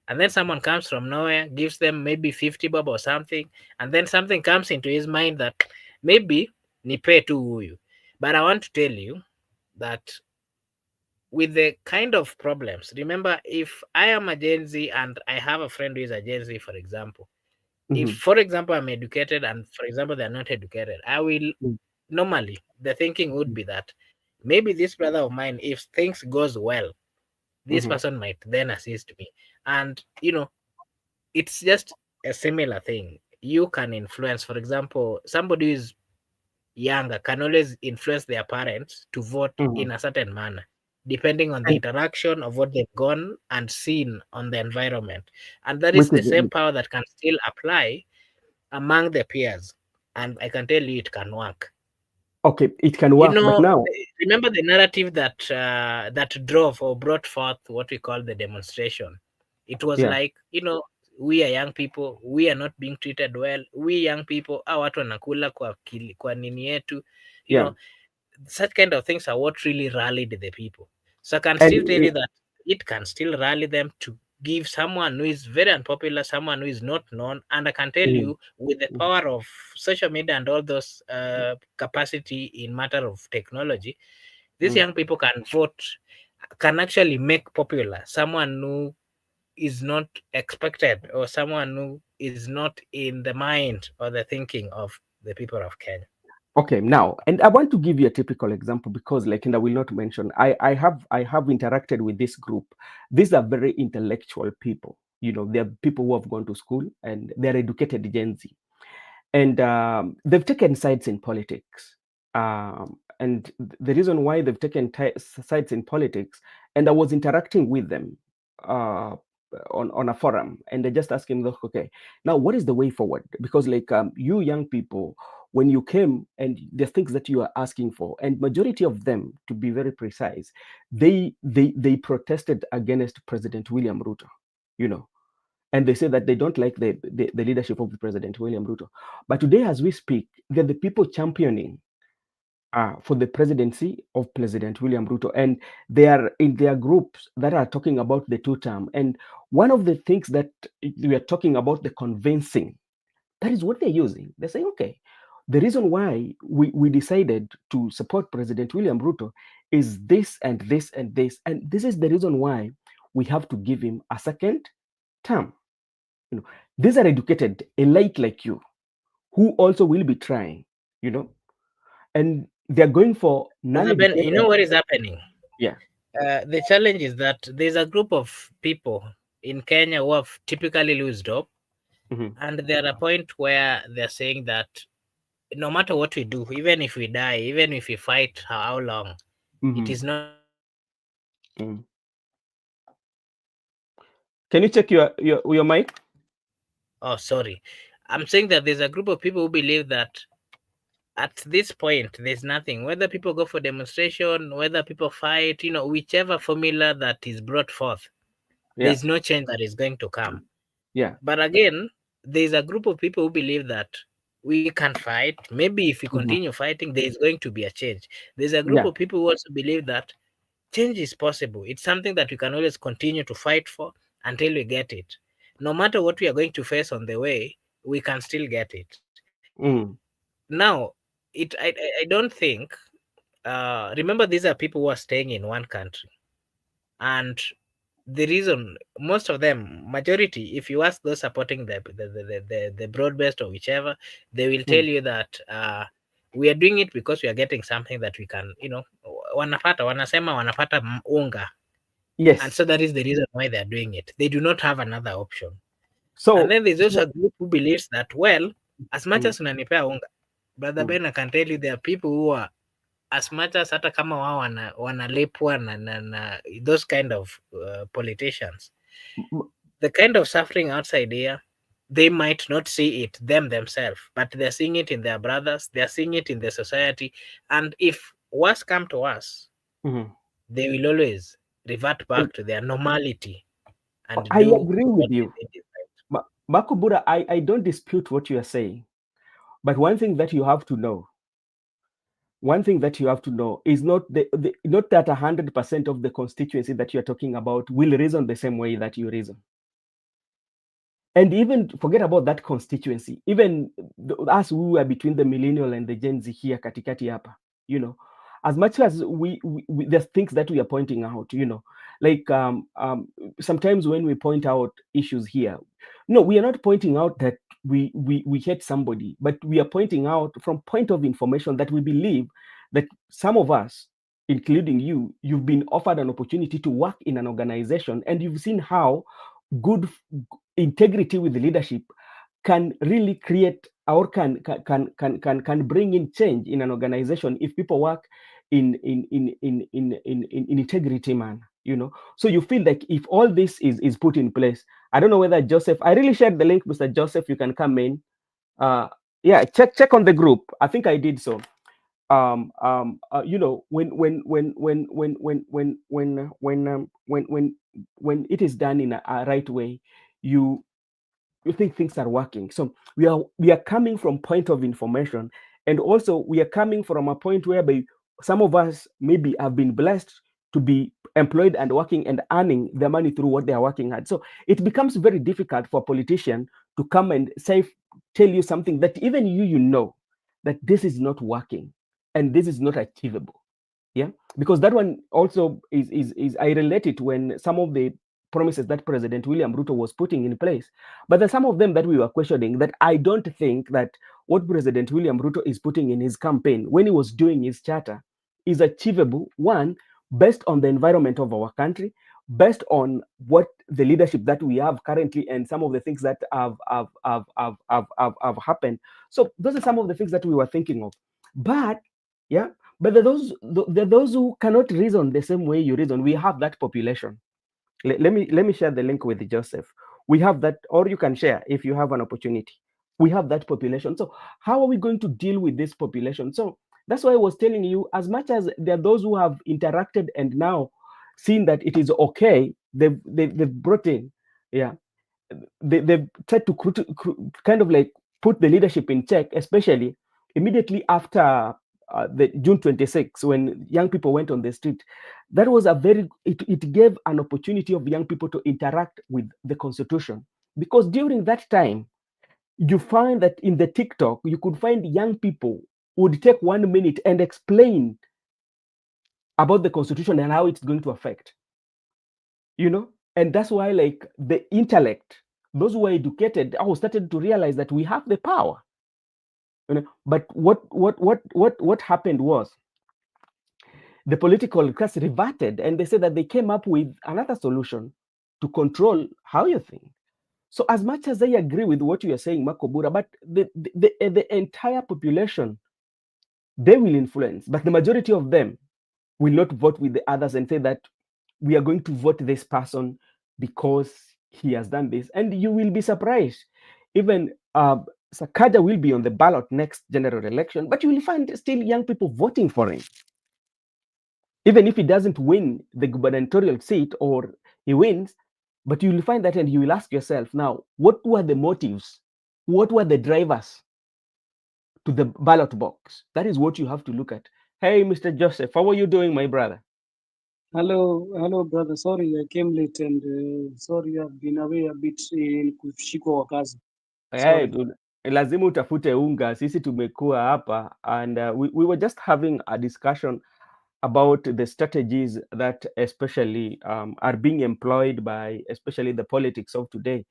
And then someone comes from nowhere, gives them maybe 50 bob or something, and then something comes into his mind that maybe ni pay tu huyu. But I want to tell you that with the kind of problems, remember, if I am a Gen Z and I have a friend who is a Gen Z, for example, if, Mm-hmm. for example, I'm educated and, for example, they're not educated, I will normally, the thinking would be that maybe this brother of mine, if things goes well, this Mm-hmm. person might then assist me. And it's just a similar thing. You can influence, for example, somebody who is younger can always influence their parents to vote Mm-hmm. in a certain manner, depending on the And interaction of what they've gone and seen on the environment. And that is which the is same power that can still apply among the peers. And I can tell you it can work. okay, it can You work, but know, now. remember the narrative that drove or brought forth what we call the demonstration. It was Yeah. like, we are young people, we are not being treated well. We young people, watu wanakula kwa nini yetu. You Yeah. know, such kind of things are what really rallied the people. So I can And still tell you that it can still rally them to give someone who is very unpopular, someone who is not known. And I can tell mm, you, with the mm, power of social media and all those capacity in matter of technology, these mm. young people can vote, can actually make popular someone who is not expected, or someone who is not in the mind or the thinking of the people of Kenya. Okay, now, and I want to give you a typical example because, like, and I will not mention. I have interacted with this group. These are very intellectual people. They're people who have gone to school and they're educated Gen Z, and they've taken sides in politics. And the reason why they've taken sides in politics, and I was interacting with them uh, on a forum, and they just asking, look, okay, now what is the way forward? Because, like, you young people, when you came and the things that you are asking for, and majority of them, to be very precise, they protested against President William Ruto. You know, and they say that they don't like the leadership of the President William Ruto. But today, as we speak, they're the people championing for the presidency of President William Ruto, and they are in their groups that are talking about the two-term. And one of the things that we are talking about, the convincing, that is what they're using. They're saying, okay, the reason why we decided to support President William Ruto is this and this and this, and this is the reason why we have to give him a second term. you know these are educated elite like you, who also will be trying, you know and they're going for Brother Ben, you non-educated. know what is happening? Yeah. The challenge is that there's a group of people in Kenya who have typically lost hope, Hmm. and they're at a point where they're saying that no matter what we do, even if we die, even if we fight how long, it Hmm. is not going to change. Mm. Can you check your mic? Oh, sorry. I'm saying that there's a group of people who believe that at this point, there's nothing. Whether people go for demonstration, whether people fight, whichever formula that is brought forth, Yeah. there's no change that is going to come. Yeah. But again, there's a group of people who believe that we can fight. Maybe if we Hmm. continue fighting, there is going to be a change. There's a group Yeah. of people who also believe that change is possible. It's something that we can always continue to fight for until we get it. No matter what we are going to face on the way, we can still get it. Mm. Now, I don't think, remember, these are people who are staying in one country. And the reason, most of them, majority, if you ask those supporting the broad-based or whichever, they will tell Mm. you that we are doing it because we are getting something that we can, wanasema wanapata unga. And Yes. so that is the reason why they are doing it. They do not have another option. And So, then there's also a group who believes that, well, as much mm, as unanipea unga, Brother mm, Ben, I can tell you there are people who are as much as hata kama wao wanalipwa na those kind of politicians, the kind of suffering outside here, they might not see it themselves, but they're seeing it in their brothers, they're seeing it in the society, and if worse come to us, they will always revert back to their normality and I do agree what with they you. think is right. Makubura, I don't dispute what you are saying. But one thing that you have to know, is not that 100% of the constituency that you're talking about will reason the same way that you reason. And even forget about that constituency, even us who are between the millennial and the Gen Z here, katikati hapa, as much as we there's things that we are pointing out, like sometimes when we point out issues here, no, we are not pointing out that we hate somebody, but we are pointing out from point of information that we believe that some of us, including you've been offered an opportunity to work in an organization, and you've seen how good integrity with the leadership can really create or can bring in change in an organization if people work in integrity, man. So you feel like if all this is put in place, I don't know whether Joseph, I really shared the link, Mr. Joseph, you can come in. Yeah, check on the group. I think I did so. When it is done in a right way, you think things are working. So we are coming from point of information, and also we are coming from a point whereby some of us maybe have been blessed to be employed and working and earning their money through what they are working at. So it becomes very difficult for a politician to come and tell you something that even you know that this is not working and this is not achievable. Yeah, because that one also is I relate it when some of the promises that President William Ruto was putting in place, but there's some of them that we were questioning, that I don't think that what President William Ruto is putting in his campaign when he was doing his charter is achievable. One, based on the environment of our country, based on what the leadership that we have currently, and some of the things that have happened. So those are some of the things that we were thinking of. But yeah, but there are those who cannot reason the same way you reason. We have that population. Let me share the link with Joseph. We have that, or you can share if you have an opportunity. We have that population. So how are we going to deal with this population? So that's why I was telling you, as much as there are those who have interacted and now seen that it is okay, they've brought in, yeah, they've tried to kind of like put the leadership in check, especially immediately after the June 26th, when young people went on the street. That was it gave an opportunity of young people to interact with the Constitution, because during that time, you find that in the TikTok, you could find young people who would take 1 minute and explain about the Constitution and how it's going to affect, and that's why, like, the intellect, those who are educated, I started to realize that we have the power. But what happened was the political class reverted, and they said that they came up with another solution to control how you think. So as much as I agree with what you are saying, Makobura, but the entire population, they will influence, but the majority of them will not vote with the others and say that we are going to vote this person because he has done this. And you will be surprised. Even Sakaja will be on the ballot next general election, but you will find still young people voting for him. Even if he doesn't win the gubernatorial seat, or he wins, but you will find that, and you will ask yourself now, what were the motives? What were the drivers to the ballot box? That is what you have to look at. Hey, Mr. Joseph, how are you doing, my brother? Hello, brother. Sorry, I came late, and sorry, I've been away a bit in kushikwa wa kazi. Hey, dude, lazima utafute unga. Sisi tumekuwa hapa, and we were just having a discussion about the strategies that especially are being employed by especially the politics of today.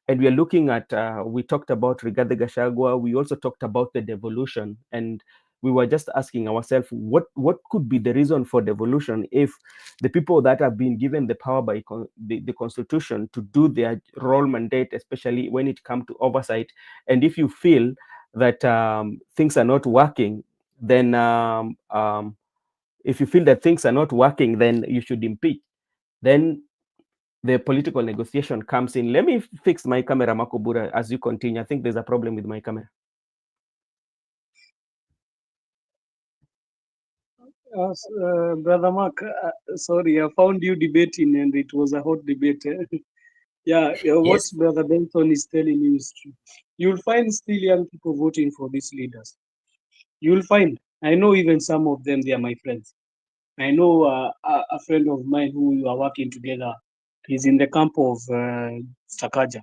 And we are looking at, we talked about Rigathi Gachagua, we also talked about the devolution, and we were just asking ourselves, what could be the reason for devolution if the people that have been given the power by the Constitution to do their role mandate, especially when it comes to oversight, and if you feel that things are not working, then If you feel that things are not working, then you should impeach. Then the political negotiation comes in. Let me fix my camera, Makobura, as you continue. I think there's a problem with my camera. Brother Mark, sorry, I found you debating and it was a hot debate. Yeah, what Yes. Brother Benson is telling you is true. You'll find still young people voting for these leaders. You'll find. I know even some of them, they are my friends. I know a friend of mine who we are working together. He's in the camp of Sakaja,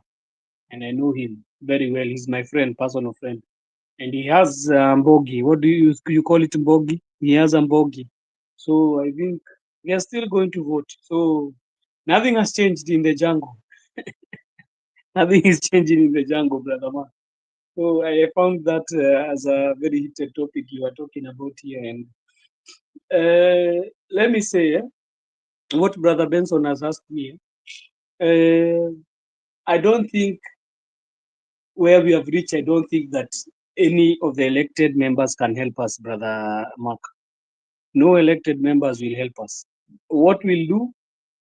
and I know him very well. He's my friend, personal friend, and he has Mbogi. What do you call it, Mbogi? He has a Mbogi. So I think we are still going to vote. So nothing has changed in the jungle. Nothing is changing in the jungle, brother man. So I found that as a very heated topic you are talking about here, and let me say what Brother Benson has asked me. Uh, I don't think where we have reached. I don't think that any of the elected members can help us, Brother Mark. No elected members will help us. What we'll do,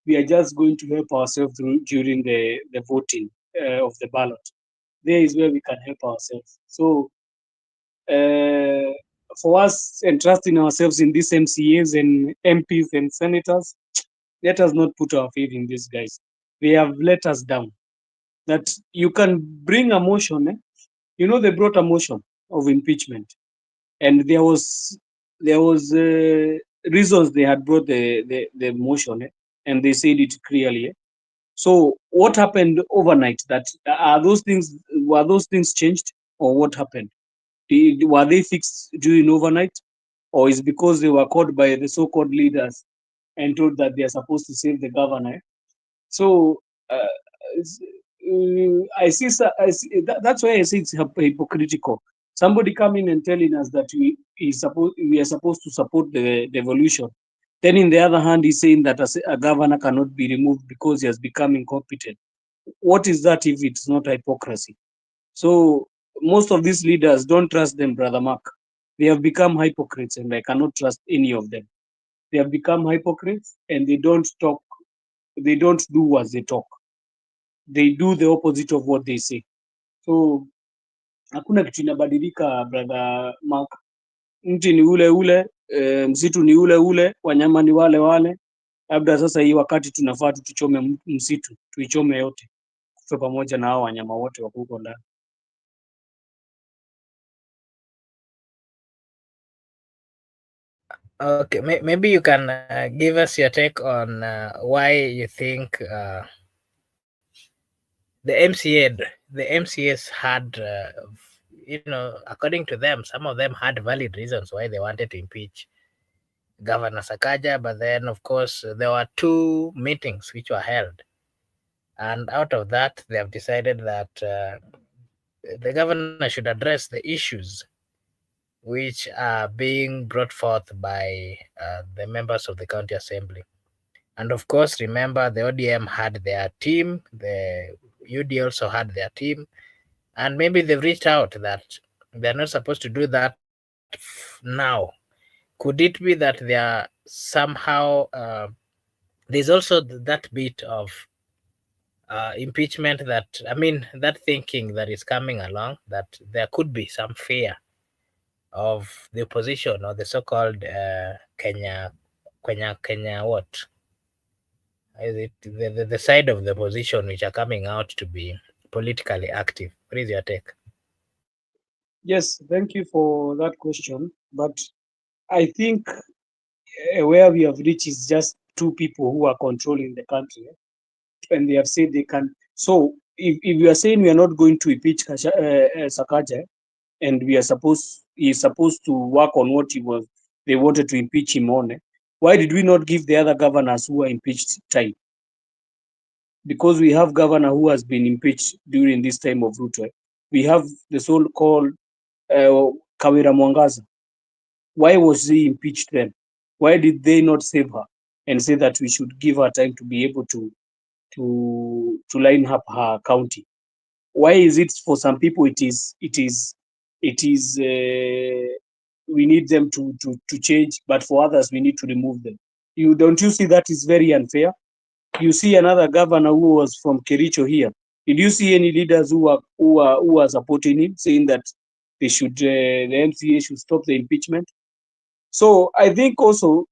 we are just going to help ourselves during the voting of the ballot. There is where we can help ourselves. So uh, for us entrusting ourselves in these MCAs and MPs and senators, let us not put our faith in these guys. They have let us down. That you can bring a motion. You know, they brought a motion of impeachment, and there was reasons they had brought the motion, and they said it clearly. So what happened overnight? That are those things were those things changed, or what happened? Were they fixed during overnight, or is because they were called by the so-called leaders and told that they are supposed to save the governor? So I see, that's why I say it's hypocritical. Somebody coming and telling us that we are supposed to support the devolution. Then, in the other hand, he's saying that a governor cannot be removed because he has become incompetent. What is that if it's not hypocrisy? So, most of these leaders, don't trust them, Brother Mark. They have become hypocrites, and I cannot trust any of them. They have become hypocrites, and they don't talk, they don't do as they talk. They do the opposite of what they say. So hakuna kitu inabadilika, brother Mark. Mti ni ule ule, msitu ni ule ule, wanyama ni wale wale. Labda sasa hii wakati tunafaa tuchome msitu, tuichome yote, kufe pamoja na hao wanyama wote wako huko ndani. Okay, maybe you can give us your take on why you think the MCAs had, according to them, some of them had valid reasons why they wanted to impeach Governor Sakaja, but then, of course, there were 2 meetings which were held. And out of that, they have decided that the governor should address the issues which are being brought forth by the members of the county assembly. And of course, remember, the ODM had their team, the UD also had their team, and maybe they've reached out that they're not supposed to do that now. Could it be that they are somehow, there's also that bit of impeachment that thinking that is coming along, that there could be some fear of the opposition or the so-called Kenya what? Is it the side of the opposition which are coming out to be politically active? What is your take? Yes, thank you for that question. But I think where we have reached is just 2 people who are controlling the country, and they have said they can. So if you are saying we are not going to impeach Sakaja, and he is supposed to work on what they wanted to impeach him on, why did we not give the other governors who were impeached time? Because we have governor who has been impeached during this time of Ruto. We have the so-called Kawira Mwangaza. Why was he impeached then? Why did they not save her and say that we should give her time to be able to line up her county? Why is it for some people it is we need them to change, but for others we need to remove them. You see that is very unfair? You see another governor who was from Kericho here. Did you see any leaders who are supporting him, saying that they should the MCA should stop the impeachment? So I think also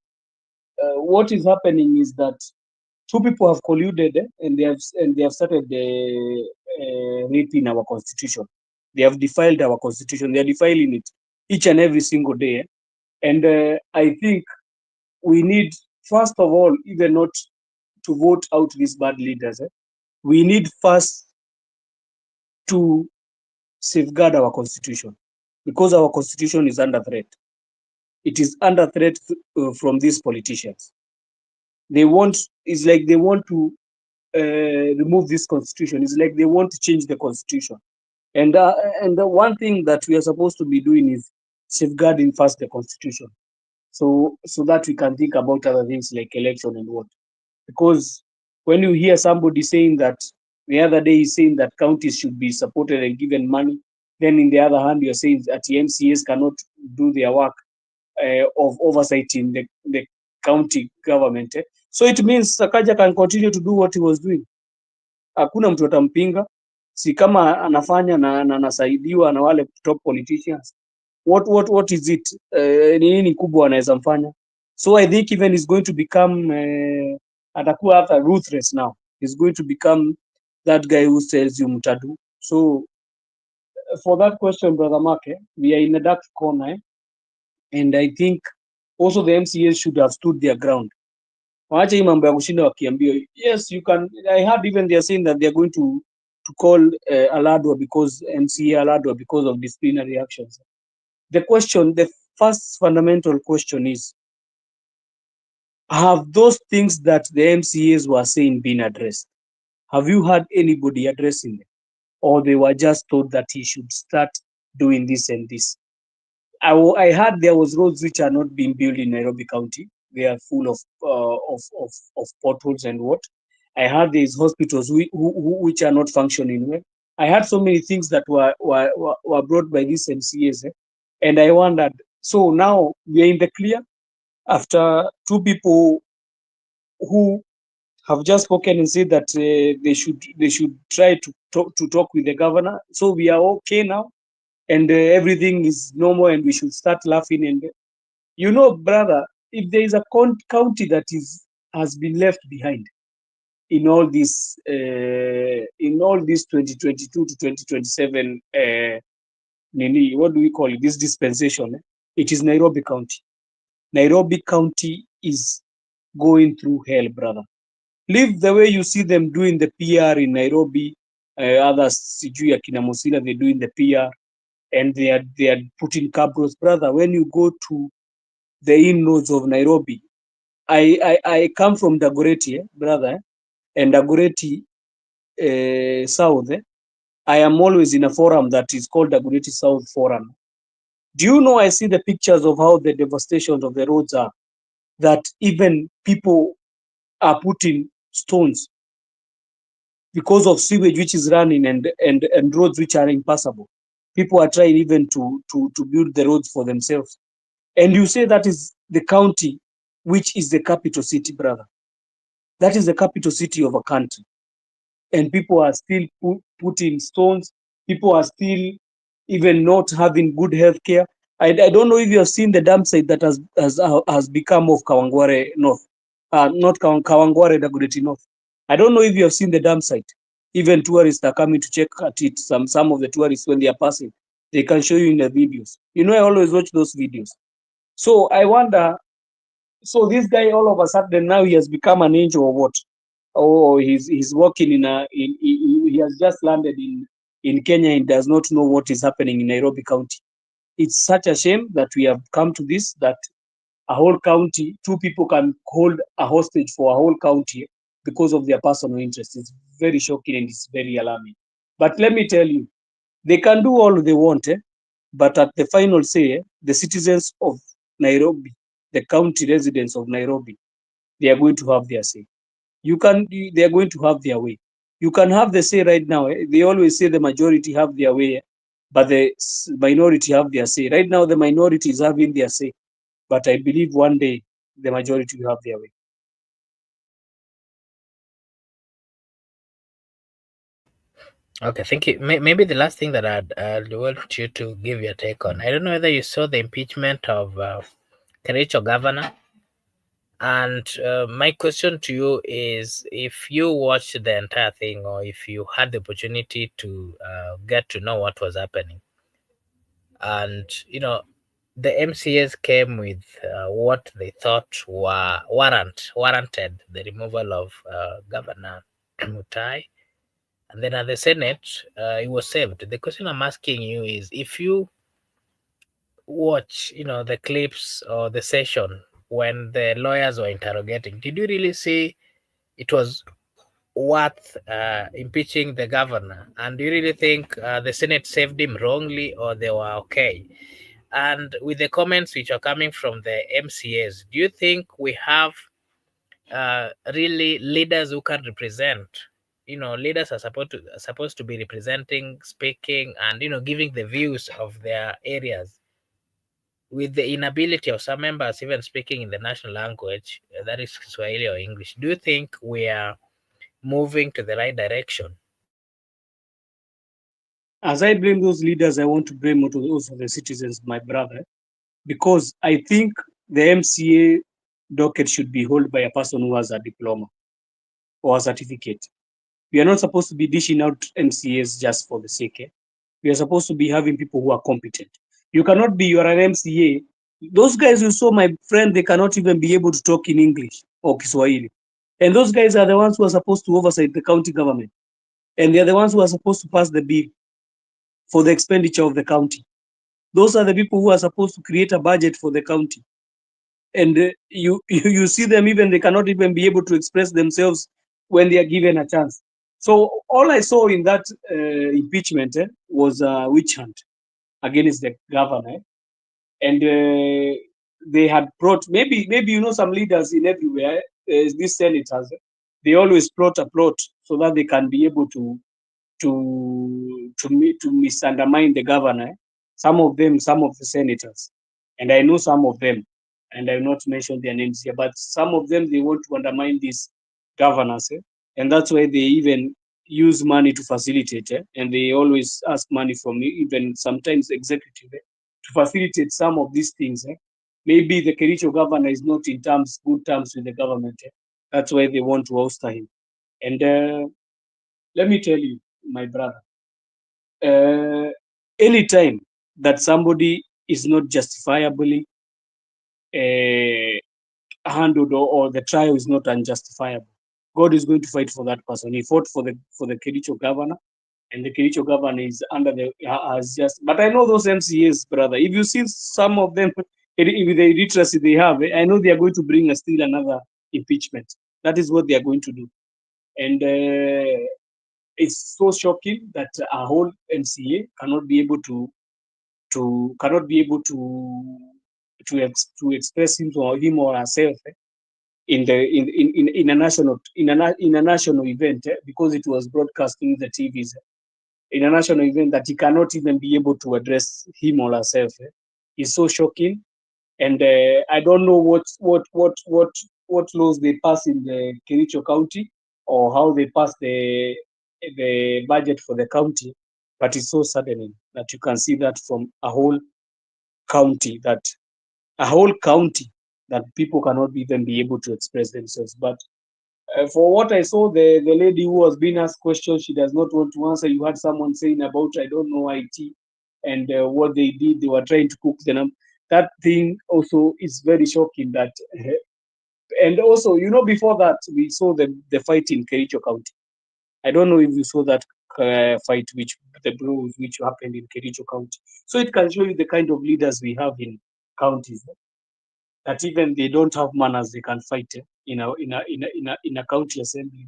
what is happening is that two people have colluded, and they have started raping our constitution. They have defiled our constitution. They are defiling it each and every single day. And I think we need, first of all, even not to vote out these bad leaders. We need first to safeguard our constitution, because our constitution is under threat. It is under threat from these politicians. They want, it's like they want to remove this constitution. It's like they want to change the constitution. And the one thing that we are supposed to be doing is safeguarding first the constitution, so that we can think about other things like election and what. Because when you hear somebody saying that, the other day he's saying that counties should be supported and given money, then in the other hand you're saying that the MCAs cannot do their work of oversight in the county government. So it means Sakaja can continue to do what he was doing. Hakuna mtu atampinga, si kama anafanya na anasaidiwa na wale top politicians. What is it? Ni nini kubwa anaweza mfanya? So I think even is going to become atakuwa hata ruthless now. He's going to become that guy who tells you mtadu. So for that question, brother Mark, we are in a dark corner, and I think also the MCAs should have stood their ground. Waache hii mambo ya kushinda wakiambia, yes you can. I heard even they are saying that they are going to call Aladwa because MCA Aladwa because of disciplinary actions. The first fundamental question is, have those things that the MCAs were saying been addressed? Have you heard anybody addressing them? Or they were just told that he should start doing this and this? I heard there was roads which are not being built in Nairobi County. They are full of potholes and what. I heard there is hospitals which are not functioning well. I heard so many things that were brought by these MCAs, and I wondered. So now we are in the clear after two people who have just spoken and said that they should try to talk with the governor. So we are okay now, and everything is normal, and we should start laughing. And brother, if there is a county that has been left behind in all this 2022 to 2027 what do we call it, this dispensation, it is Nairobi County. Nairobi County is going through hell, brother. Live the way you see them doing the PR in Nairobi, others sijui akina Musila, they're doing the PR, and they are putting cabros, brother. When you go to the inroads of Nairobi, I come from Dagoretti, brother, and Dagoretti South. I am always in a forum that is called Dagoretti South Forum. Do you know, I see the pictures of how the devastation of the roads are, that even people are putting stones because of sewage which is running, and roads which are impassable. People are trying even to build the roads for themselves. And you say that is the county which is the capital city, brother. That is the capital city of a country. And people are still putting stones. People are still even not having good health care. I don't know if you have seen the dam site that has become of Kawangware North. Not Kawangware, Dagoretti North. I don't know if you have seen the dam site. Even tourists are coming to check at it. Some of the tourists, when they are passing, they can show you in the videos. I always watch those videos. So I wonder, so this guy all of a sudden now he has become an angel or what? Or he's working he has just landed in Kenya and does not know what is happening in Nairobi County. It's such a shame that we have come to this, that a whole county, two people can hold a hostage for a whole county because of their personal interest. It's very shocking and it's very alarming. But let me tell you, they can do all they want, but at the final say, the citizens of Nairobi, the county residents of Nairobi, they are going to have their say. They are going to have their way. You can have the say right now. They always say the majority have their way, but the minority have their say. Right now, the minority is having their say, but I believe one day the majority will have their way. Okay, thank you. Maybe the last thing that I'd want you to give your take on. I don't know whether you saw the impeachment of Kericho governor. And my question to you is, if you watched the entire thing, or if you had the opportunity to get to know what was happening, and the MCAs came with what they thought were warranted the removal of Governor Mutai, and then at the Senate, it was saved. The question I'm asking you is, if you watch, the clips or the session when the lawyers were interrogating, did you really see it was worth impeaching the governor? And do you really think the Senate saved him wrongly, or they were okay? And with the comments which are coming from the MCAs, do you think we have really leaders who can represent? Leaders are supposed to be representing, speaking, and giving the views of their areas. With the inability of some members even speaking in the national language, that is Swahili or English, do you think we are moving to the right direction? As I blame those leaders, I want to blame also the citizens, my brother, because I think the MCA docket should be held by a person who has a diploma or a certificate. We are not supposed to be dishing out MCAs just for the sake. We are supposed to be having people who are competent. You cannot be, you are an MCA. Those guys you saw, my friend, they cannot even be able to talk in English or Kiswahili. And those guys are the ones who are supposed to oversight the county government. And they are the ones who are supposed to pass the bill for the expenditure of the county. Those are the people who are supposed to create a budget for the county. And you see them, even they cannot even be able to express themselves when they are given a chance. So all I saw in that impeachment was a witch hunt against the governor, and they had brought, maybe some leaders in everywhere, these senators, they always plot a plot so that they can be able to misundermine the governor. Some of them, some of the senators, and I know some of them, and I will not mention their names here, but some of them, they want to undermine these governors, and that's why they even use money to facilitate, and they always ask money from even sometimes executive, to facilitate some of these things. Maybe the Kericho governor is not in good terms with the government. That's why they want to oust him. And let me tell you, my brother, uh, anytime that somebody is not justifiably uh, handled, or the trial is not unjustifiable, God is going to fight for that person. He fought for the Kericho governor, and the Kericho governor is under the has just. But I know those MCAs, brother. If you see some of them with the illiteracy they have, I know they are going to bring still another impeachment. That is what they are going to do, and it's so shocking that a whole MCA cannot be able cannot be able to express him or herself in the in a national in a national event, because it was broadcasting the TVs, in a national event, that he cannot even be able to address him or herself. Is so shocking, and I don't know what laws they pass in the Kericho County, or how they pass the budget for the county, but it's so saddening that you can see that from a whole county, that people cannot even be able to express themselves. But for what I saw, the lady who was being asked questions, she does not want to answer. You had someone saying about, I don't know, IT, and what they did, they were trying to cook them. That thing also is very shocking. That and also, before that, we saw the fight in Kericho County. I don't know if you saw that fight, the blows which happened in Kericho County. So it can show you the kind of leaders we have in counties, that even they don't have manners, they can fight in a county assembly.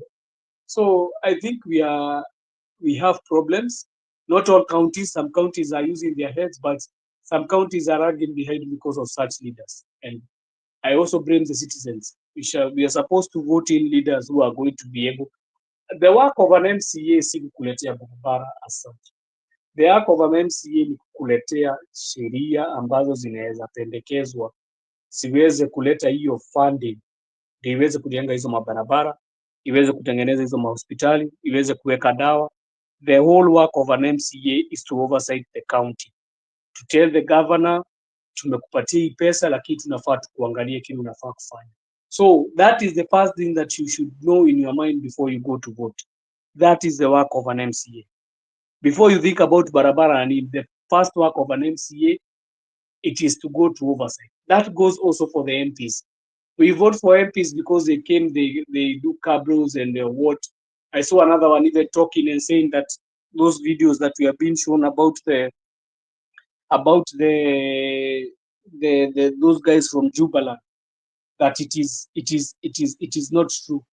So I think we have problems. Not all counties. Some counties are using their heads, but some counties are lagging behind because of such leaders. And I also blame the citizens. We are supposed to vote in leaders who are going to be able. The work of an MCA is kuletea barabara as such. The work of an MCA ni kukuletea sheria ambazo zinaweza pendekezwa siweze kuleta hiyo funding ndio iweze kujenga hizo mabarabara, iweze kutengeneza hizo mahospitali, iweze kuweka dawa. The whole work of an MCA is to oversight the county, to tell the governor tumekupatia hii pesa lakini tunafaa tukuangalie kile unafaa kufanya. So that is the first thing that you should know in your mind before you go to vote. That is the work of an MCA. Before you think about barabara and the first work of an MCA, it is to go to oversight. That goes also for the MPs. We vote for MPs because they came, they do cabros and what. I saw another one even talking and saying that those videos that we have been shown about the those guys from Jubaland, that it is not true.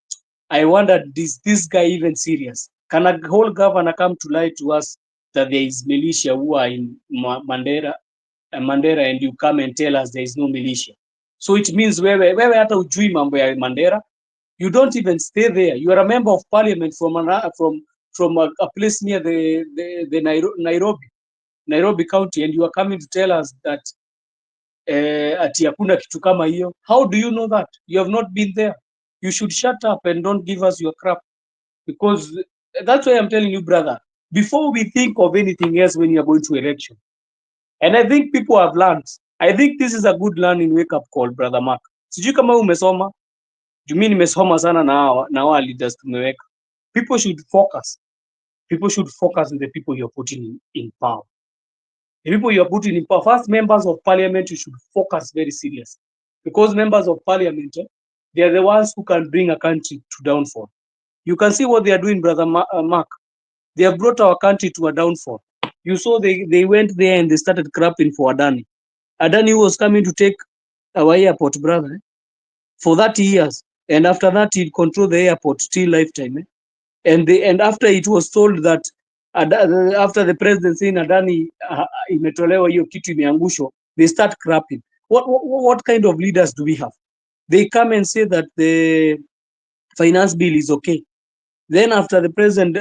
I wondered, is this guy even serious? Can a whole governor come to lie to us that there is militia who are in Mandera and you come and tell us there is no militia? So it means wewe hata ujui mambo ya Mandera, you don't even stay there. You are a member of parliament from a place near the Nairobi County, and you are coming to tell us that ati hakuna kitu kama hiyo. How do you know that? You have not been there. You should shut up and don't give us your crap, because that's why I'm telling you, brother, before we think of anything else when you are going to election, and I think people have learned. I think this is a good learning wake up call, brother Mark. Sijui kama umesoma, mimi nimesoma sana na hawa leaders tumeweka. People should focus. People should focus on the people you're putting in power. The people you're putting in power, first members of parliament, you should focus very serious, because members of parliament, they are the ones who can bring a country to downfall. You can see what they are doing, brother Mark. They have brought our country to a downfall. You saw they went there and they started crapping for Adani. Adani was coming to take our airport, brother, for 30 years. And after that, he'd control the airport till lifetime. And after it was told that after the president saying Adani imetolewa hiyo kitu imeangushwa, they start crapping. What kind of leaders do we have? They come and say that the finance bill is okay. Then after the president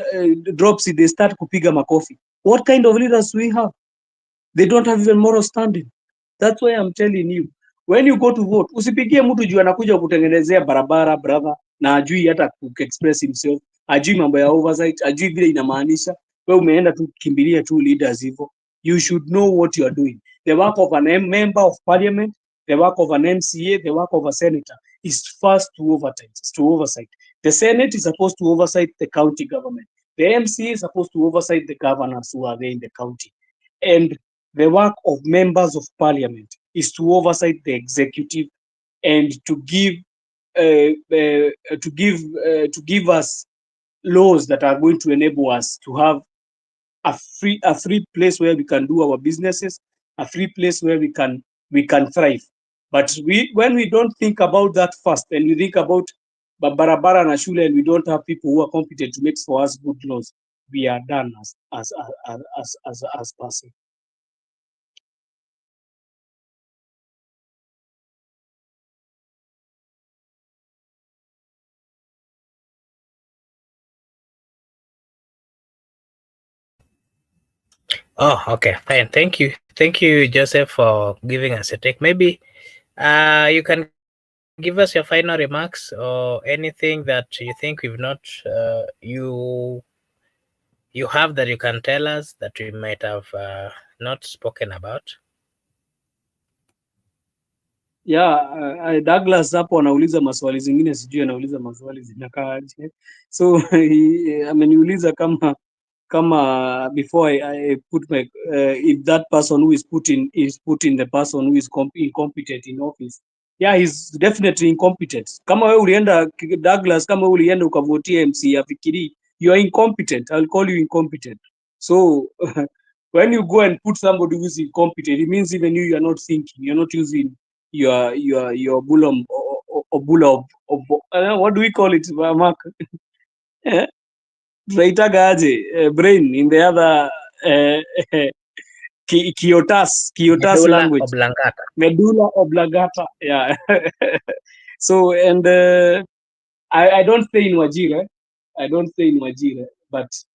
drops it, they start kupiga makofi. What kind of leaders do we have? They don't have even moral standing. That's why I'm telling you, when you go to vote, usipigie mtu juu anakuja kutengenezea barabara, brother, na ajui hata express himself, ajui mambo ya oversight, ajui vile inamaanisha. Wewe umeenda tu kimbilia tu leaders hivyo. You should know what you are doing. The work of a member of parliament, the work of an MCA, the work of a senator is first to oversight. The Senate is supposed to oversight the county government. The MCA is supposed to oversight the governors who are there in the county. And the work of members of parliament is to oversight the executive and to give us laws that are going to enable us to have a free place where we can do our businesses, a free place where we can thrive. But when we don't think about that first, and we think about barabara na shule, and we don't have people who are competent to make for us good laws, we are done as person. Oh, okay, fine. Thank you, Joseph, for giving us a take. Maybe you can give us your final remarks or anything that you think we've not you have that you can tell us that we might have not spoken about. Yeah, Douglas hapo anauliza maswali zingine, sijui anauliza maswali zinakaaje. So ameniuliza kama before I put my if that person who is putting the person who is incompetent in office. Yeah, he's definitely incompetent. Kama wewe ulienda Douglas, kama wewe ulienda ukavotia MC afikiri, you are incompetent. I'll call you incompetent. So when you go and put somebody who is incompetent, it means even you are not thinking, you're not using your bull what do we call it, Mark? Tunaitaga aje brain in the other kiotas Medulla language, oblongata. medulla oblongata. Yeah. So and I don't stay in Wajir, but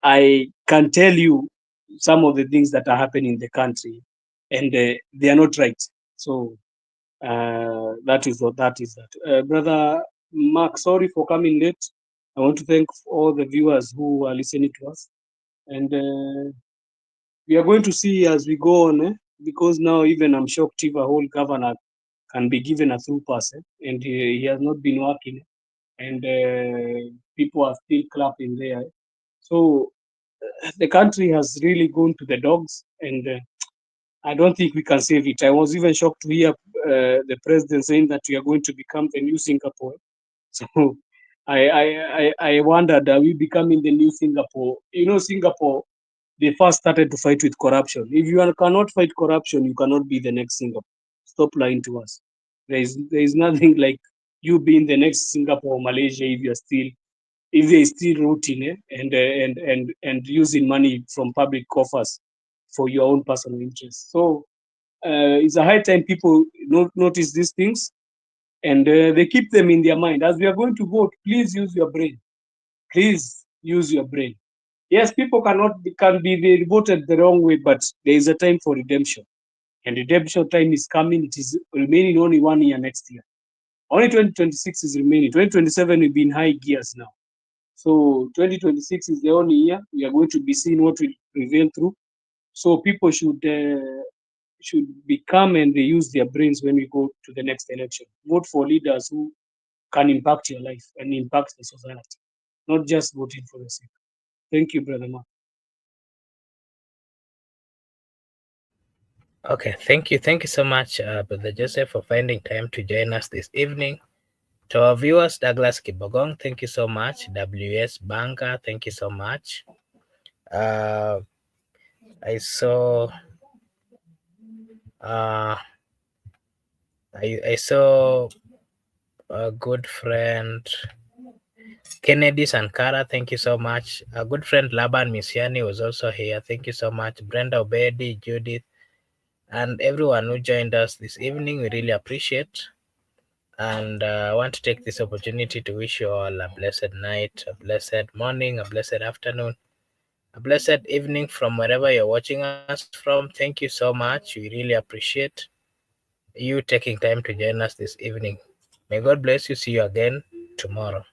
I can tell you some of the things that are happening in the country, and they are not right. So that is what that is. That brother Mark, sorry for coming late. I want to thank all the viewers who are listening to us, and we are going to see as we go on, because now even I'm shocked if a whole governor can be given a through pass, and he has not been working, and people are still clapping there. So the country has really gone to the dogs, and I don't think we can save it. I was even shocked to hear the president saying that we are going to become the new Singapore. So I wondered, are we becoming the new Singapore? You know, Singapore, they first started to fight with corruption. If you cannot fight corruption, you cannot be the next Singapore. Stop lying to us. There is nothing like you being the next Singapore or Malaysia if they still routine, and using money from public coffers for your own personal interests. So it's a high time people notice these things, and they keep them in their mind. As we are going to vote, please use your brain. Please use your brain. Yes, people can be voted the wrong way, but there is a time for redemption, and redemption time is coming. It is remaining only 1 year next year. Only 2026 is remaining. 2027 will be in high gears now. So 2026 is the only year we are going to be seeing what will prevail through. So people should be calm, and they use their brains when we go to the next election. Vote for leaders who can impact your life and impact the society, not just voting for the sake. Thank you, Brother Mark. Okay, thank you. Thank you so much, Brother Joseph, for finding time to join us this evening. To our viewers, Douglas Kibogong, thank you so much. WS Banker, thank you so much. Uh, I saw uh, I saw a good friend, Kennedy Sankara, thank you so much. A good friend, Laban Misiani, was also here. Thank you so much. Brenda Obedi, Judith, and everyone who joined us this evening. We really appreciate. And I want to take this opportunity to wish you all a blessed night, a blessed morning, a blessed afternoon, a blessed evening from wherever you're watching us from. Thank you so much. We really appreciate you taking time to join us this evening. May God bless you. See you again tomorrow.